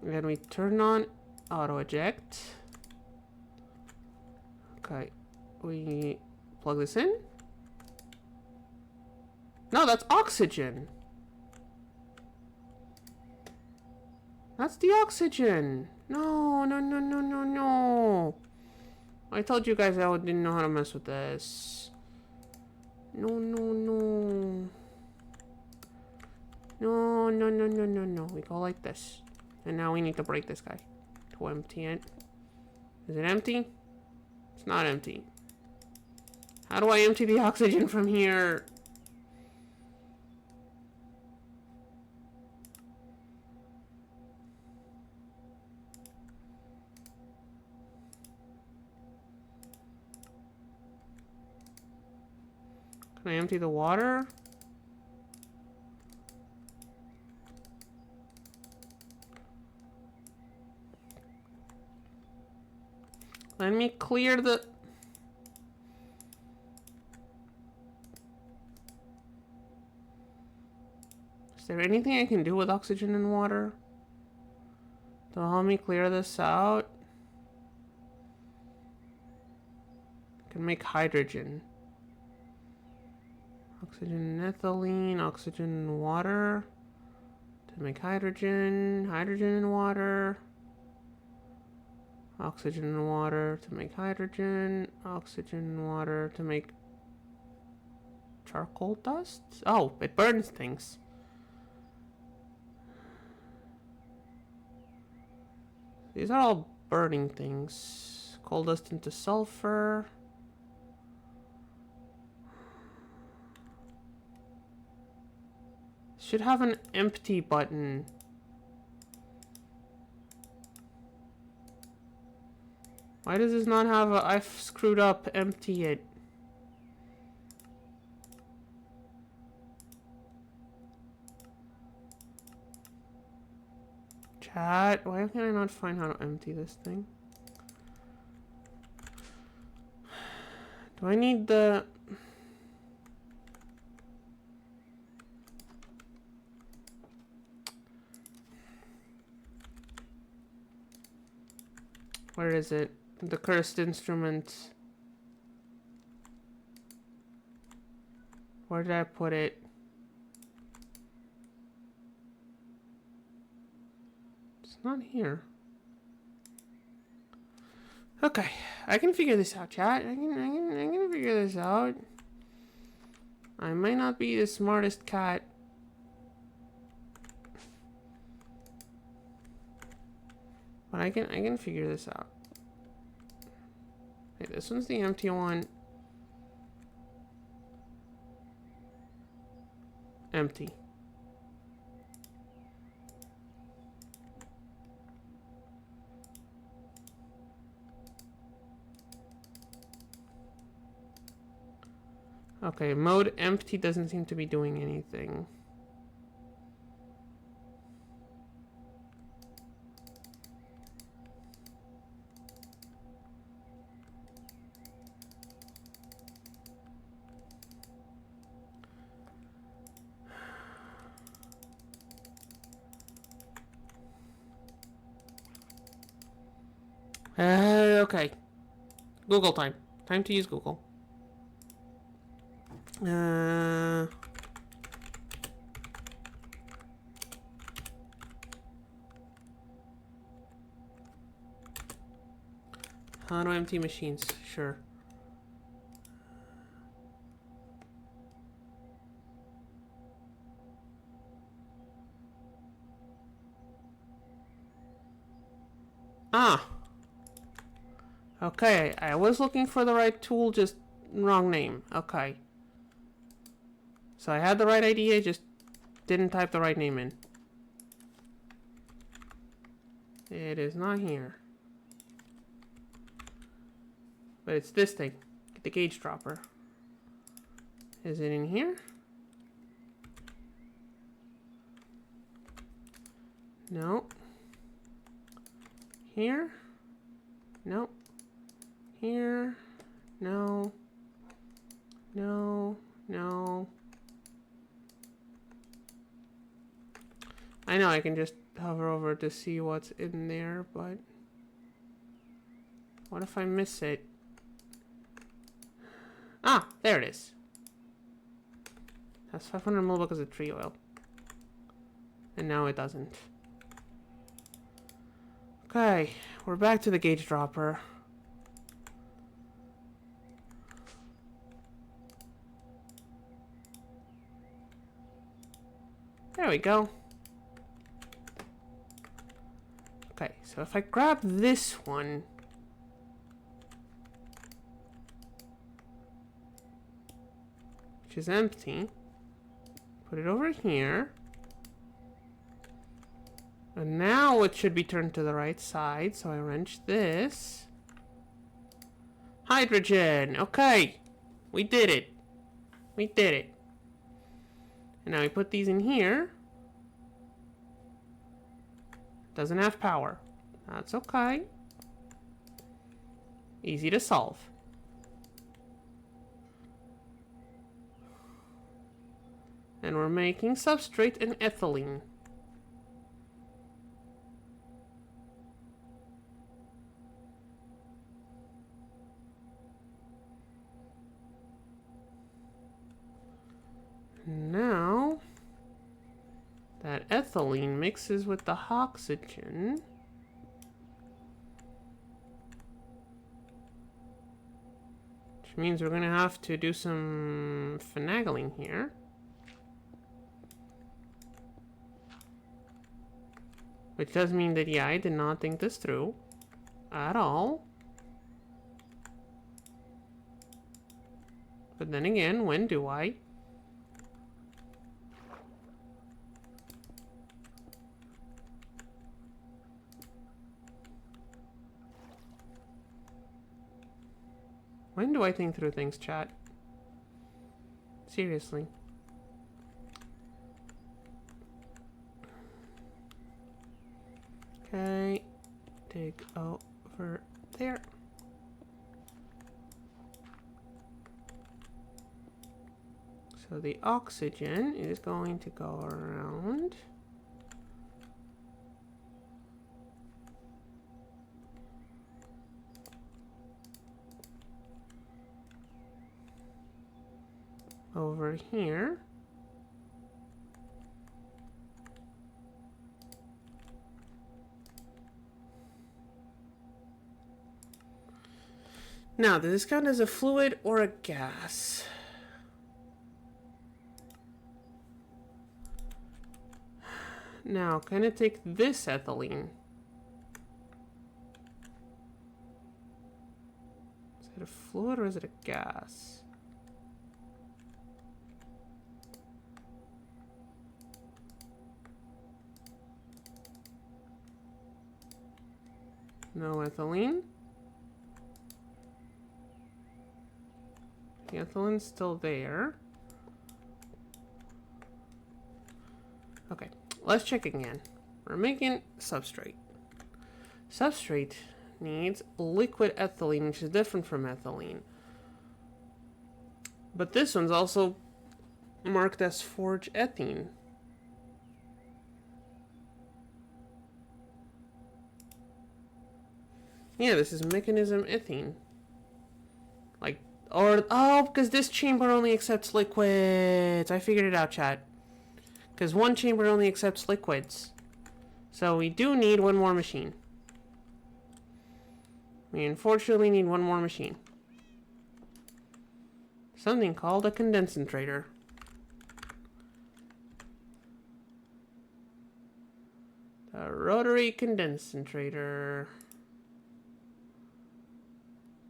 And then we turn on auto eject. Okay, we plug this in. No, that's oxygen. That's the oxygen. No, no, no, no, no, no. I told you guys I didn't know how to mess with this. No, no, no. No, no, no, no, no, no. We go like this. And now we need to break this guy to empty it. Is it empty? It's not empty. How do I empty the oxygen from here? Can I empty the water? Let me clear the... Is there anything I can do with oxygen and water to help me clear this out? I can make hydrogen. Oxygen and ethylene, oxygen and water to make hydrogen, hydrogen and water, oxygen and water to make hydrogen, oxygen and water to make charcoal dust? Oh, it burns things. These are all burning things. Coal dust into sulfur. Should have an empty button. Why does this not have a I've screwed up, empty it? Chat, why can I not find how to empty this thing? Do I need the... Where is it? The cursed instrument. Where did I put it? It's not here. Okay, I can figure this out, chat. I can figure this out. I might not be the smartest cat. But I can figure this out. Okay, this one's the empty one. Empty. Okay, mode empty doesn't seem to be doing anything. Okay. Google time. Time to use Google. How to empty machines? Sure. Ah. Okay, I was looking for the right tool, just wrong name. Okay. So I had the right idea, just didn't type the right name in. It is not here. But it's this thing, the gauge dropper. Is it in here? No. Here? No. Here? No. No. No. I know I can just hover over to see what's in there, but what if I miss it? Ah, there it is. That's 500 ml because of tree oil. And now it doesn't. Okay, we're back to the gauge dropper. There we go. Okay, so if I grab this one, which is empty, put it over here, and now it should be turned to the right side, so I wrench this. Hydrogen! Okay! We did it! We did it! And now we put these in here. Doesn't have power. That's okay. Easy to solve. And we're making substrate and ethylene. Now that ethylene mixes with the oxygen, which means we're gonna have to do some finagling here. Which does mean that, yeah, I did not think this through at all. But then again, when do I? When do I think through things, chat? Seriously. Okay. Dig over there. So the oxygen is going to go around. Over here. Now, does this count as a fluid or a gas? Now, can it take this ethylene? Is it a fluid or is it a gas? No ethylene. The ethylene's still there. Okay, let's check again. We're making substrate. Substrate needs liquid ethylene, which is different from ethylene. But this one's also marked as forged ethene. Yeah, this is mechanism ethene. Like, or, oh, because this chamber only accepts liquids. I figured it out, chat. Because one chamber only accepts liquids. So we do need one more machine. We unfortunately need one more machine. Something called a condensator. A rotary condensator.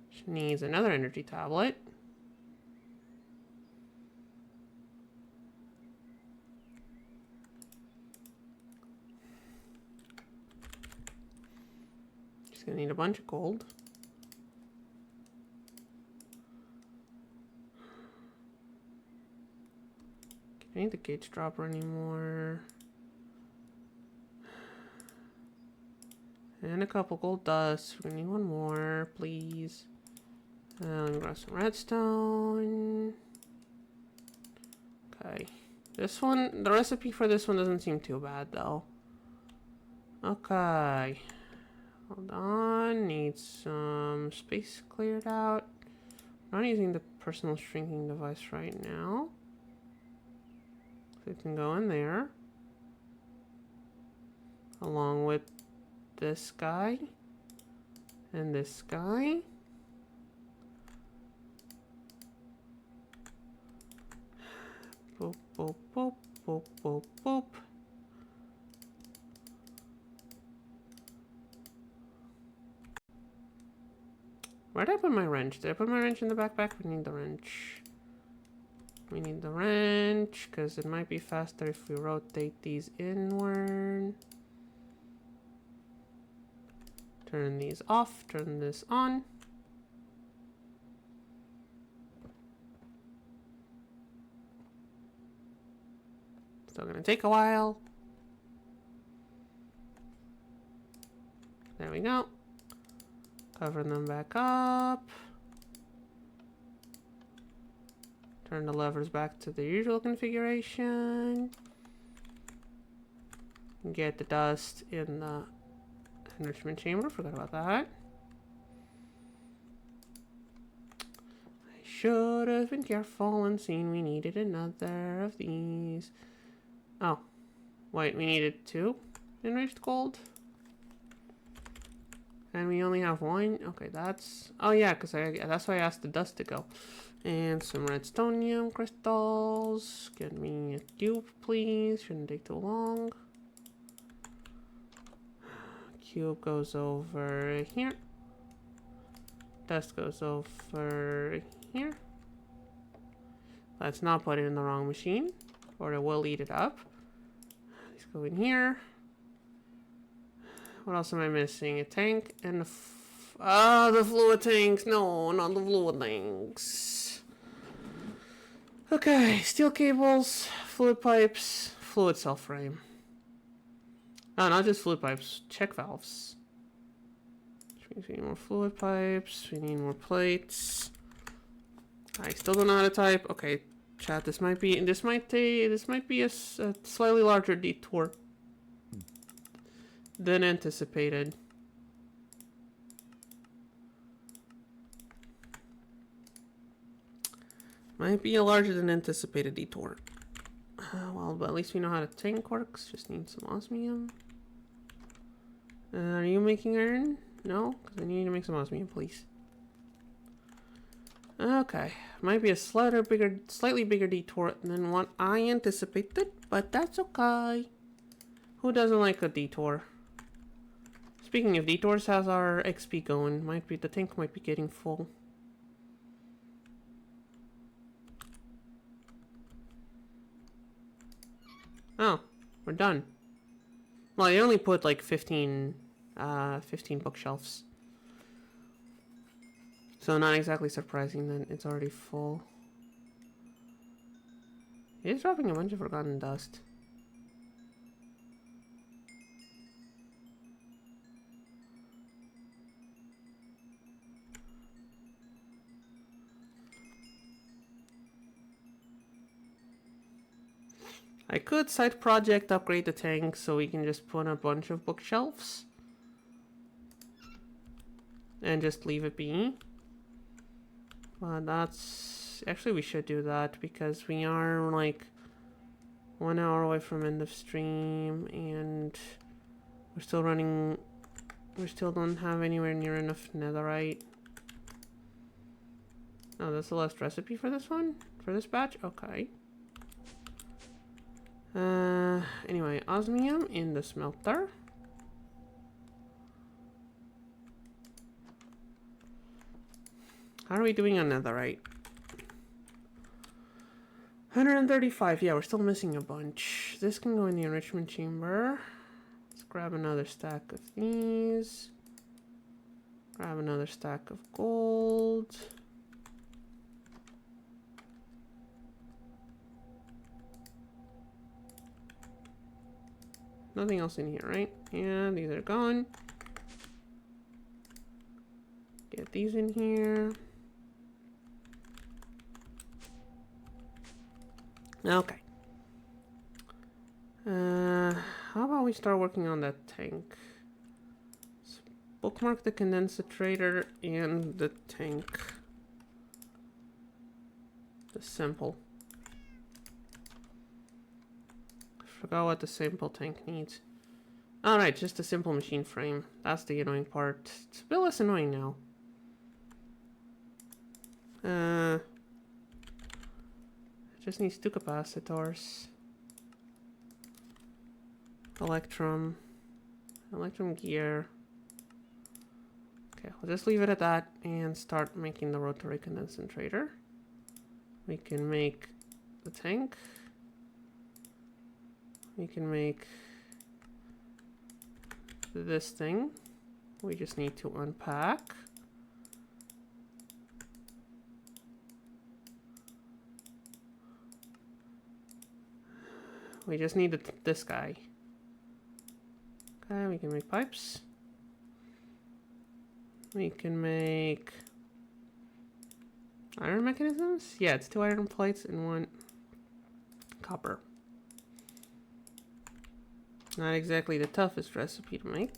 Which needs another energy tablet. She's gonna need a bunch of gold. I need the gauge dropper anymore. And a couple gold dust. We're gonna need one more, please. Let me grab some redstone. Okay. This one, the recipe for this one doesn't seem too bad though. Okay. Hold on. Need some space cleared out. I'm not using the personal shrinking device right now. So it can go in there. Along with this guy. And this guy. Boop, boop, boop, boop, boop, boop. Where did I put my wrench? Did I put my wrench in the backpack? We need the wrench. We need the wrench, because it might be faster if we rotate these inward. Turn these off, turn this on. Still gonna take a while. There we go. Cover them back up. Turn the levers back to the usual configuration. Get the dust in the enrichment chamber. Forgot about that. I should have been careful and seen we needed another of these. Oh, wait, we needed 2 enriched gold. And we only have 1. Okay, that's... Oh, yeah, because that's why I asked the dust to go. And some redstonium crystals. Get me a cube, please. Shouldn't take too long. Cube goes over here. Dust goes over here. Let's not put it in the wrong machine, or it will eat it up. Let's go in here. What else am I missing? A tank and a Ah, the fluid tanks. No, not the fluid tanks. Okay, steel cables, fluid pipes, fluid cell frame. Oh, not just fluid pipes, check valves. Which means we need more fluid pipes, we need more plates. I still don't know how to type. Okay, chat, this might be a slightly larger detour than anticipated. Might be a larger than anticipated detour. Well, but at least we know how to tank works. Just need some osmium. Are you making iron? No? Because I need to make some osmium, please. Okay. Might be a slightly bigger detour than what I anticipated, but that's okay. Who doesn't like a detour? Speaking of detours, how's our XP going? The tank might be getting full. Oh, we're done. Well, I only put like 15 bookshelves. So not exactly surprising that it's already full. It is dropping a bunch of forgotten dust. I could side project upgrade the tank so we can just put a bunch of bookshelves. And just leave it be. But that's... Actually, we should do that because we are like 1 hour away from end of stream and we're still running... We still don't have anywhere near enough netherite. Oh, that's the last recipe for this one? For this batch? Okay. Anyway, osmium in the smelter. How are we doing on netherite? 135. Yeah, we're still missing a bunch. This can go in the enrichment chamber. Let's grab another stack of these. Grab another stack of gold. Nothing else in here, right? Yeah, these are gone. Get these in here. Okay. How about we start working on that tank? Let's bookmark the condensator and the tank. The sample. Forgot what the sample tank needs. Alright, just a simple machine frame. That's the annoying part. It's a bit less annoying now. It just needs 2 capacitors. Electrum gear. Okay, I'll just leave it at that and start making the rotary condensator. We can make the tank. We can make this thing. We just need to unpack. We just need this guy. Okay, we can make pipes. We can make iron mechanisms. Yeah, it's 2 iron plates and 1 copper. Not exactly the toughest recipe to make.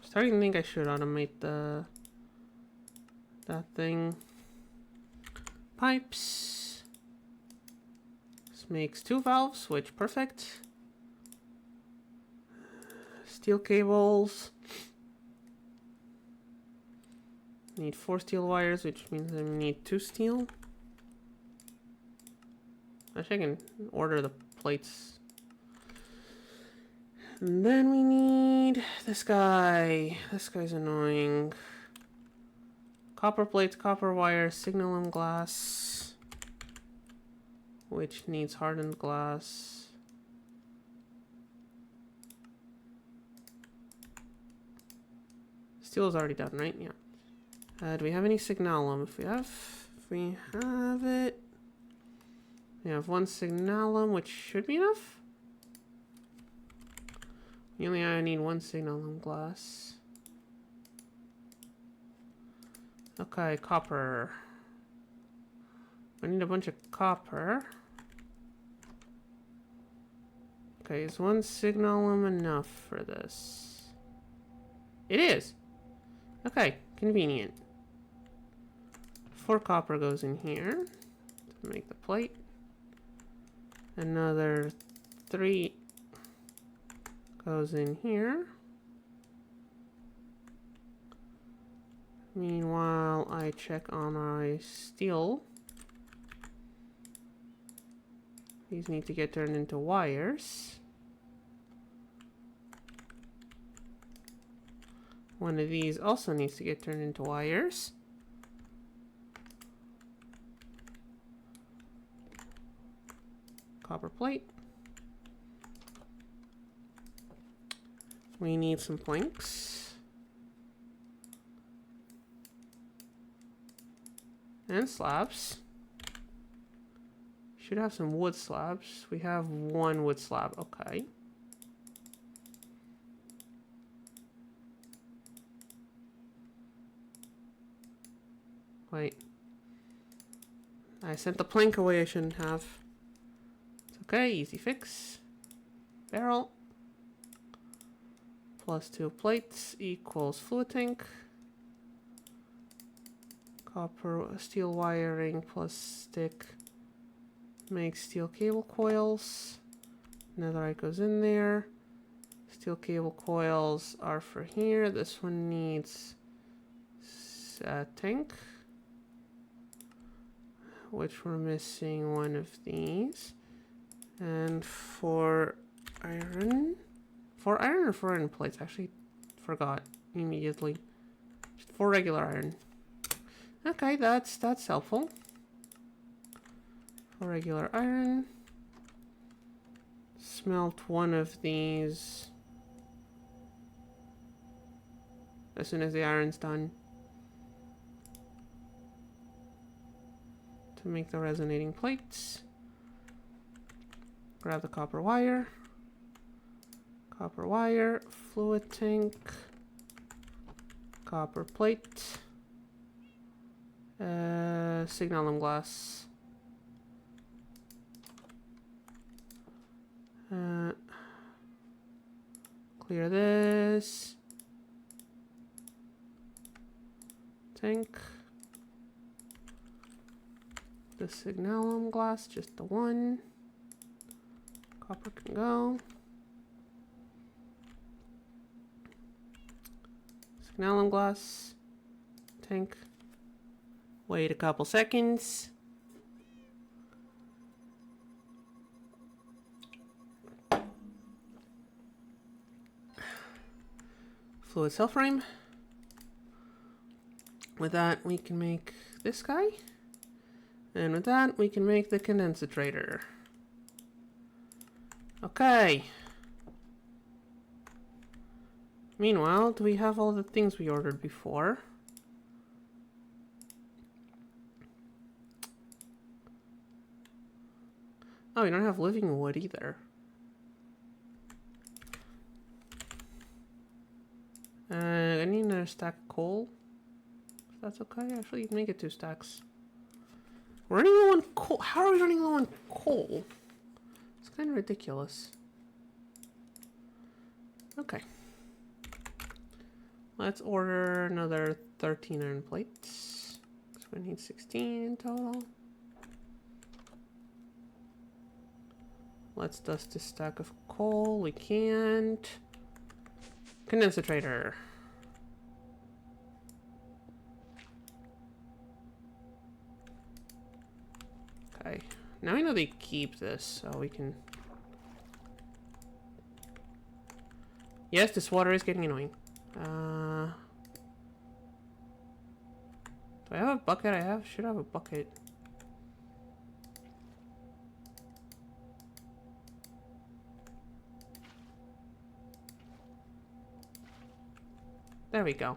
Starting to think I should automate that thing. Pipes. This makes 2 valves, which perfect. Steel cables. Need 4 steel wires, which means I need 2 steel. Actually, I can order the plates. And then we need this guy. This guy's annoying. Copper plates, copper wire, signalum glass, which needs hardened glass. Steel is already done, right? Yeah. Do we have any signalum? If we have it. We have one signalum, which should be enough. We only need one signalum glass. Okay, copper. I need a bunch of copper. Okay, is one signalum enough for this? It is! Okay, convenient. 4 copper goes in here to make the plate. Another 3 goes in here. Meanwhile, I check on my steel. These need to get turned into wires. One of these also needs to get turned into wires. Copper plate. We need some planks. And slabs. Should have some wood slabs. We have 1 wood slab. Okay. Wait. I sent the plank away I shouldn't have. It's okay. Easy fix. Barrel. Plus 2 plates equals fluid tank. Copper steel wiring plus stick makes steel cable coils. Netherite goes in there. Steel cable coils are for here. This one needs a tank, which we're missing one of these. And for iron or for iron plates? Actually, forgot immediately. Just for regular iron. Okay, that's helpful. For regular iron. Smelt one of these as soon as the iron's done. To make the resonating plates. Grab the copper wire. Copper wire, fluid tank, copper plate, signalum glass. Clear this. Tank. The signalum glass, just the one. Copper can go. Signalum glass. Tank. Wait a couple seconds. Fluid cell frame. With that, we can make this guy. And with that, we can make the condensator. Okay. Meanwhile, do we have all the things we ordered before? Oh, we don't have living wood either. I need another stack of coal. If that's okay. Actually, you can make it 2 stacks. We're running low on coal. How are we running low on coal? It's kind of ridiculous. Okay. Let's order another 13 iron plates. So we need 16 in total. Let's dust a stack of coal. We can't. Condensator. Okay. Now I know they keep this, so we can... Yes, this water is getting annoying. Do I have a bucket? Should have a bucket. There we go.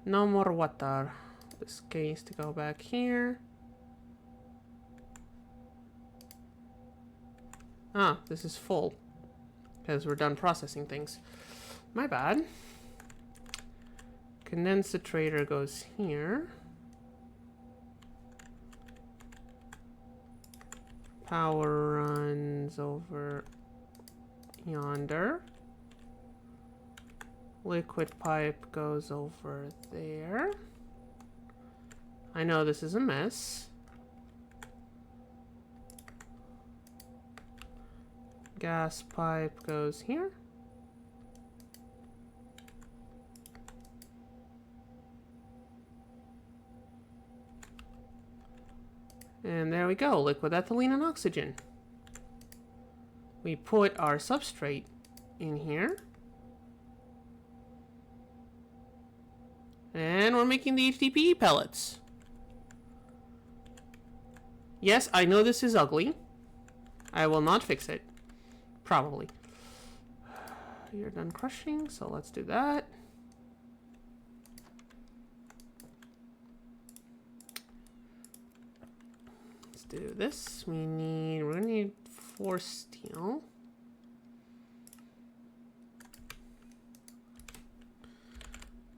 No more water. This case to go back here. Ah, this is full. Because we're done processing things. My bad. Condensator goes here. Power runs over yonder. Liquid pipe goes over there. I know this is a mess. Gas pipe goes here. And there we go, liquid ethylene and oxygen. We put our substrate in here. And we're making the HDPE pellets. Yes, I know this is ugly. I will not fix it. Probably. You're done crushing, so let's do that. Let's do this. We're gonna need 4 steel.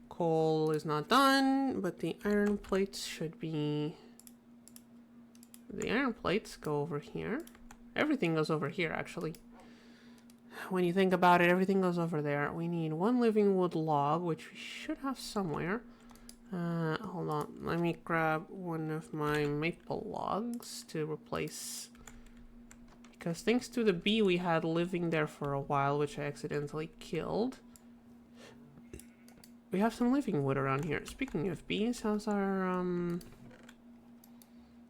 Coal is not done, but the iron plates should be... The iron plates go over here. Everything goes over here, actually. When you think about it, everything goes over there. We need 1 living wood log, which we should have somewhere. Hold on. Let me grab one of my maple logs to replace... Because thanks to the bee we had living there for a while, which I accidentally killed. We have some living wood around here. Speaking of bees, how's our,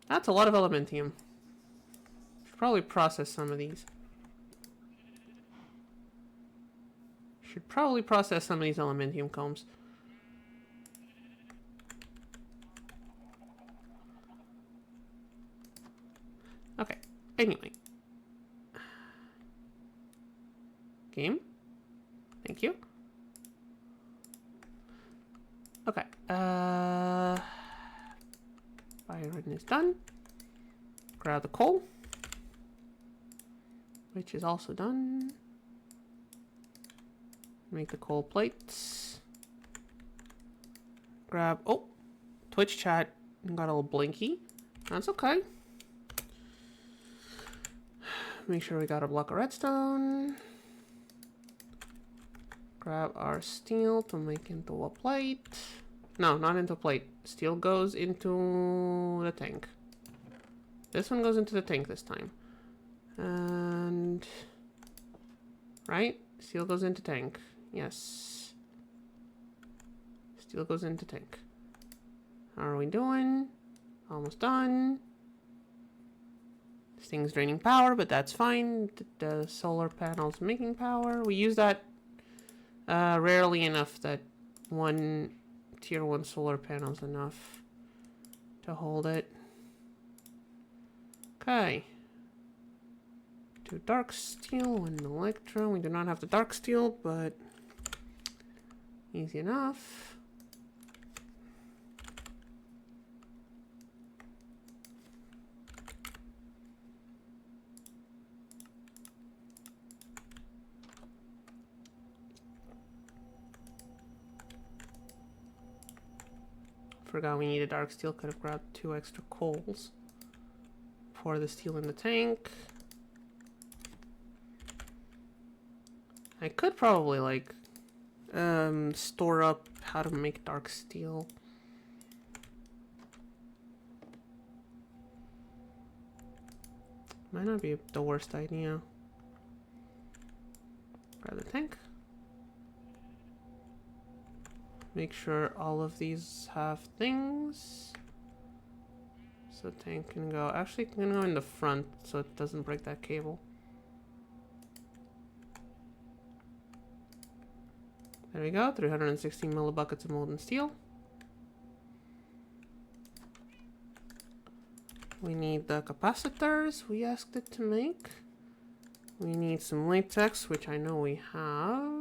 That's a lot of elementium. Should probably process some of these. Should probably process some of these elementium combs. Okay, anyway. Game. Thank you. Okay, iron is done. Grab the coal, which is also done. Make the coal plates. Grab, oh, Twitch chat got a little blinky. That's okay. Make sure we got a block of redstone. Grab our steel to make into a plate. No, not into a plate. Steel goes into the tank. This one goes into the tank this time. And... Right? Steel goes into tank. Yes. Steel goes into tank. How are we doing? Almost done. This thing's draining power, but that's fine. The solar panel's making power. We use that rarely enough that one tier 1 solar panel's enough to hold it. Okay. 2 dark steel, 1 electrum. We do not have the dark steel, but easy enough. Forgot we needed dark steel. Could have grabbed 2 extra coals. Pour the steel in the tank. I could probably like store up how to make dark steel. Might not be the worst idea. Grab the tank. Make sure all of these have things. So the tank can go. Actually, it can go in the front so it doesn't break that cable. There we go. 316 millibuckets of molten steel. We need the capacitors we asked it to make. We need some latex, which I know we have.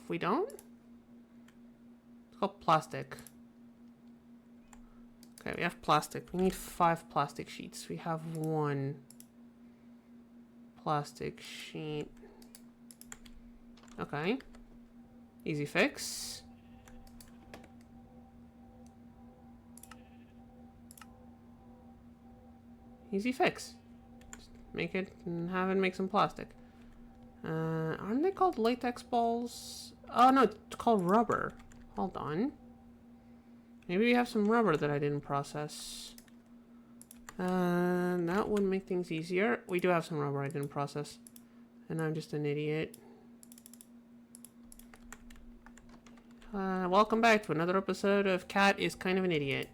We don't? called plastic. Okay, we have plastic. We need 5 plastic sheets. We have 1 plastic sheet. Okay. Easy fix. Easy fix. Just make it and have it make some plastic. Aren't they called latex balls? Oh no, it's called rubber. Hold on. Maybe we have some rubber that I didn't process. That would make things easier. We do have some rubber I didn't process. And I'm just an idiot. Welcome back to another episode of Cat is Kind of an Idiot.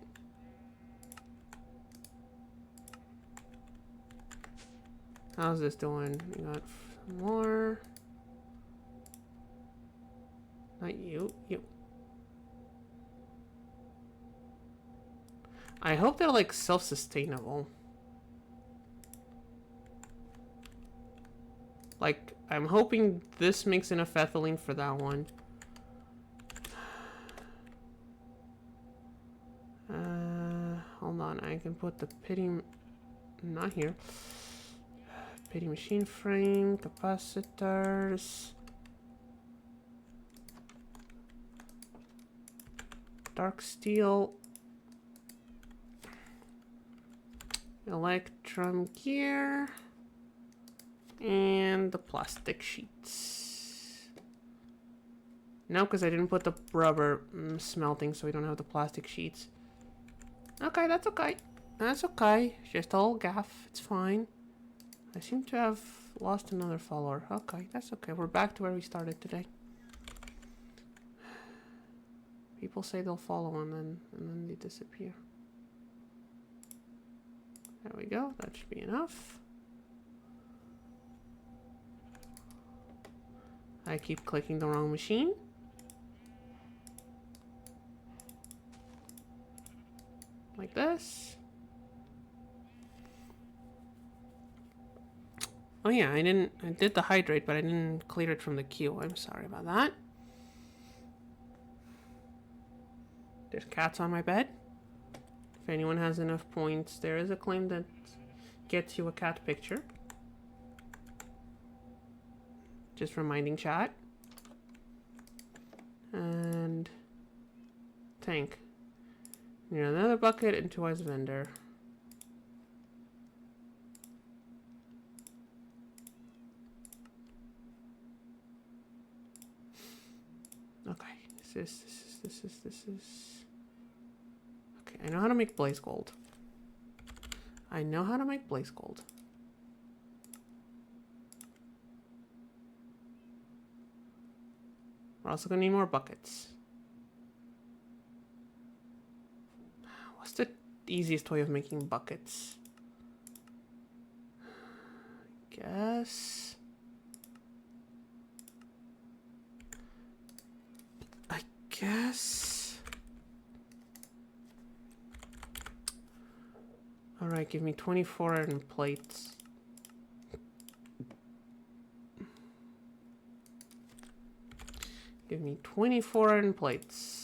How's this doing? We got some more. Not you. You. I hope they're like self-sustainable. Like, I'm hoping this makes enough ethylene for that one. Hold on, I can put the pity... Not here. Pity machine frame, capacitors. Dark steel. Electrum gear. And the plastic sheets. No, because I didn't put the rubber smelting, so we don't have the plastic sheets. Okay, that's okay. That's okay. Just a little gaff. It's fine. I seem to have lost another follower. Okay, that's okay. We're back to where we started today. People say they'll follow and then they disappear. There we go. That should be enough. I keep clicking the wrong machine. Like this. Oh yeah, I did the hydrate, but I didn't clear it from the queue. I'm sorry about that. There's cats on my bed. If anyone has enough points, there is a claim that gets you a cat picture. Just reminding chat. And tank. Need another bucket and 2 ice vendor. Okay, this is. Okay, I know how to make blaze gold. I know how to make blaze gold. We're also gonna need more buckets. What's the easiest way of making buckets? I guess. Alright, give me 24 iron plates. Give me 24 iron plates.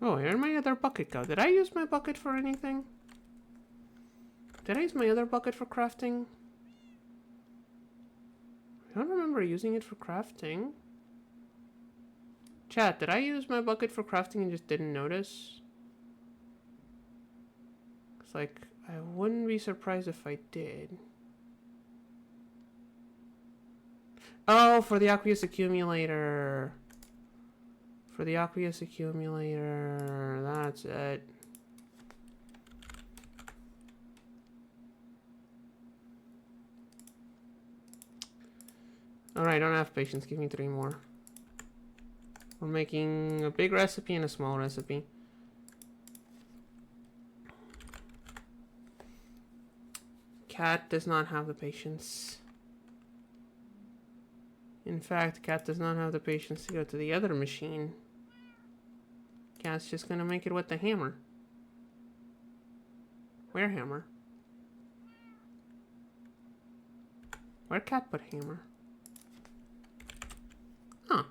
Oh, where'd my other bucket go? Did I use my bucket for anything? Did I use my other bucket for crafting? I don't remember using it for crafting. Chat, did I use my bucket for crafting and just didn't notice? It's like, I wouldn't be surprised if I did. Oh, for the aqueous accumulator. For the aqueous accumulator. That's it. Alright, I don't have patience. Give me 3 more. We're making a big recipe and a small recipe. Cat does not have the patience. In fact, Cat does not have the patience to go to the other machine. Cat's just gonna make it with the hammer. Where hammer? Where Cat put hammer? Huh.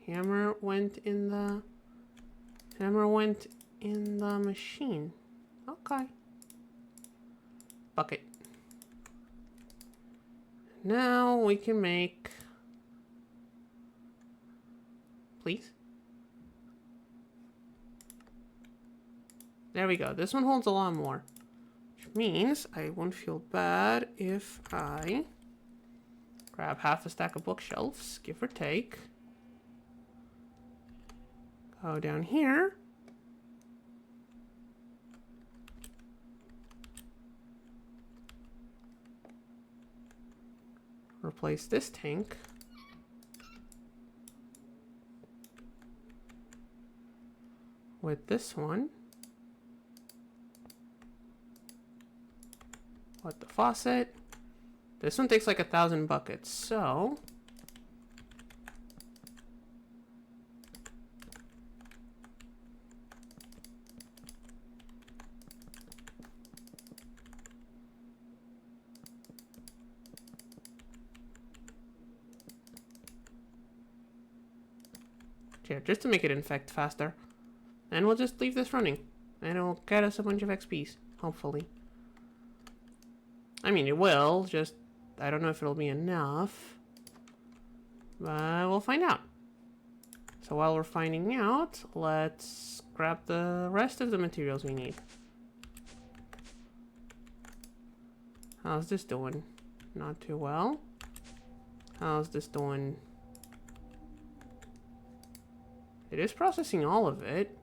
Hammer went in the machine. Okay. Bucket. Now we can make... Please? There we go. This one holds a lot more. Which means I won't feel bad if I grab half a stack of bookshelves, give or take. Go down here. Replace this tank. With this one. With the faucet. This one takes like 1,000 buckets, so... Here, just to make it infect faster. And we'll just leave this running. And it'll get us a bunch of XPs, hopefully. I mean, it will, just... I don't know if it'll be enough. But we'll find out. So while we're finding out, let's grab the rest of the materials we need. How's this doing? Not too well. How's this doing? It is processing all of it.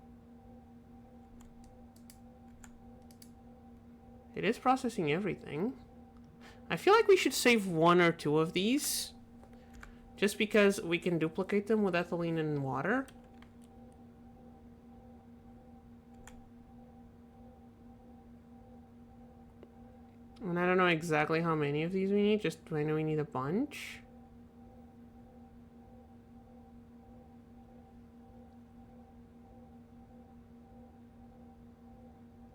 It is processing everything. I feel like we should save 1 or 2 of these. Just because we can duplicate them with ethylene and water. And I don't know exactly how many of these we need. Just I know we need a bunch.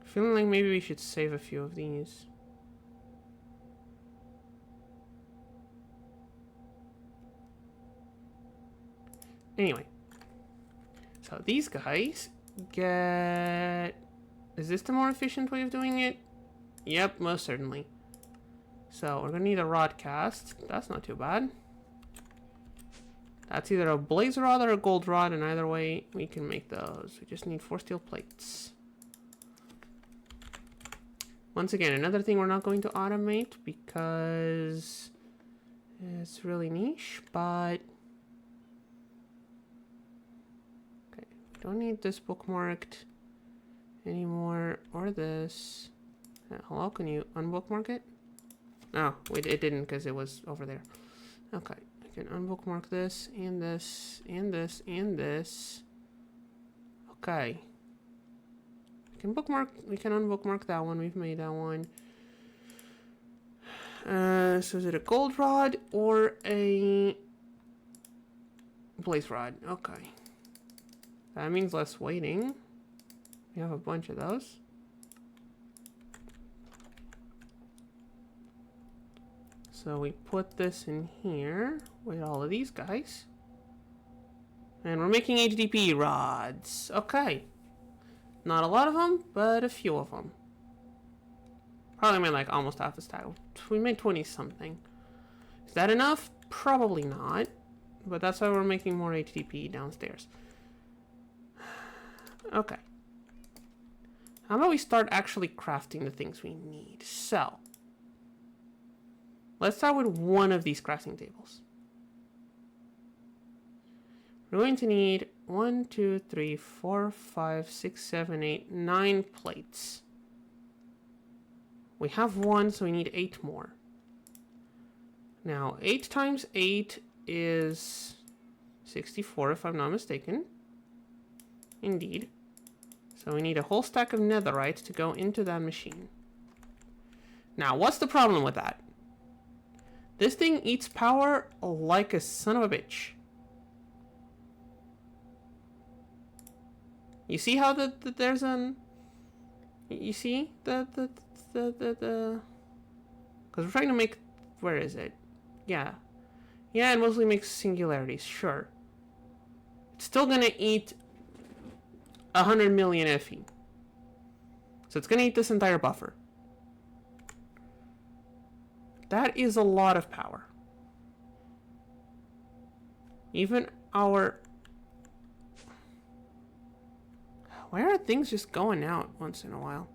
Feeling like maybe we should save a few of these. Anyway. So these guys get... Is this the more efficient way of doing it? Yep, most certainly. So we're gonna need a rod cast. That's not too bad. That's either a blaze rod or a gold rod, and either way we can make those. We just need 4 steel plates. Once again, another thing we're not going to automate because it's really niche, but... Okay, we don't need this bookmarked anymore, or this. Hello, can you unbookmark it? Oh, wait, it didn't because it was over there. Okay, I can unbookmark this, and this, and this, and this. Okay. We can unbookmark that one. We've made that one. So is it a gold rod or a blaze rod? Okay. That means less waiting. We have a bunch of those. So we put this in here with all of these guys. And we're making HDP rods. Okay. Not a lot of them, but a few of them. Probably made like almost half a stack. We made 20 something. Is that enough? Probably not. But that's why we're making more HDP downstairs. Okay. How about we start actually crafting the things we need? So, let's start with one of these crafting tables. We're going to need 1, 2, 3, 4, 5, 6, 7, 8, 9 plates. We have 1, so we need 8 more. Now, 8 times 8 is 64, if I'm not mistaken. Indeed. So we need a whole stack of netherite to go into that machine. Now, what's the problem with that? This thing eats power like a son of a bitch. You see how there's an... You see? Because we're trying to make... Where is it? Yeah. Yeah, it mostly makes singularities, sure. It's still gonna eat 100 million FE. So it's gonna eat this entire buffer. That is a lot of power. Even our... Why are things just going out once in a while?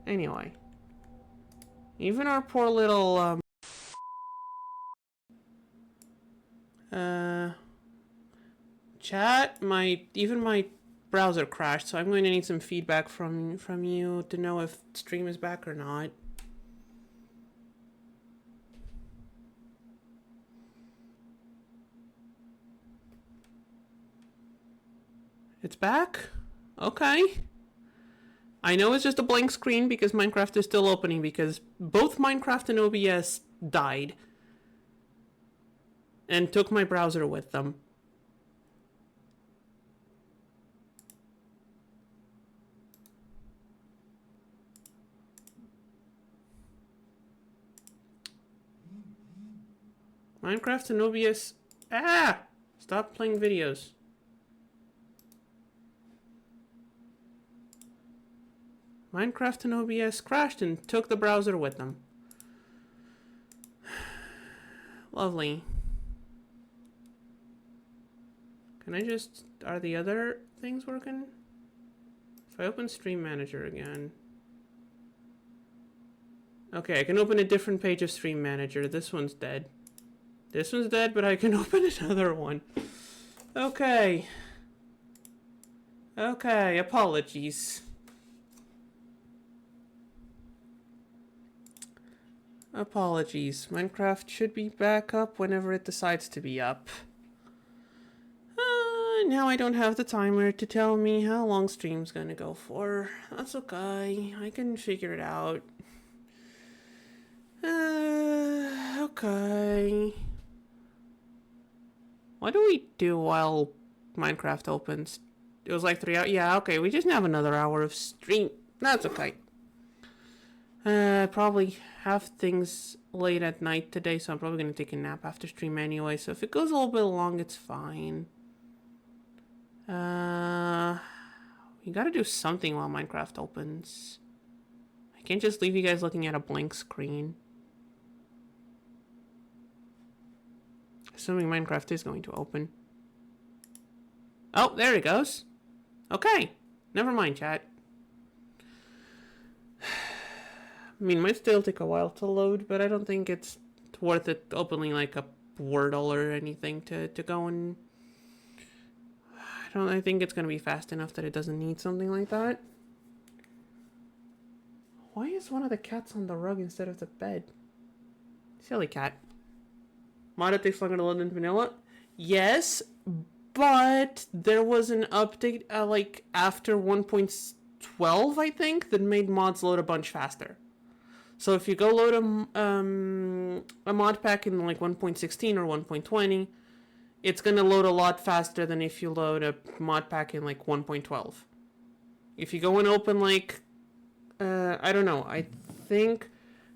Anyway. Even our poor little, chat, even my browser crashed, so I'm going to need some feedback from you to know if stream is back or not. It's back? Okay. I know it's just a blank screen because Minecraft is still opening, because both Minecraft and OBS died and took my browser with them. Minecraft and OBS... Ah! Stop playing videos. Minecraft and OBS crashed and took the browser with them. Lovely. Can I just... Are the other things working? If I open Stream Manager again... Okay, I can open a different page of Stream Manager. This one's dead. This one's dead, but I can open another one. Okay. Okay, apologies. Apologies. Minecraft should be back up whenever it decides to be up. Now I don't have the timer to tell me how long stream's gonna go for. That's okay. I can figure it out. Okay. What do we do while Minecraft opens? It was like 3 hours. Yeah, okay. We just have another hour of stream. That's okay. Probably have things late at night today, so I'm probably going to take a nap after stream anyway. So if it goes a little bit long, it's fine. We gotta do something while Minecraft opens. I can't just leave you guys looking at a blank screen. Assuming Minecraft is going to open. Oh, there it goes. Okay. Never mind, chat. I mean, it might still take a while to load, but I don't think it's worth it opening like a Wordle or anything to go and... I think it's going to be fast enough that it doesn't need something like that. Why is one of the cats on the rug instead of the bed? Silly cat. Mod takes longer to load than vanilla? Yes, but there was an update like after 1.12, I think, that made mods load a bunch faster. So if you go load a mod pack in like 1.16 or 1.20, it's going to load a lot faster than if you load a mod pack in like 1.12. If you go and open like, I don't know, I think,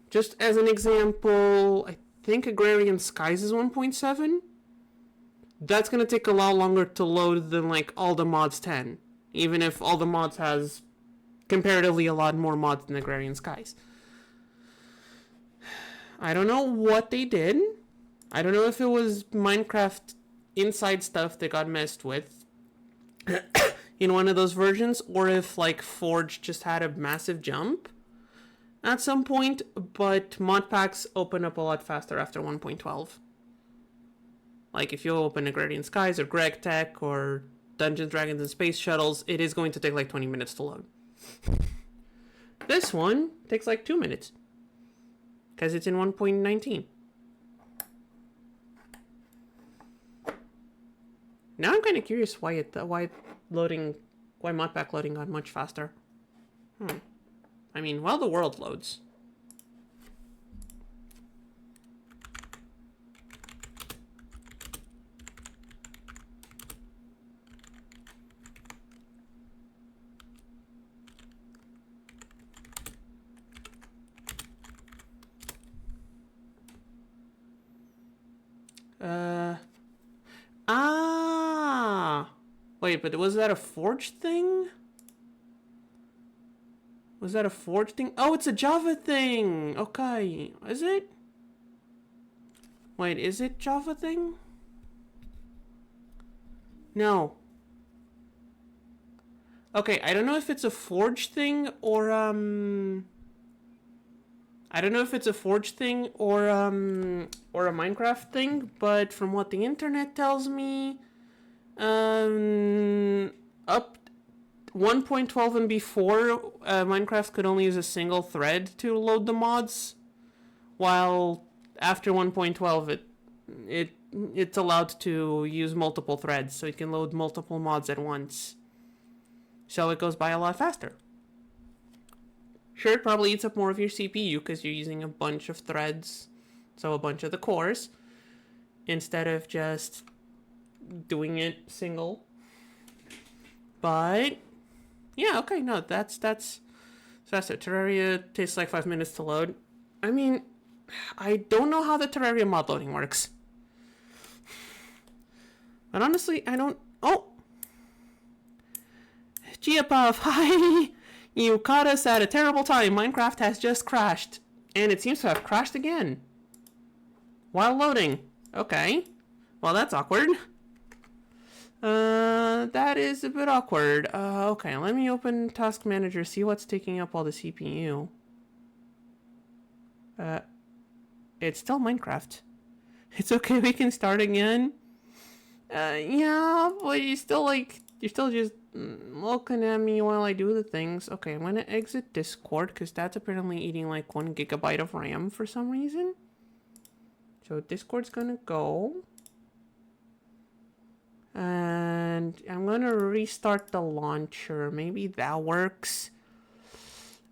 just as an example, I think Agrarian Skies is 1.7. That's going to take a lot longer to load than like all the mods 10. Even if all the mods has comparatively a lot more mods than Agrarian Skies. I don't know what they did. I don't know if it was Minecraft inside stuff that got messed with in one of those versions, or if like Forge just had a massive jump at some point, but mod packs open up a lot faster after 1.12. Like if you open Agrarian Skies or Greg Tech or Dungeons, Dragons, and Space Shuttles, it is going to take like 20 minutes to load. This one takes like 2 minutes. Because it's in 1.19. Now I'm kind of curious why modpack loading got much faster. I mean, while the world loads. Ah! Wait, but was that a forged thing? Was that a forged thing? Oh, it's a Java thing! Okay. Is it? Wait, is it Java thing? No. Okay, I don't know if it's a forged thing or, I don't know if it's a forged thing or a Minecraft thing, but from what the internet tells me, up 1.12 and before, Minecraft could only use a single thread to load the mods, while after 1.12 it's allowed to use multiple threads, so it can load multiple mods at once. So it goes by a lot faster. Sure, it probably eats up more of your CPU because you're using a bunch of threads, so a bunch of the cores, instead of just doing it single. But yeah, okay, no, that's it. Terraria takes like 5 minutes to load. I mean, I don't know how the Terraria mod loading works. But honestly, I don't... Oh! Giapuff, hi! You caught us at a terrible time. Minecraft has just crashed. And it seems to have crashed again. While loading. Okay. Well, that's awkward. That is a bit awkward. Okay, let me open Task Manager, see what's taking up all the CPU. It's still Minecraft. It's okay, we can start again. Yeah, but you're still just looking at me while I do the things. Okay, I'm gonna exit Discord, because that's apparently eating like 1 gigabyte of RAM for some reason. So Discord's gonna go. And I'm gonna restart the launcher. Maybe that works.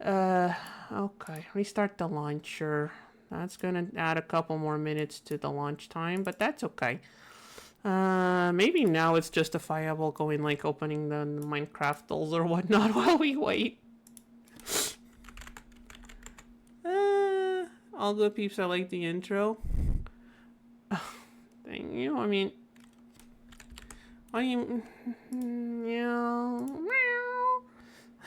Okay, restart the launcher. That's gonna add a couple more minutes to the launch time, but that's okay. Maybe now it's justifiable going like opening the Minecraft dolls or whatnot while we wait. All good peeps, I like the intro. Thank you. I mean, yeah.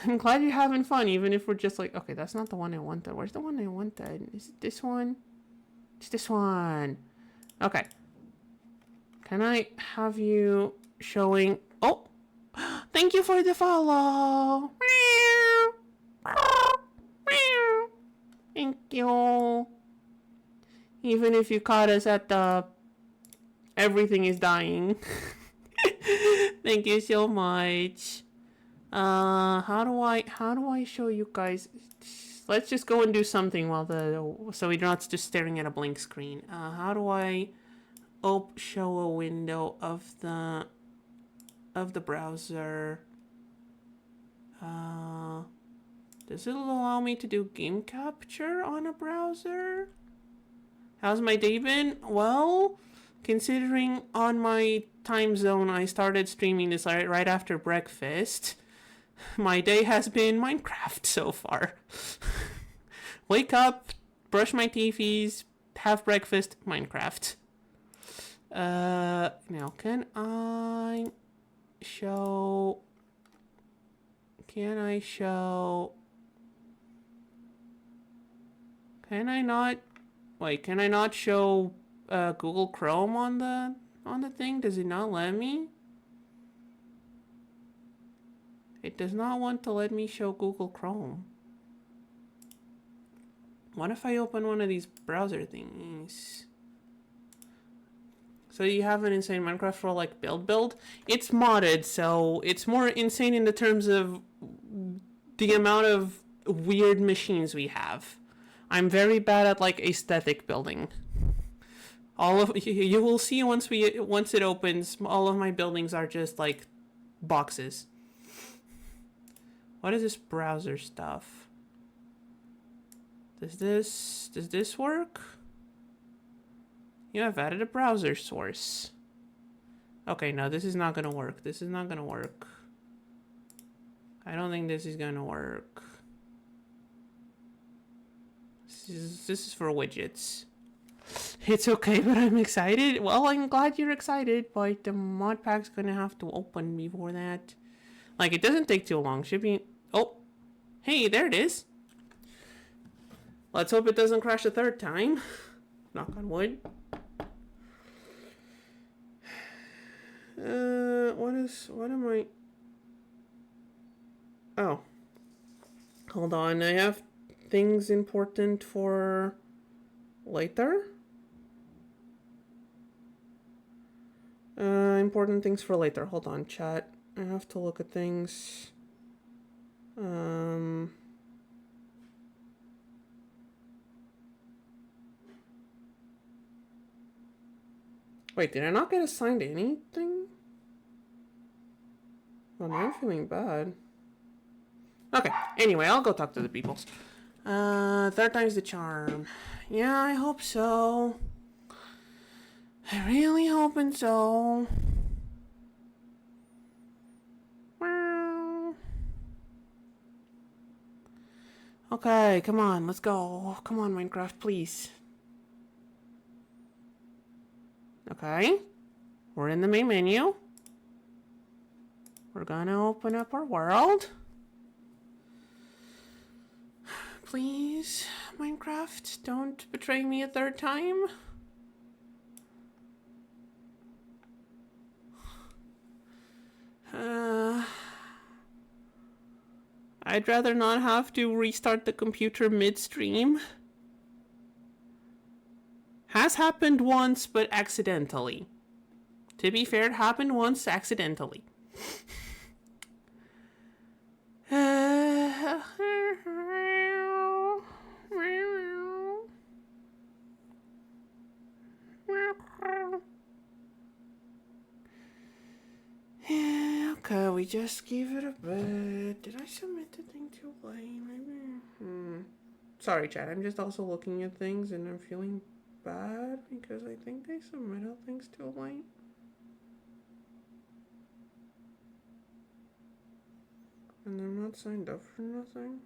I'm glad you're having fun, even if we're just like, okay, that's not the one I wanted. Where's the one I wanted? Is it this one? It's this one. Okay. Can I have you showing... Oh! Thank you for the follow! Thank you. Even if you caught us at the... Everything is dying. Thank you so much. How do I show you guys? Let's just go and do something while so we're not just staring at a blank screen. How do I show a window of the browser? Does it allow me to do game capture on a browser? How's my day been? Well, considering on my time zone I started streaming this right after breakfast, my day has been Minecraft so far. Wake up, brush my teethies, have breakfast, Minecraft. Now can I show... Can I not... Wait, can I not show Google Chrome on the thing? Does it not let me? It does not want to let me show Google Chrome. What if I open one of these browser thingies? So you have an insane Minecraft for like build? It's modded, so it's more insane in the terms of the amount of weird machines we have. I'm very bad at like aesthetic building. All of you will see once it opens, all of my buildings are just like boxes. What is this browser stuff? Does this work? You have added a browser source. Okay, no, this is not gonna work. This is not gonna work. I don't think this is gonna work. This is for widgets. It's okay, but I'm excited. Well, I'm glad you're excited, but the mod pack's gonna have to open before that. Like, it doesn't take too long. Should be... Oh! Hey, there it is! Let's hope it doesn't crash a third time. Knock on wood. What am I... Oh. Hold on, I have things important for later? Important things for later. Hold on, chat. I have to look at things. Wait, did I not get assigned anything? Oh, now I'm feeling bad. Okay, anyway, I'll go talk to the peoples. Third time's the charm. Yeah, I hope so. I really hoping so. Okay, come on, let's go. Come on, Minecraft, please. Okay, we're in the main menu. We're gonna open up our world. Please, Minecraft, don't betray me a third time. I'd rather not have to restart the computer midstream. Has happened once, but accidentally. To be fair, it happened once accidentally. Okay, we just gave it a bit. Did I submit the thing too late? Maybe. Sorry, chat. I'm just also looking at things and I'm feeling bad because I think I submitted things too late. And I'm not signed up for nothing.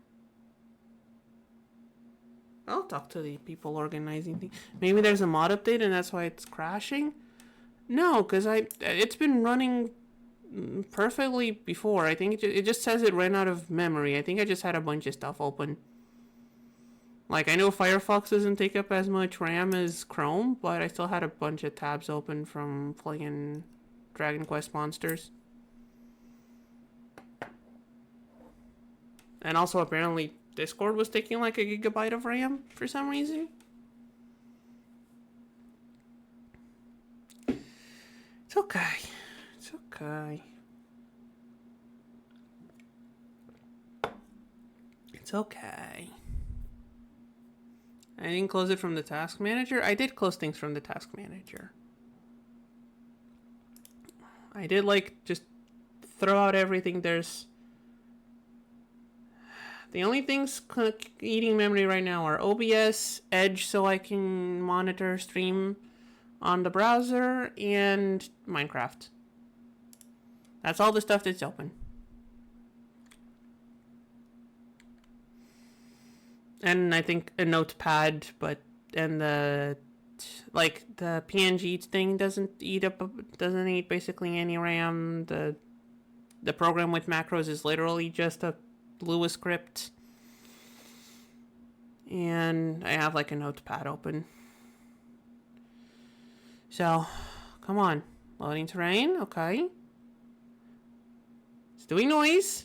I'll talk to the people organizing things. Maybe there's a mod update and that's why it's crashing. No, because it's been running perfectly before. I think it just says it ran out of memory. I think I just had a bunch of stuff open. Like, I know Firefox doesn't take up as much RAM as Chrome, but I still had a bunch of tabs open from playing Dragon Quest Monsters. And also, apparently, Discord was taking like a gigabyte of RAM for some reason. It's okay. It's okay. It's okay. I didn't close it from the task manager. I did close things from the task manager. I did like just throw out everything. There's the only things eating memory right now are OBS, Edge so I can monitor stream on the browser, and Minecraft. That's all the stuff that's open. And I think a notepad, and the PNG thing doesn't eat basically any RAM. The program with macros is literally just a Lua script. And I have like a notepad open. So, come on. Loading terrain, okay. It's doing noise.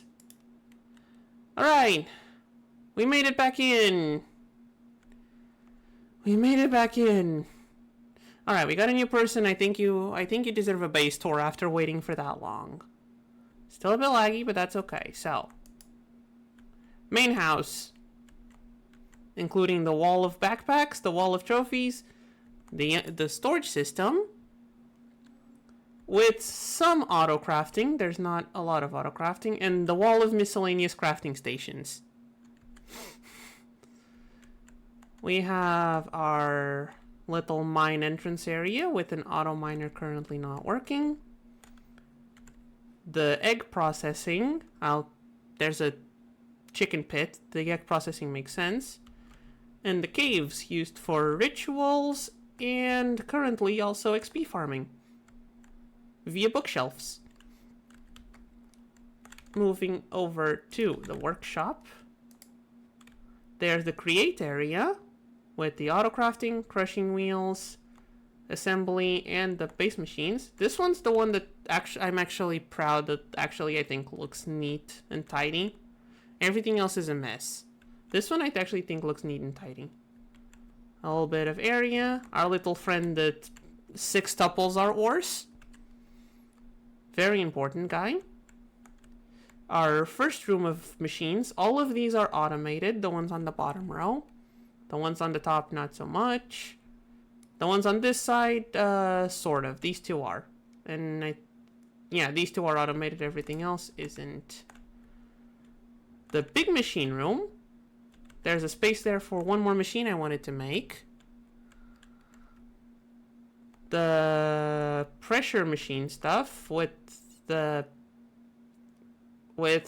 Alright. We made it back in. We made it back in. Alright, we got a new person. I think you deserve a base tour after waiting for that long. Still a bit laggy, but that's okay. So, main house. Including the wall of backpacks, the wall of trophies, the storage system. With some auto crafting. There's not a lot of auto crafting. And the wall of miscellaneous crafting stations. We have our little mine entrance area with an auto miner currently not working. The egg processing. There's a chicken pit. The egg processing makes sense. And the caves used for rituals and currently also XP farming via bookshelves. Moving over to the workshop. There's the create area with the auto crafting, crushing wheels, assembly, and the base machines. This one's the one that I'm actually proud that I think looks neat and tidy. Everything else is a mess. This one I actually think looks neat and tidy. A little bit of area. Our little friend that 6 tuples are ores. Very important guy. Our first room of machines. All of these are automated. The ones on the bottom row. The ones on the top, not so much. The ones on this side, sort of. These two are. And yeah, these two are automated. Everything else isn't. The big machine room. There's a space there for one more machine I wanted to make. The pressure machine stuff with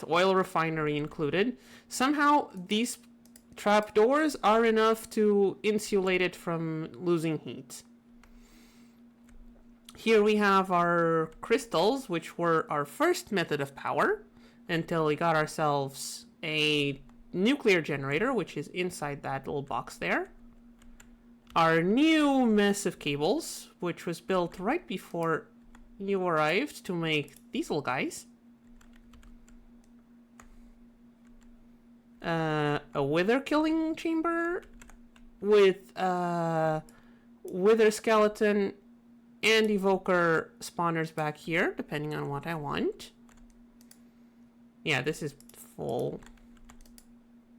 oil refinery included. Somehow these trapdoors are enough to insulate it from losing heat. Here we have our crystals, which were our first method of power until we got ourselves a nuclear generator, which is inside that little box there. Our new mess of cables, which was built right before you arrived to make these little guys. A wither killing chamber with wither skeleton and evoker spawners back here, depending on what I want. Yeah, this is full.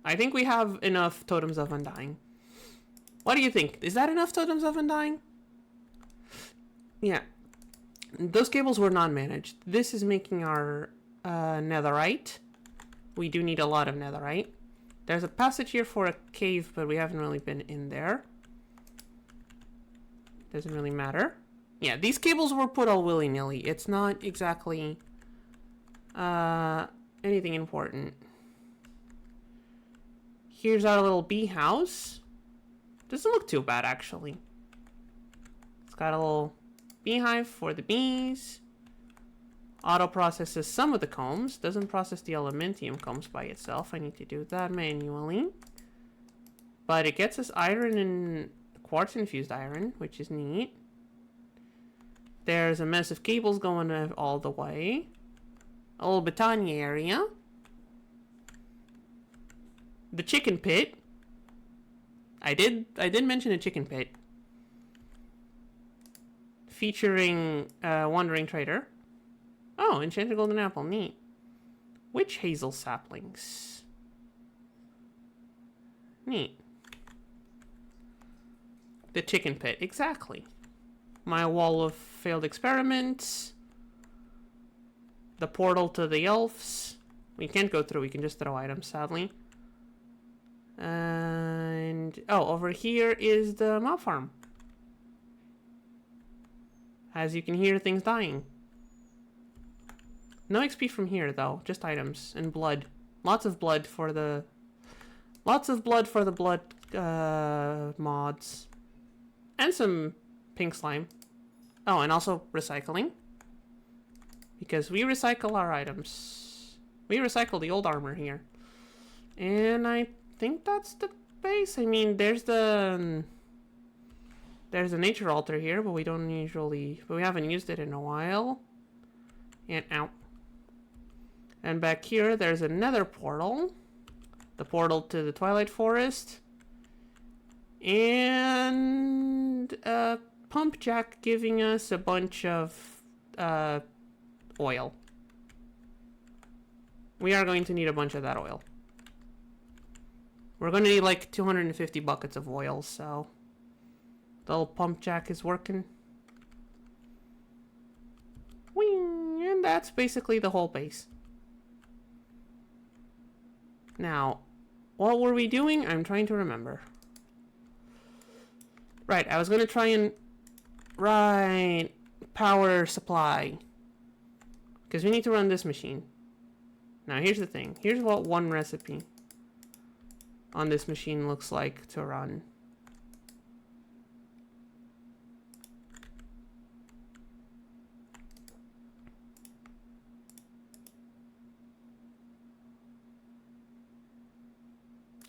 I think we have enough totems of undying. What do you think? Is that enough totems of undying? Yeah. Those cables were non-managed. This is making our netherite. We do need a lot of netherite. There's a passage here for a cave, but we haven't really been in there. Doesn't really matter. Yeah, these cables were put all willy-nilly. It's not exactly anything important. Here's our little bee house. Doesn't look too bad, actually. It's got a little beehive for the bees. Auto processes some of the combs. Doesn't process the elementium combs by itself. I need to do that manually. But it gets us iron and quartz infused iron, which is neat. There's a mess of cables going all the way. A little Botania area. The chicken pit. I did mention a chicken pit. Featuring Wandering Trader. Oh, enchanted golden apple, neat. Witch hazel saplings. Neat. The chicken pit, exactly. My wall of failed experiments. The portal to the elves. We can't go through, we can just throw items, sadly. And oh, over here is the mob farm. As you can hear things dying. No XP from here though, just items and blood. Lots of blood for the blood mods. And some pink slime. Oh, and also recycling. Because we recycle our items. We recycle the old armor here. And I think that's the base. I mean, there's the nature altar here, but we haven't used it in a while. And out. And back here, there's another portal. The portal to the Twilight Forest. And a pump jack giving us a bunch of oil. We are going to need a bunch of that oil. We're going to need like 250 buckets of oil, so the little pump jack is working. Wing! And that's basically the whole base. Now, what were we doing? I'm trying to remember. Right, I was going to try and... Right, power supply. Because we need to run this machine. Now, here's the thing. Here's what one recipe on this machine looks like to run.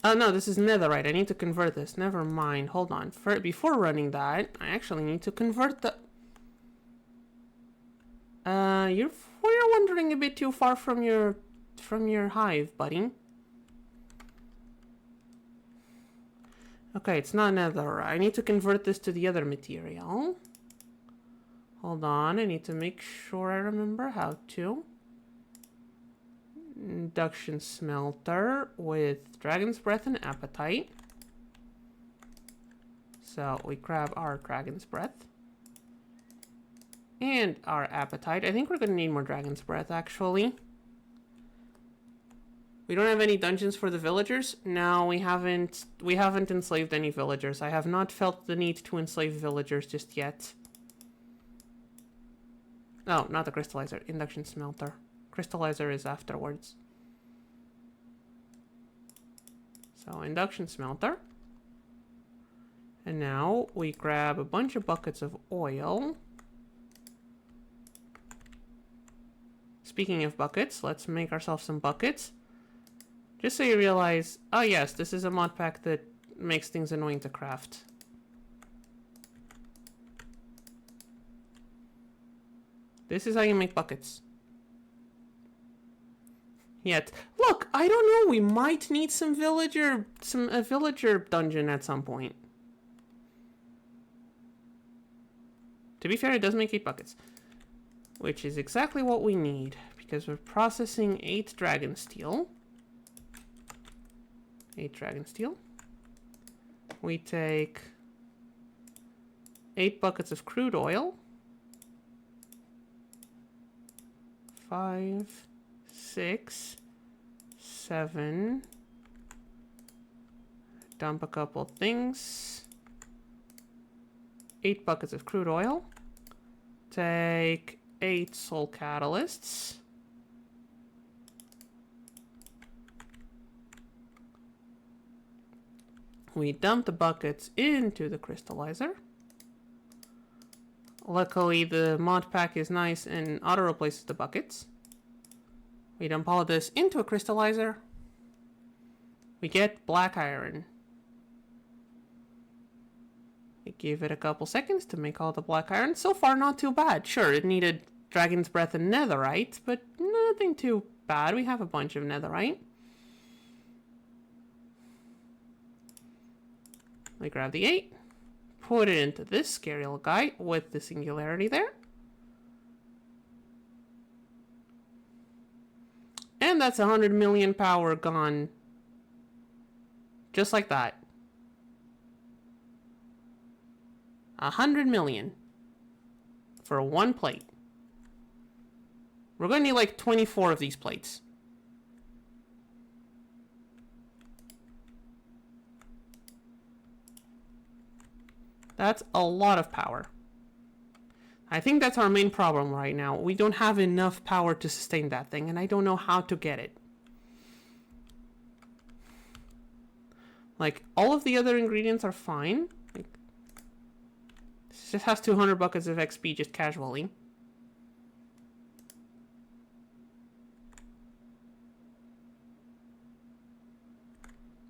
Oh no, this is netherite. I need to convert this. Never mind. Hold on. Before running that, I actually need to convert the... you're wandering a bit too far from your hive, buddy. Okay, it's not netherite. I need to convert this to the other material. Hold on, I need to make sure I remember how to. Induction smelter with dragon's breath and appetite. So we grab our dragon's breath and our appetite. I think we're gonna need more dragon's breath actually. We don't have any dungeons for the villagers. No, we haven't enslaved any villagers. I have not felt the need to enslave villagers just yet. Oh, not the crystallizer, induction smelter. Crystallizer is afterwards. So induction smelter. And now we grab a bunch of buckets of oil. Speaking of buckets, let's make ourselves some buckets. Just so you realize, oh yes, this is a mod pack that makes things annoying to craft. This is how you make buckets. Yet, look, I don't know, we might need a villager dungeon at some point. To be fair, it does make 8 buckets, which is exactly what we need because we're processing 8 dragon steel. 8 dragon steel. We take 8 buckets of crude oil. 5, 6, 7. Dump a couple things. 8 buckets of crude oil. Take 8 soul catalysts. We dump the buckets into the crystallizer. Luckily, the mod pack is nice and auto replaces the buckets. We dump all of this into a crystallizer. We get black iron. We give it a couple seconds to make all the black iron. So far, not too bad. Sure, it needed dragon's breath and netherite, but nothing too bad. We have a bunch of netherite. We grab the 8. Put it into this scary little guy with the singularity there. And that's 100 million power gone. Just like that. 100 million. For 1 plate. We're going to need like 24 of these plates. That's a lot of power. I think that's our main problem right now. We don't have enough power to sustain that thing, and I don't know how to get it. Like, all of the other ingredients are fine. Like, this just has 200 buckets of XP just casually.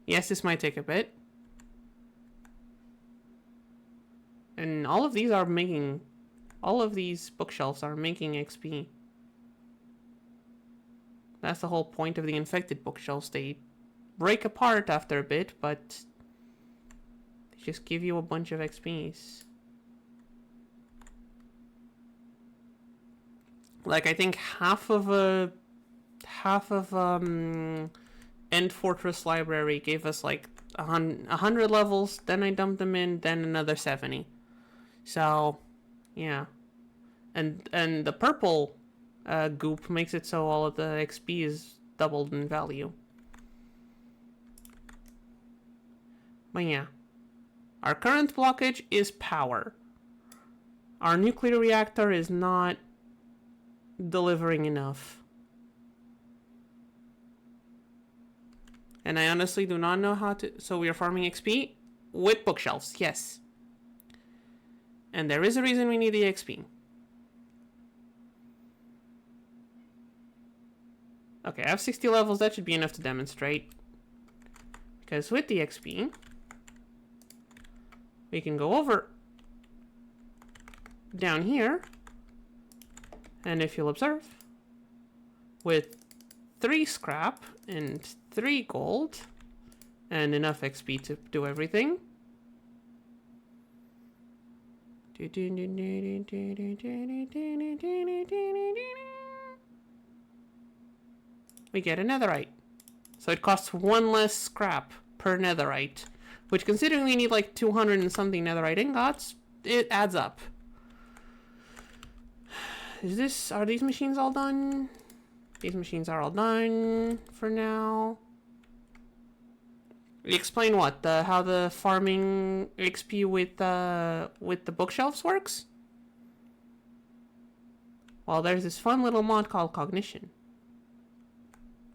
Yes, this might take a bit. And all of these bookshelves are making XP. That's the whole point of the infected bookshelves. They break apart after a bit, but they just give you a bunch of XPs. Like, I think half of End Fortress Library gave us like 100 levels, then I dumped them in, then another 70. So, yeah. And the purple goop makes it so all of the XP is doubled in value. But yeah. Our current blockage is power. Our nuclear reactor is not delivering enough. And I honestly do not know how to... So we are farming XP with bookshelves, yes. And there is a reason we need the XP. Okay, I have 60 levels. That should be enough to demonstrate. Because with the XP, we can go over down here, and if you'll observe, with 3 scrap and 3 gold and enough XP to do everything, we get a netherite. So it costs 1 less scrap per netherite, which, considering we need like 200 and something netherite ingots, it adds up. Are these machines all done? These machines are all done for now. Explain what? How the farming XP with the bookshelves works? Well, there's this fun little mod called Cognition,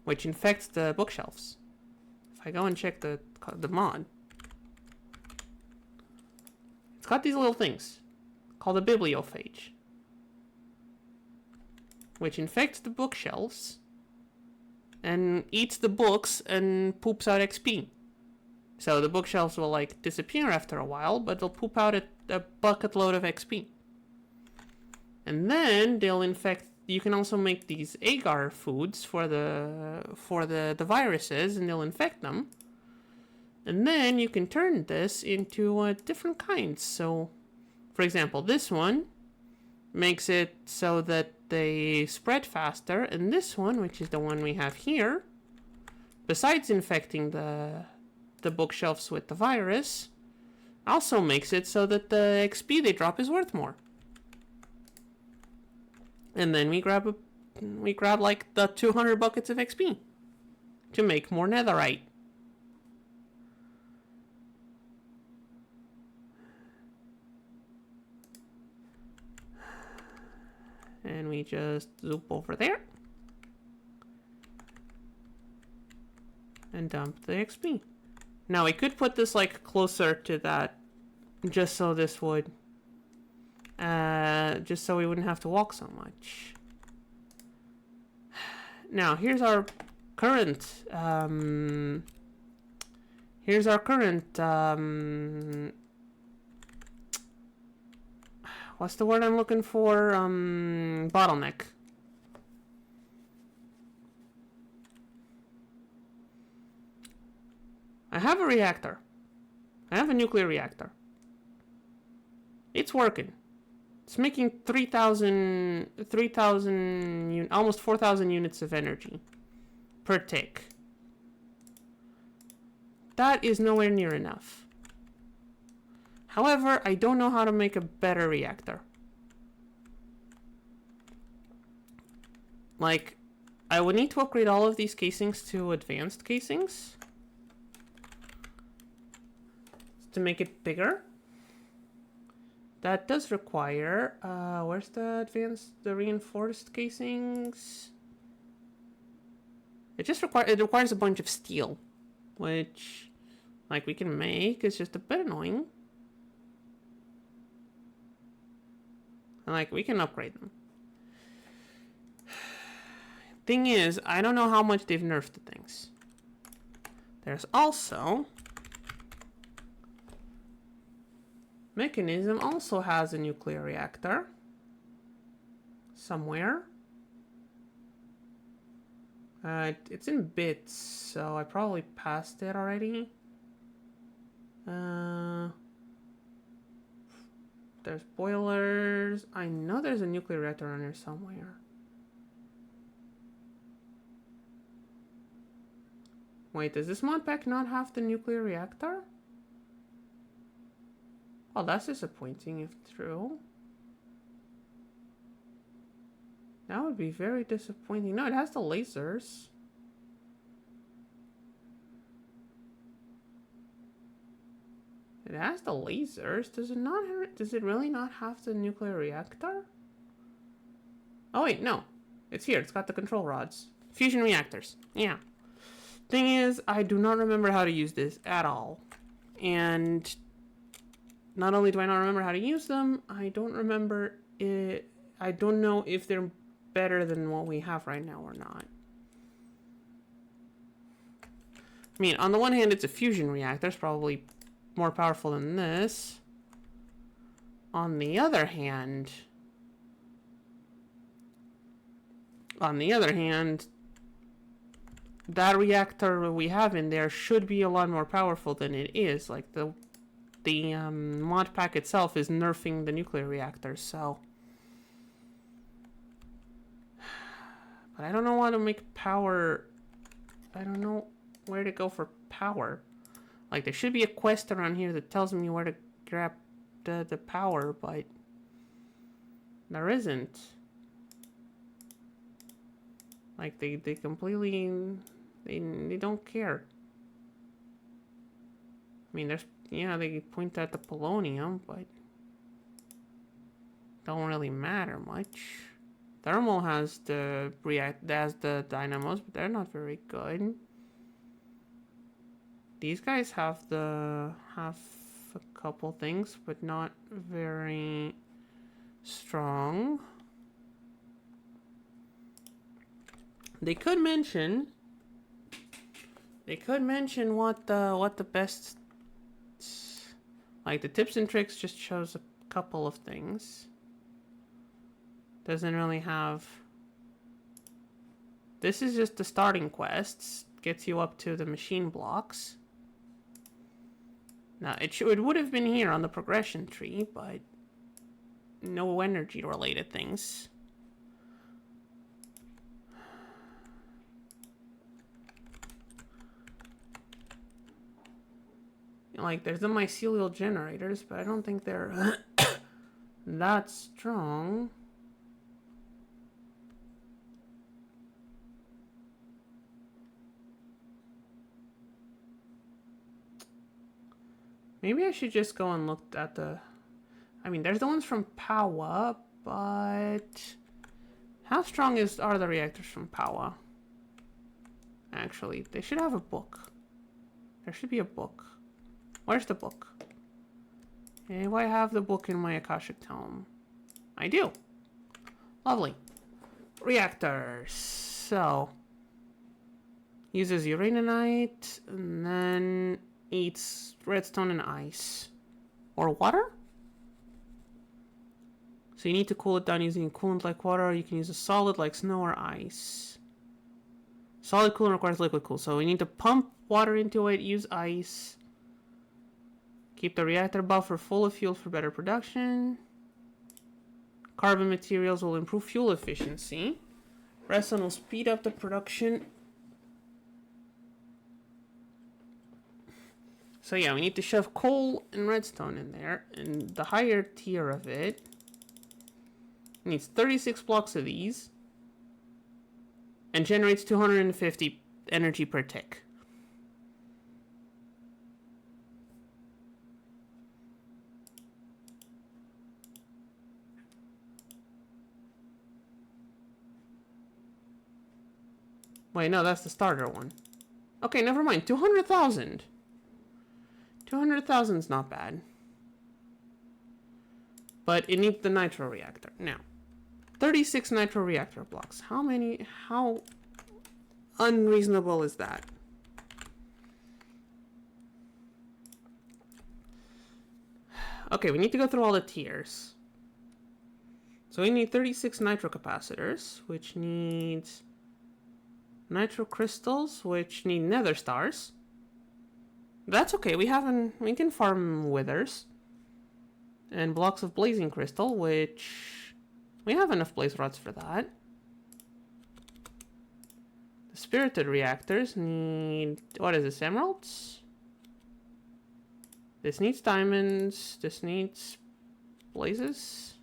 which infects the bookshelves. If I go and check the mod, it's got these little things called a bibliophage, which infects the bookshelves and eats the books and poops out XP. So the bookshelves will like disappear after a while, but they'll poop out a bucket load of XP. And then they'll infect. You can also make these agar foods for the viruses, and they'll infect them. And then you can turn this into different kinds. So, for example, this one makes it so that they spread faster, and this one, which is the one we have here, besides infecting the bookshelves with the virus, also makes it so that the XP they drop is worth more. And then we grab like the 200 buckets of XP to make more netherite. And we just zoop over there and dump the XP. Now we could put this like closer to that, just so this would, just so we wouldn't have to walk so much. Now here's our current, what's the word I'm looking for? Bottleneck. I have a reactor. I have a nuclear reactor. It's working. It's making 3,000, almost 4,000 units of energy per tick. That is nowhere near enough. However, I don't know how to make a better reactor. Like, I would need to upgrade all of these casings to advanced casings to make it bigger. That does require, where's the reinforced casings? It requires a bunch of steel, which, like, we can make. It's just a bit annoying. And, like, we can upgrade them. Thing is, I don't know how much they've nerfed the things. There's also Mechanism also has a nuclear reactor somewhere. It's in bits, so I probably passed it already. There's boilers. I know there's a nuclear reactor on here somewhere. Wait, does this mod pack not have the nuclear reactor? Oh, that's disappointing if true. That would be very disappointing. No, it has the lasers. It has the lasers. Does it not have, does it really not have the nuclear reactor? Oh wait, no. It's here. It's got the control rods. Fusion reactors. Yeah. Thing is, I do not remember how to use this at all. And not only do I not remember how to use them, I don't remember it. I don't know if they're better than what we have right now or not. I mean, on the one hand, it's a fusion reactor. It's probably more powerful than this. On the other hand, that reactor we have in there should be a lot more powerful than it is. Like the mod pack itself is nerfing the nuclear reactors, so. But I don't know how to make power. I don't know where to go for power. Like there should be a quest around here that tells me where to grab the power, but there isn't. Like they completely they don't care. I mean, they point at the polonium, but don't really matter much. Thermal has the dynamos, but they're not very good. These guys have a couple things, but not very strong. They could mention what the best, like the tips and tricks just shows a couple of things. Doesn't really have. This is just the starting quests. Gets you up to the machine blocks. Now it would have been here on the progression tree, but no energy related things. Like there's the mycelial generators, but I don't think they're that strong. Maybe I should just go and look at the. I mean, there's the ones from Power, but how strong are the reactors from Power? Actually, they should have a book. There should be a book. Where's the book? Do I have the book in my Akashic Tome? I do. Lovely. Reactors. So, uses uraninite and then eats redstone and ice. Or water? So you need to cool it down using a coolant like water, or you can use a solid like snow or ice. Solid coolant requires liquid cool, so we need to pump water into it, use ice. Keep the reactor buffer full of fuel for better production. Carbon materials will improve fuel efficiency. Redstone will speed up the production. So yeah, we need to shove coal and redstone in there, and the higher tier of it needs 36 blocks of these and generates 250 energy per tick. Wait, no, that's the starter one. Okay, never mind. 200,000. 200,000 is not bad. But it needs the nitro reactor. Now, 36 nitro reactor blocks. How unreasonable is that? Okay, we need to go through all the tiers. So we need 36 nitro capacitors, which needs nitro crystals, which need nether stars. That's okay, we can farm withers. And blocks of blazing crystal, which we have enough blaze rods for that. The spirited reactors need, what is this, emeralds? This needs diamonds, this needs blazes.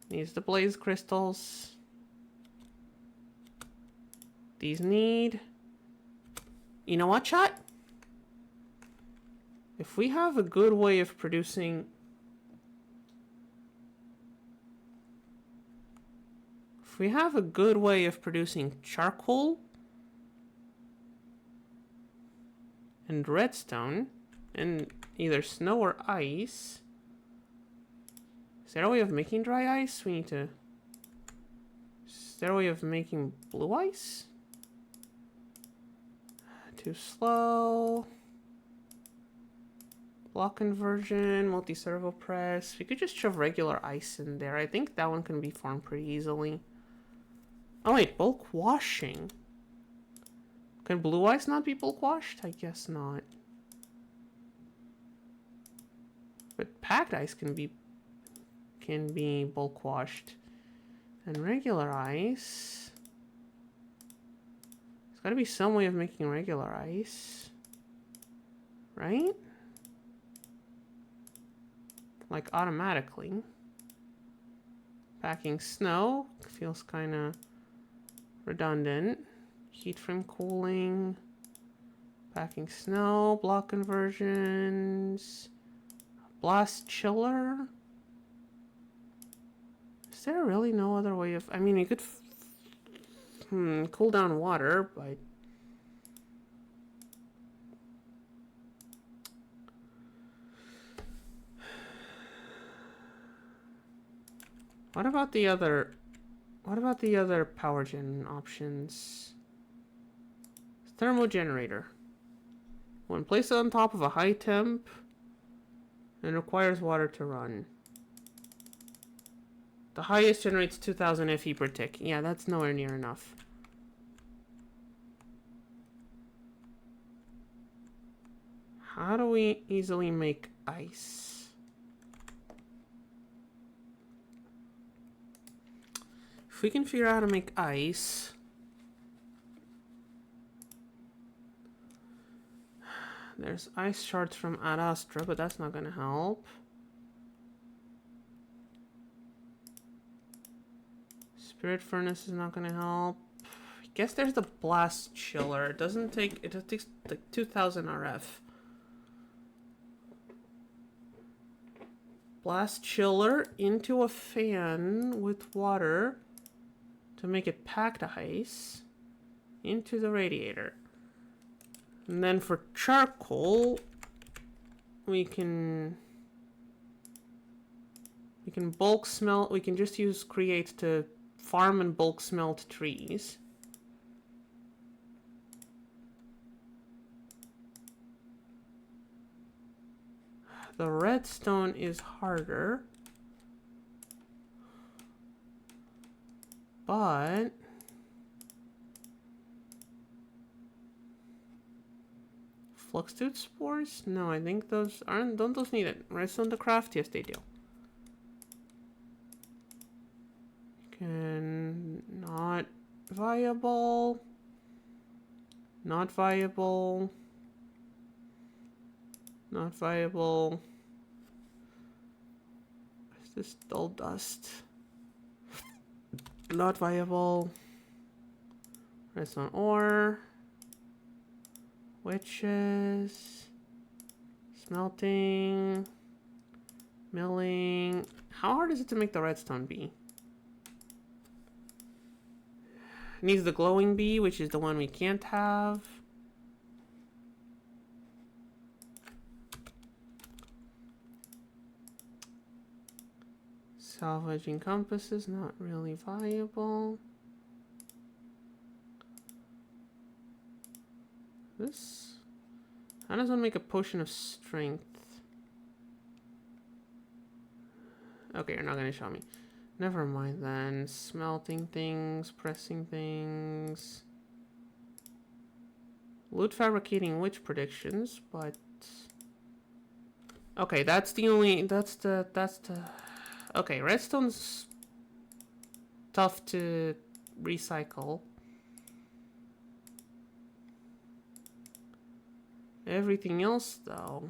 Needs the blaze crystals. These need, you know what, chat? If we have a good way of producing, charcoal and redstone and either snow or ice. Is there a way of making dry ice? Is there a way of making blue ice? too slow. Block conversion, multi-servo press. We could just shove regular ice in there. I think that one can be formed pretty easily. Oh wait, bulk washing. Can blue ice not be bulk washed? I guess not. But packed ice can be bulk washed. And regular ice. There's gotta be some way of making regular ice. Right? Like automatically. Packing snow feels kinda redundant. Heat from cooling. Packing snow, block conversions. Blast chiller. Is there really no other way of... I mean, you could cool down water, but... What about the other power gen options? Thermal generator. When placed on top of a high temp and requires water to run. The highest generates 2000 FE per tick. Yeah, that's nowhere near enough. How do we easily make ice? If we can figure out how to make ice... There's ice shards from Ad Astra, but that's not gonna help. Spirit furnace is not gonna help. I guess there's the blast chiller. It takes like 2000 RF. Blast chiller into a fan with water to make it packed ice into the radiator. And then for charcoal, we can bulk smelt. We can just use create to farm and bulk smelt trees. The redstone is harder, but Fluxtooth spores? No, I think those aren't. Don't those need it? Redstone to craft? Yes, they do. Not viable. Not viable. Not viable. Is this dull dust? Not viable. Redstone ore. Witches. Smelting. Milling. How hard is it to make the redstone bee? It needs the glowing bee, which is the one we can't have. Salvaging compass is not really viable. This... How does one make a potion of strength? Okay, you're not going to show me. Never mind then. Smelting things, pressing things. Loot fabricating witch predictions, but... Okay, that's the only... That's the... Okay, redstone's tough to recycle. Everything else, though...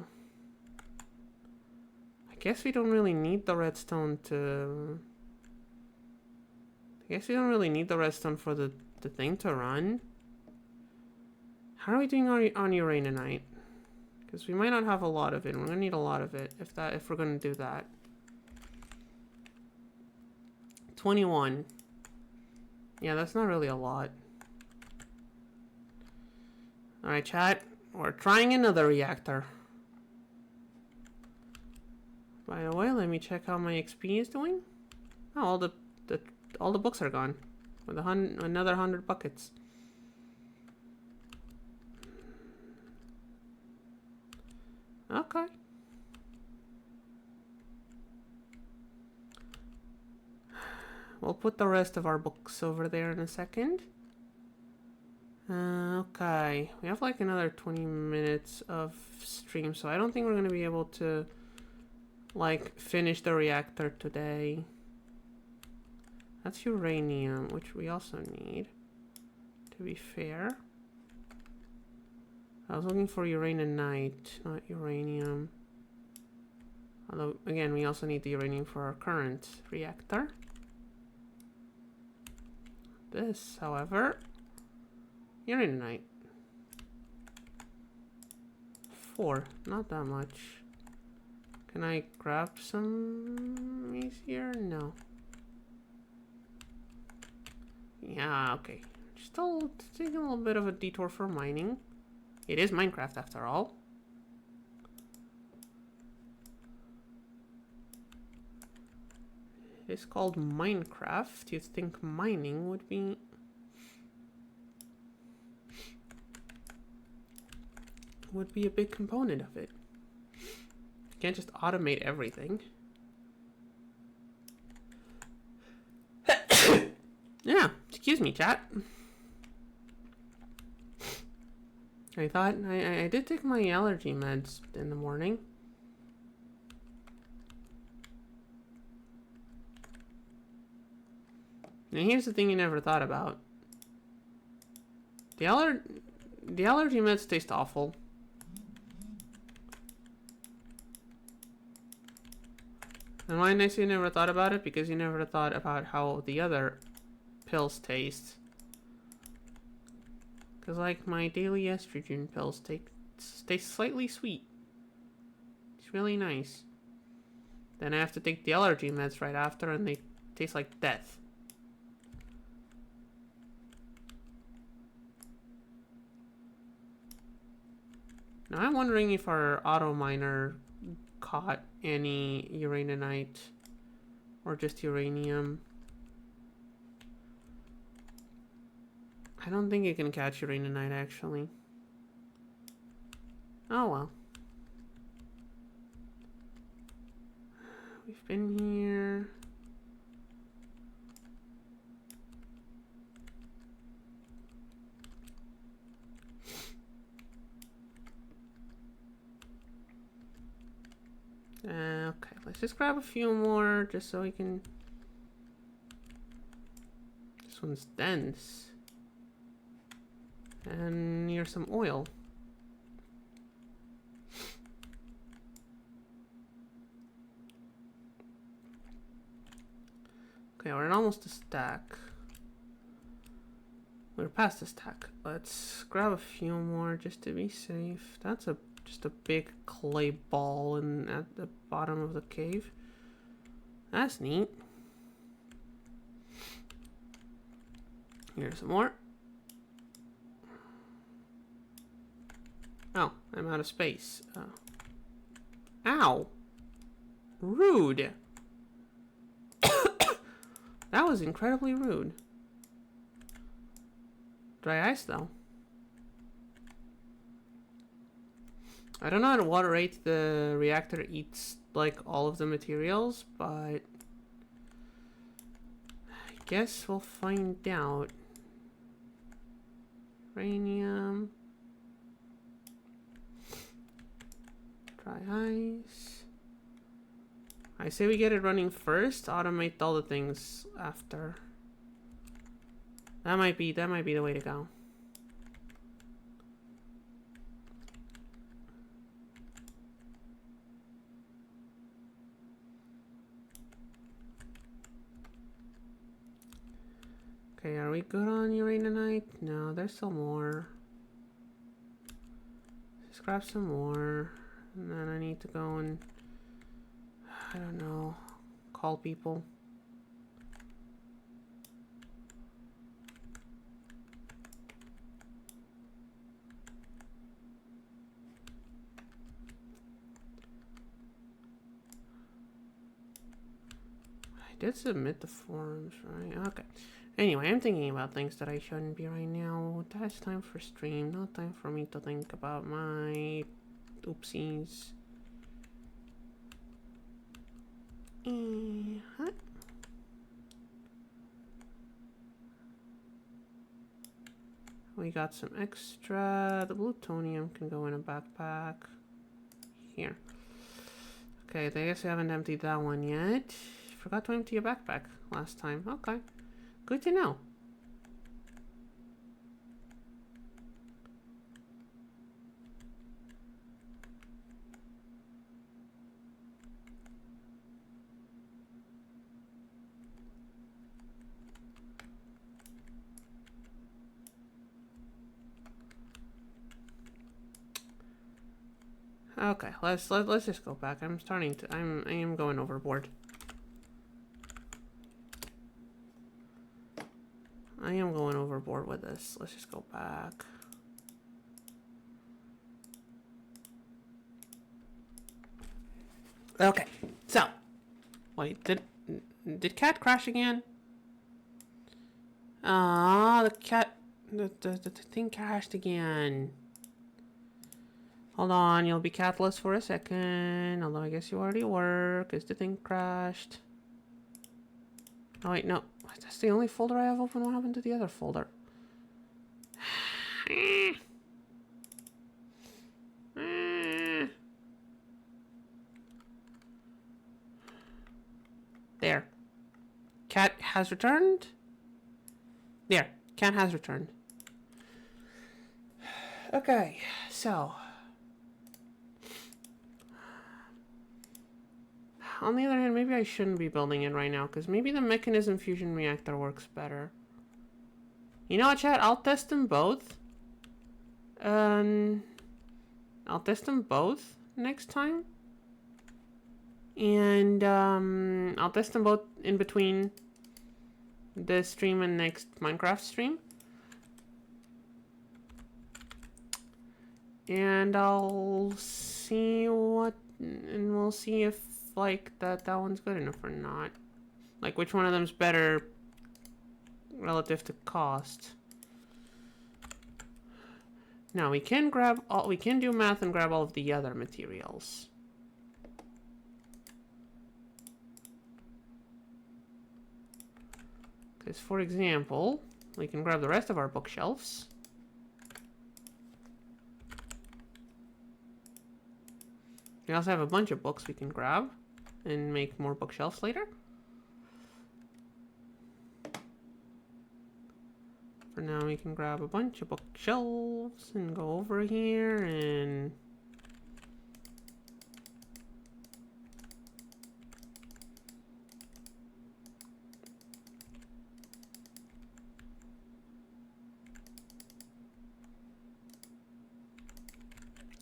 I guess we don't really need the redstone to... I guess we don't really need the redstone for the thing to run. How are we doing on uraninite? Because we might not have a lot of it. We're gonna need a lot of it if we're gonna do that. 21. Yeah, that's not really a lot. Alright, chat. We're trying another reactor. By the way, let me check how my XP is doing. Oh, all the books are gone. With another 100 buckets. We'll put the rest of our books over there in a second. Okay, we have like another 20 minutes of stream, so I don't think we're going to be able to like finish the reactor today. That's uranium, which we also need, to be fair. I was looking for uraninite, not uranium. Although, again, we also need the uranium for our current reactor. This, however, uraninite. 4, not that much. Can I grab some easier? No. Yeah, okay. Still taking a little bit of a detour for mining. It is Minecraft after all. It's called Minecraft. You'd think mining would be a big component of it. You can't just automate everything. Yeah, excuse me, chat. I thought I did take my allergy meds in the morning. And here's the thing you never thought about. The allergy meds taste awful. And why I say you never thought about it? Because you never thought about how the other pills taste. Because like my daily estrogen pills taste slightly sweet. It's really nice. Then I have to take the allergy meds right after and they taste like death. Now I'm wondering if our auto miner caught any uraninite or just uranium. I don't think it can catch uraninite actually. Oh well. We've been here. Okay, let's just grab a few more just so we can... This one's dense. And here's some oil. Okay, we're at almost a stack. We're past the stack. Let's grab a few more just to be safe. That's just a big clay ball at the bottom of the cave. That's neat. Here's some more. Oh, I'm out of space. Ow! Rude! That was incredibly rude. Dry ice, though. I don't know at what rate the reactor eats, like, all of the materials, but... I guess we'll find out. Uranium. Dry ice. I say we get it running first, automate all the things after. That might be the way to go. Okay, are we good on uraninite? No, there's still more. Let's grab some more. And then I need to go and, I don't know, call people. I did submit the forms, right? Okay. Anyway, I'm thinking about things that I shouldn't be right now. That's time for stream, not time for me to think about my oopsies. We got some extra. The plutonium can go in a backpack. Here. Okay, I guess I haven't emptied that one yet. Forgot to empty a backpack last time. Okay. Good to know. Okay, let's just go back. I am going overboard. I am going overboard with this. Let's just go back. Okay, so wait, did cat crash again? Ah, the thing crashed again. Hold on, you'll be catless for a second. Although I guess you already were, because the thing crashed. Oh wait, no. That's the only folder I have open. What happened to the other folder? There. Cat has returned. There. Cat has returned. Okay, so on the other hand, maybe I shouldn't be building it right now, because maybe the mechanism fusion reactor works better. You know what, chat? I'll test them both. I'll test them both next time. And I'll test them both in between this stream and next Minecraft stream. And I'll see what, and we'll see if like that one's good enough or not. Like which one of them's better relative to cost. Now we can grab all, we can do math and grab all of the other materials. Because for example, we can grab the rest of our bookshelves. We also have a bunch of books we can grab and make more bookshelves later. For now, we can grab a bunch of bookshelves and go over here and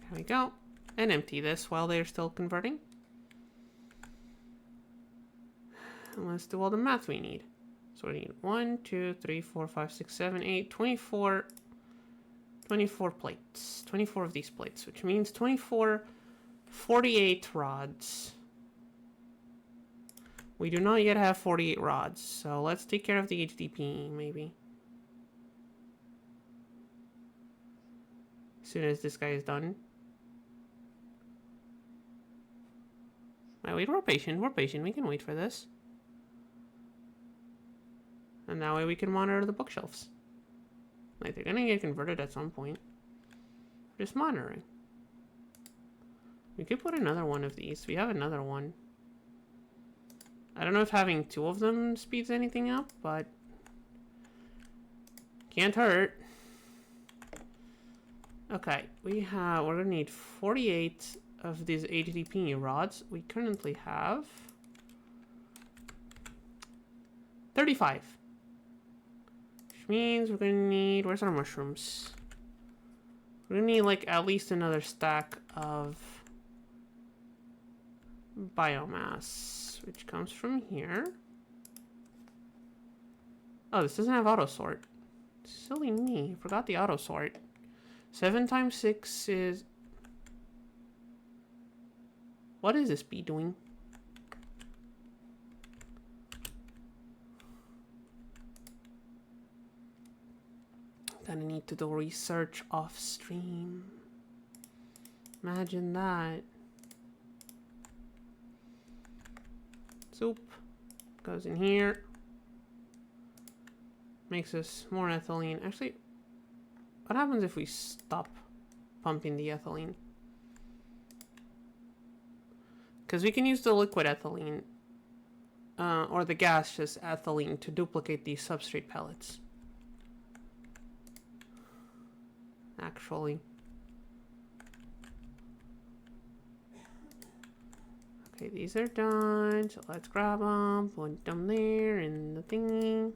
there we go. And empty this while they're still converting. And let's do all the math we need. So we need 1, 2, 3, 4, 5, 6, 7, 8, 24 plates. 24 of these plates, which means 48 rods. We do not yet have 48 rods, so let's take care of the HDP, maybe. As soon as this guy is done. Wait, we're patient, we can wait for this. And that way we can monitor the bookshelves. Like, they're gonna get converted at some point. Just monitoring. We could put another one of these. We have another one. I don't know if having 2 of them speeds anything up, but can't hurt. Okay, we're gonna need 48 of these HDP rods. We currently have 35. Which means we're gonna need, where's our mushrooms? We're gonna need like at least another stack of biomass, which comes from here. Oh, this doesn't have auto sort. Silly me, forgot the auto sort. 7 times 6 is... What is this bee doing? Gonna need to do research off stream. Imagine that. Soup goes in here. Makes us more ethylene. Actually, What happens if we stop pumping the ethylene? Because we can use the liquid ethylene, or the gaseous ethylene, to duplicate these substrate pellets. Actually. Okay, these are done, so let's grab them, put them there in the thingy.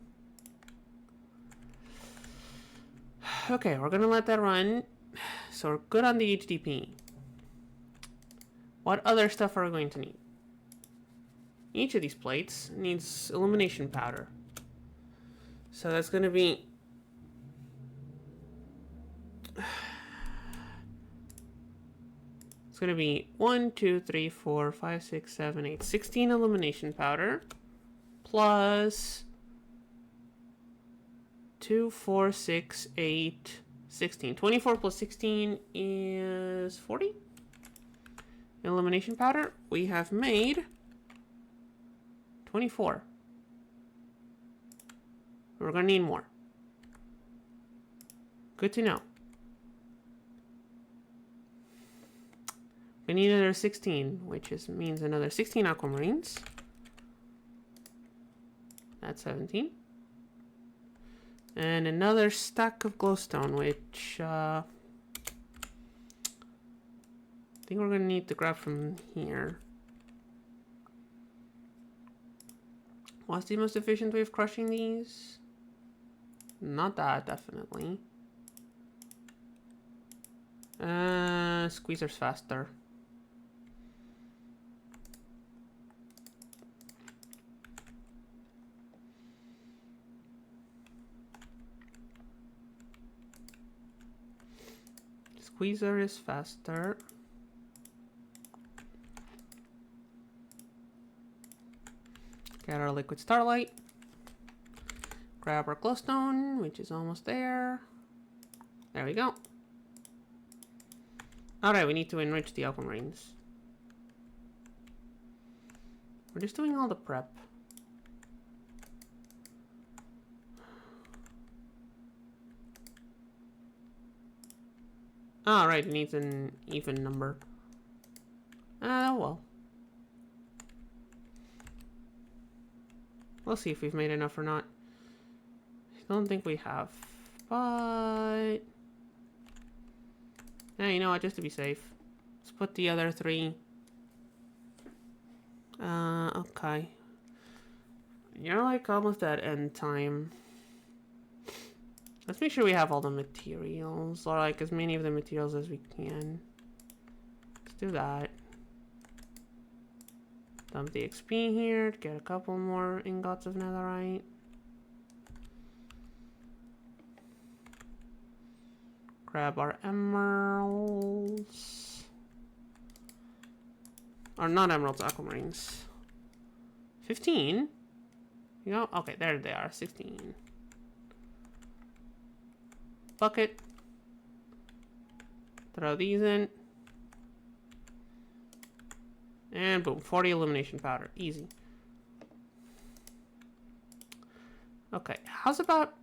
Okay, we're gonna let that run. So we're good on the HDP. What other stuff are we going to need? Each of these plates needs illumination powder. So that's gonna be... It's gonna be 1, 2, 3, 4, 5, 6, 7, 8, 16 illumination powder. Plus 2, 4, 6, 8, 16. 24 plus 16 is 40. Illumination powder. We have made 24. We're gonna need more. Good to know. We need another 16, which means another 16 aquamarines. That's 17. And another stack of glowstone, which I think we're gonna need to grab from here. What's the most efficient way of crushing these? Not that, definitely. Squeezer's faster. Squeezer is faster. Get our liquid starlight. Grab our glowstone, which is almost there. There we go. Alright, we need to enrich the aquamarines. We're just doing all the prep. Alright, it needs an even number. Oh well. We'll see if we've made enough or not. I don't think we have, but... Yeah, you know what, just to be safe. Let's put the other 3. Okay. You're like almost at end time. Let's make sure we have all the materials, or like as many of the materials as we can. Let's do that. Dump the XP here to get a couple more ingots of netherite. Grab our emeralds. Or not emeralds, aquamarines. 15? You know, okay, there they are, 16. Bucket. Throw these in. And boom, 40 illumination powder. Easy. Okay, how's about...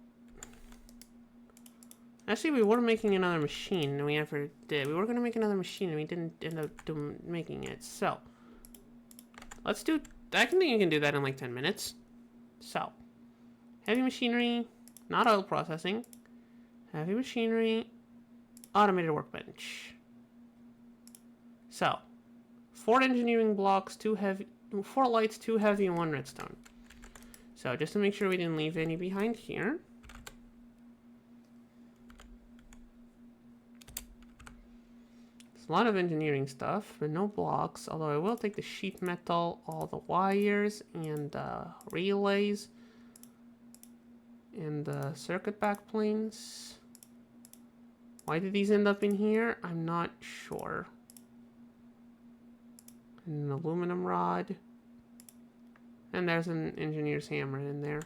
Actually, we were making another machine, and we never did. We were going to make another machine, and we didn't end up making it. So, let's do... I think you can do that in like 10 minutes. So, heavy machinery, not oil processing. Heavy machinery, automated workbench. So, 4 engineering blocks, 2 heavy, 4 lights, 2 heavy, and 1 redstone. So, just to make sure we didn't leave any behind here. It's a lot of engineering stuff, but no blocks. Although I will take the sheet metal, all the wires, and relays, and the circuit backplanes. Why did these end up in here? I'm not sure. An aluminum rod. And there's an engineer's hammer in there.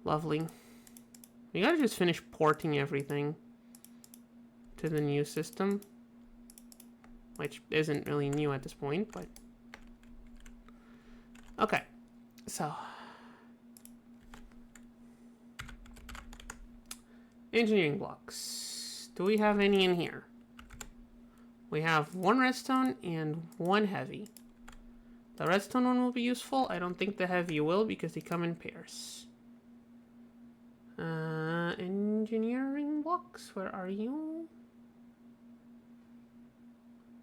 Lovely. We gotta just finish porting everything to the new system. Which isn't really new at this point, but... Okay. So... Engineering blocks. Do we have any in here? We have 1 redstone and 1 heavy. The redstone one will be useful. I don't think the heavy will because they come in pairs. Engineering blocks, where are you?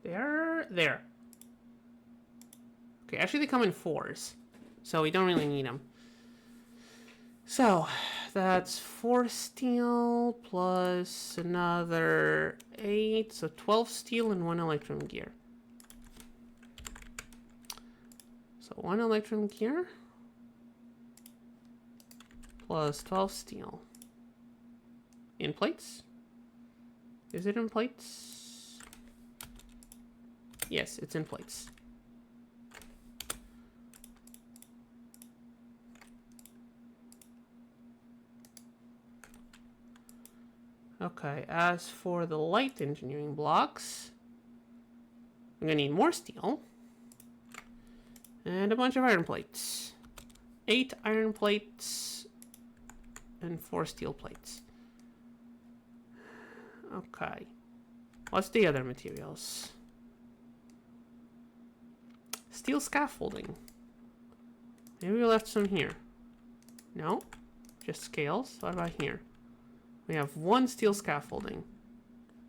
There. Okay, actually they come in 4s, so we don't really need them. So, that's 4 steel plus another 8, so 12 steel and 1 electrum gear. So 1 electrum gear plus 12 steel. In plates? Is it in plates? Yes, it's in plates. Okay, as for the light engineering blocks, I'm gonna need more steel. And a bunch of iron plates. 8 iron plates and 4 steel plates. Okay. What's the other materials? Steel scaffolding. Maybe we left some here. No? Just scales? What about here? We have 1 steel scaffolding.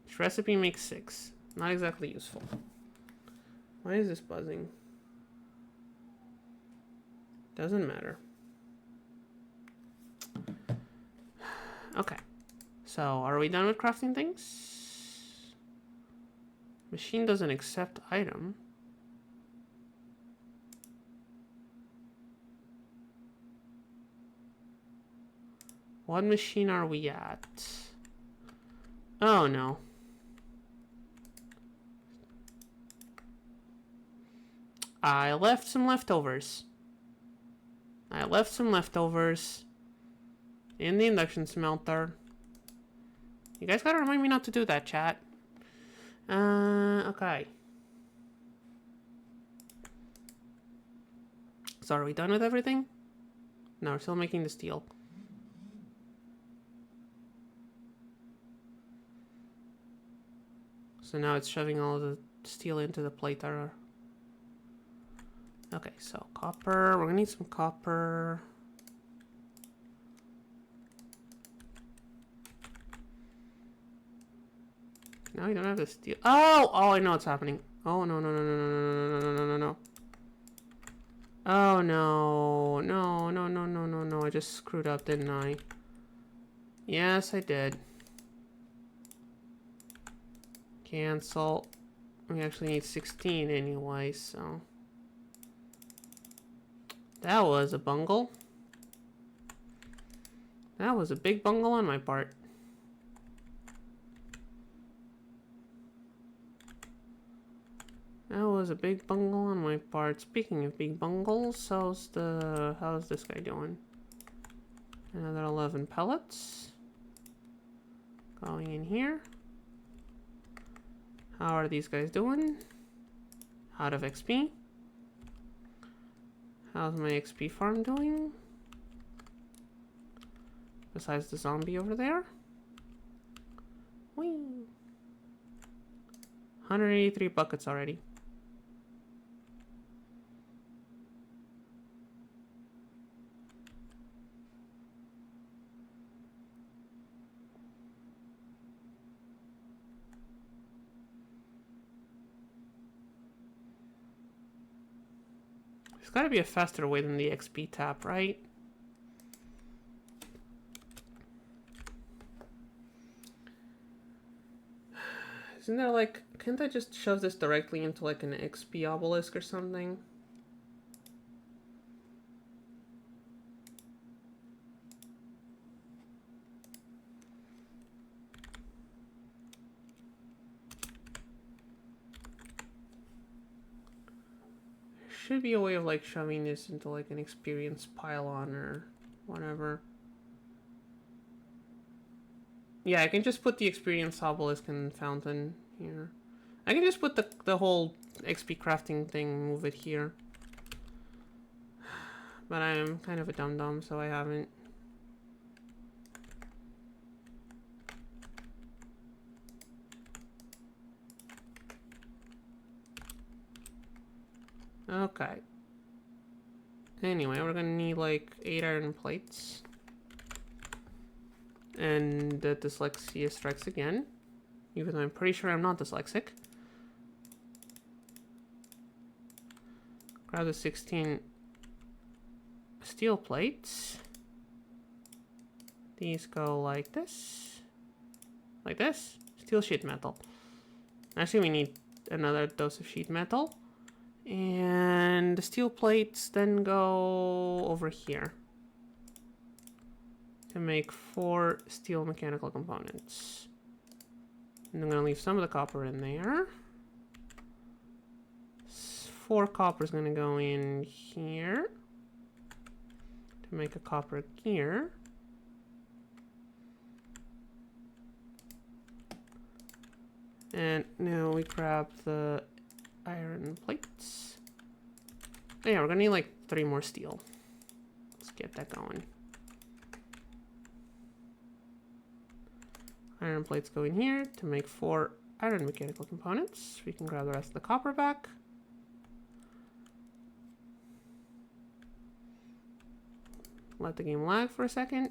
Which recipe makes 6. Not exactly useful. Why is this buzzing? Doesn't matter. Okay. So, are we done with crafting things? Machine doesn't accept item. What machine are we at? Oh no. I left some leftovers. In the induction smelter. You guys gotta remind me not to do that, chat. Okay. So are we done with everything? No, we're still making the steel. So now it's shoving all the steel into the plate. Okay, so copper. We're gonna need some copper. Now we don't have the steel. Oh, I know what's happening. Oh no. Oh no. I just screwed up, didn't I? Yes, I did. Cancel. We actually need 16 anyway, so. That was a bungle. That was a big bungle on my part. That was a big bungle on my part. Speaking of big bungles, how's this guy doing? Another 11 pellets. Going in here. How are these guys doing? Out of XP. How's my XP farm doing? Besides the zombie over there. Whee! 183 buckets already. There's gotta be a faster way than the XP tap, right? Isn't there like, can't I just shove this directly into like an XP obelisk or something? Should be a way of like shoving this into like an experience pylon or whatever. Yeah, I can just put the experience obelisk and fountain here. I can just put the whole XP crafting thing, move it here. But I'm kind of a dum-dum, so I haven't. Okay. Anyway, we're gonna need like 8 iron plates. And the dyslexia strikes again. Even though I'm pretty sure I'm not dyslexic. Grab the 16 steel plates. These go like this. Like this. Steel sheet metal. Actually, we need another dose of sheet metal. And the steel plates then go over here. To make 4 steel mechanical components. And I'm going to leave some of the copper in there. 4 copper is going to go in here. To make a copper gear. And now we grab the iron plates. Oh yeah, we're gonna need like 3 more steel. Let's get that going. Iron plates go in here to make 4 iron mechanical components. We can grab the rest of the copper back. Let the game lag for a second.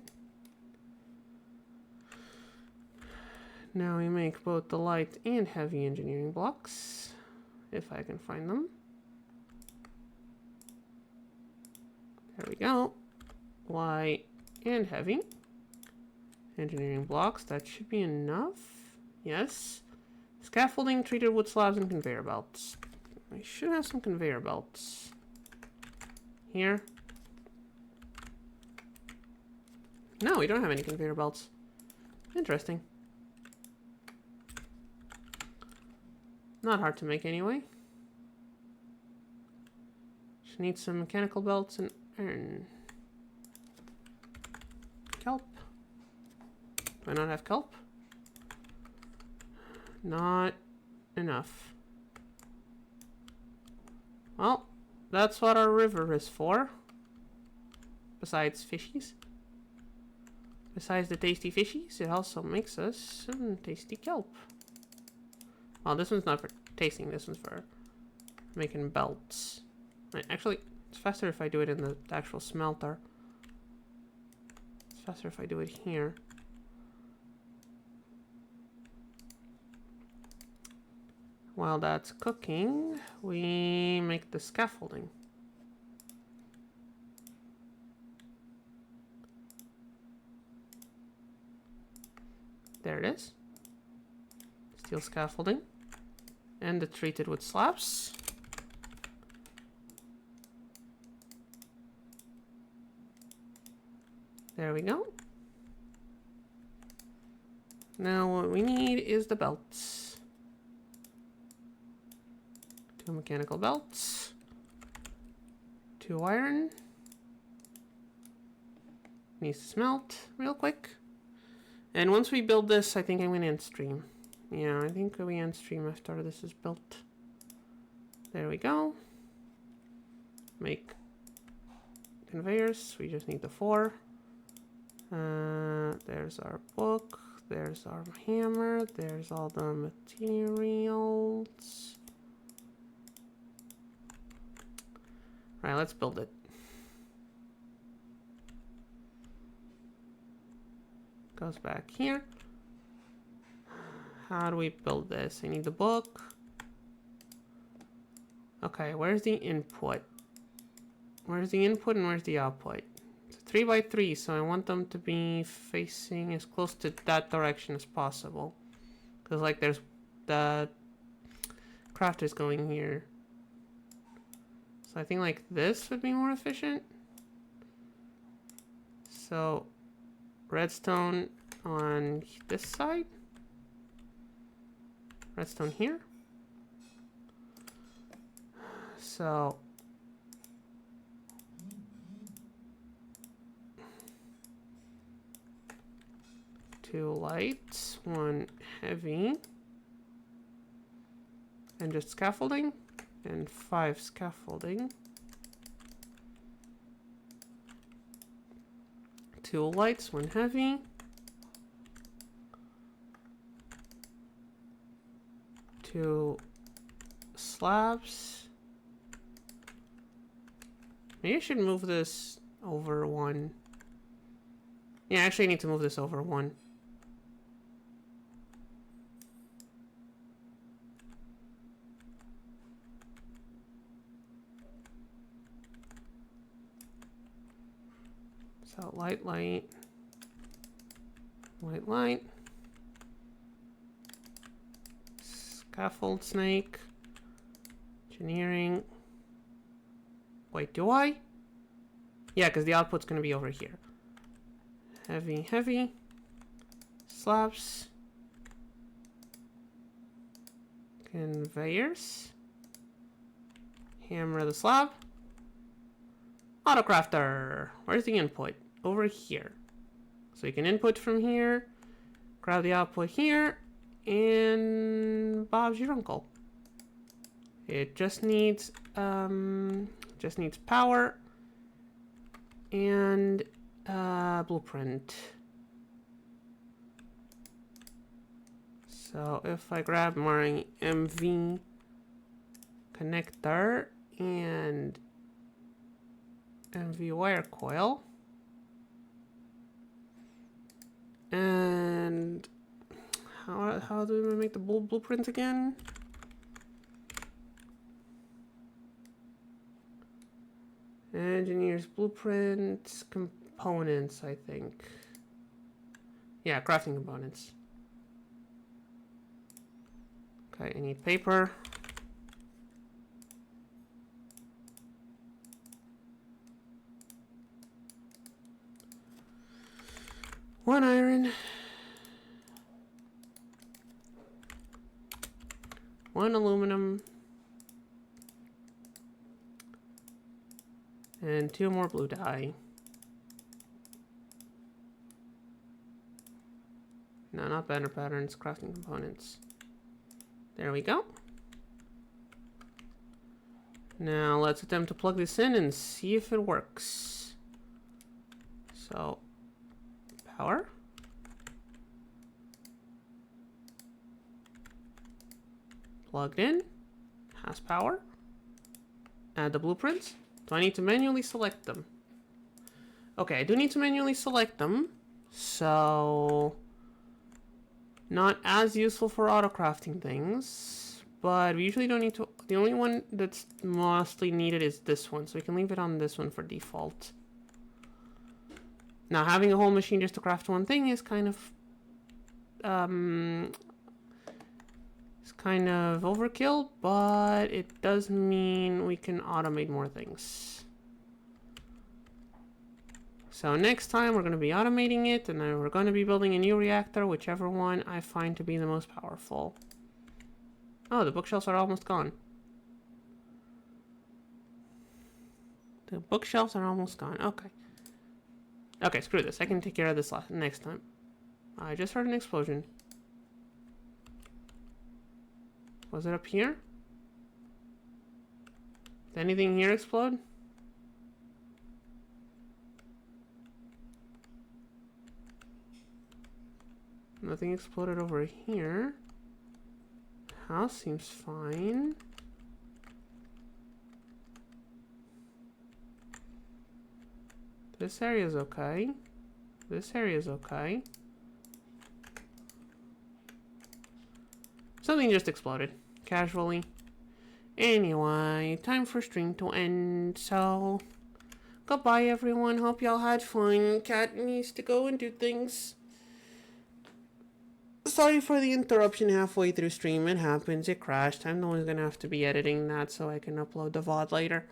Now we make both the light and heavy engineering blocks, if I can find them. There we go. Light and heavy engineering blocks. That should be enough. Yes. Scaffolding, treated wood slabs, and conveyor belts. I should have some conveyor belts. Here. No, we don't have any conveyor belts. Interesting. Not hard to make anyway. Just need some mechanical belts and iron. Kelp. Do I not have kelp? Not enough. Well, that's what our river is for. Besides fishies. Besides the tasty fishies, it also makes us some tasty kelp. Well, this one's not for tasting, this one's for making belts. Right, actually, it's faster if I do it in the actual smelter. It's faster if I do it here. While that's cooking, we make the scaffolding. There it is. Steel scaffolding. And the treated wood slabs. There we go. Now what we need is the belts. 2 mechanical belts. 2 iron. Needs to smelt real quick. And once we build this, I think I'm gonna end stream. Yeah, I think we end stream after this is built. There we go. Make conveyors. We just need the 4. There's our book. There's our hammer. There's all the materials. All right, let's build it. Goes back here. How do we build this? I need the book. Okay, where's the input? Where's the input and where's the output? It's a 3 by 3, so I want them to be facing as close to that direction as possible. Because like there's the crafters going here. So I think like this would be more efficient. So redstone on this side. Redstone here. So 2 lights, 1 heavy, and just scaffolding, and 5 scaffolding. 2 lights, 1 heavy. 2 slabs. Maybe I should move this over one. Yeah, actually I need to move this over one. So light, light. Light, light. Scaffold snake. Engineering. Wait, do I? Yeah, because the output's going to be over here. Heavy, heavy. Slabs. Conveyors. Hammer the slab. Autocrafter. Where's the input? Over here. So you can input from here. Grab the output here. And Bob's your uncle. It just needs power and blueprint. So if I grab my MV connector and MV wire coil and how do we make the blueprint again? Engineer's blueprints, components, I think. Yeah, crafting components. Okay, I need paper. One iron. One aluminum. And 2 more blue dye. No, not banner patterns, crafting components. There we go. Now let's attempt to plug this in and see if it works. So, power. Plugged in. Has power. Add the blueprints. Do I need to manually select them? Okay, I do need to manually select them. So, not as useful for auto crafting things, but we usually don't need to. The only one that's mostly needed is this one, so we can leave it on this one for default. Now, having a whole machine just to craft one thing is kind of overkill, but it does mean we can automate more things. So next time we're going to be automating it, and then we're going to be building a new reactor, whichever one I find to be the most powerful. Oh, the bookshelves are almost gone. The bookshelves are almost gone. Okay. Okay, screw this. I can take care of this next time. I just heard an explosion. Was it up here? Did anything here explode? Nothing exploded over here. House seems fine. This area is okay. This area is okay. Something just exploded. Casually. Anyway, time for stream to end, so goodbye everyone, hope y'all had fun. Cat needs to go and do things. Sorry for the interruption halfway through stream, it happens, it crashed. I'm always gonna have to be editing that so I can upload the VOD later.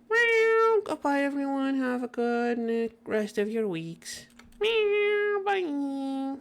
Well, goodbye everyone, have a good rest of your weeks. Bye.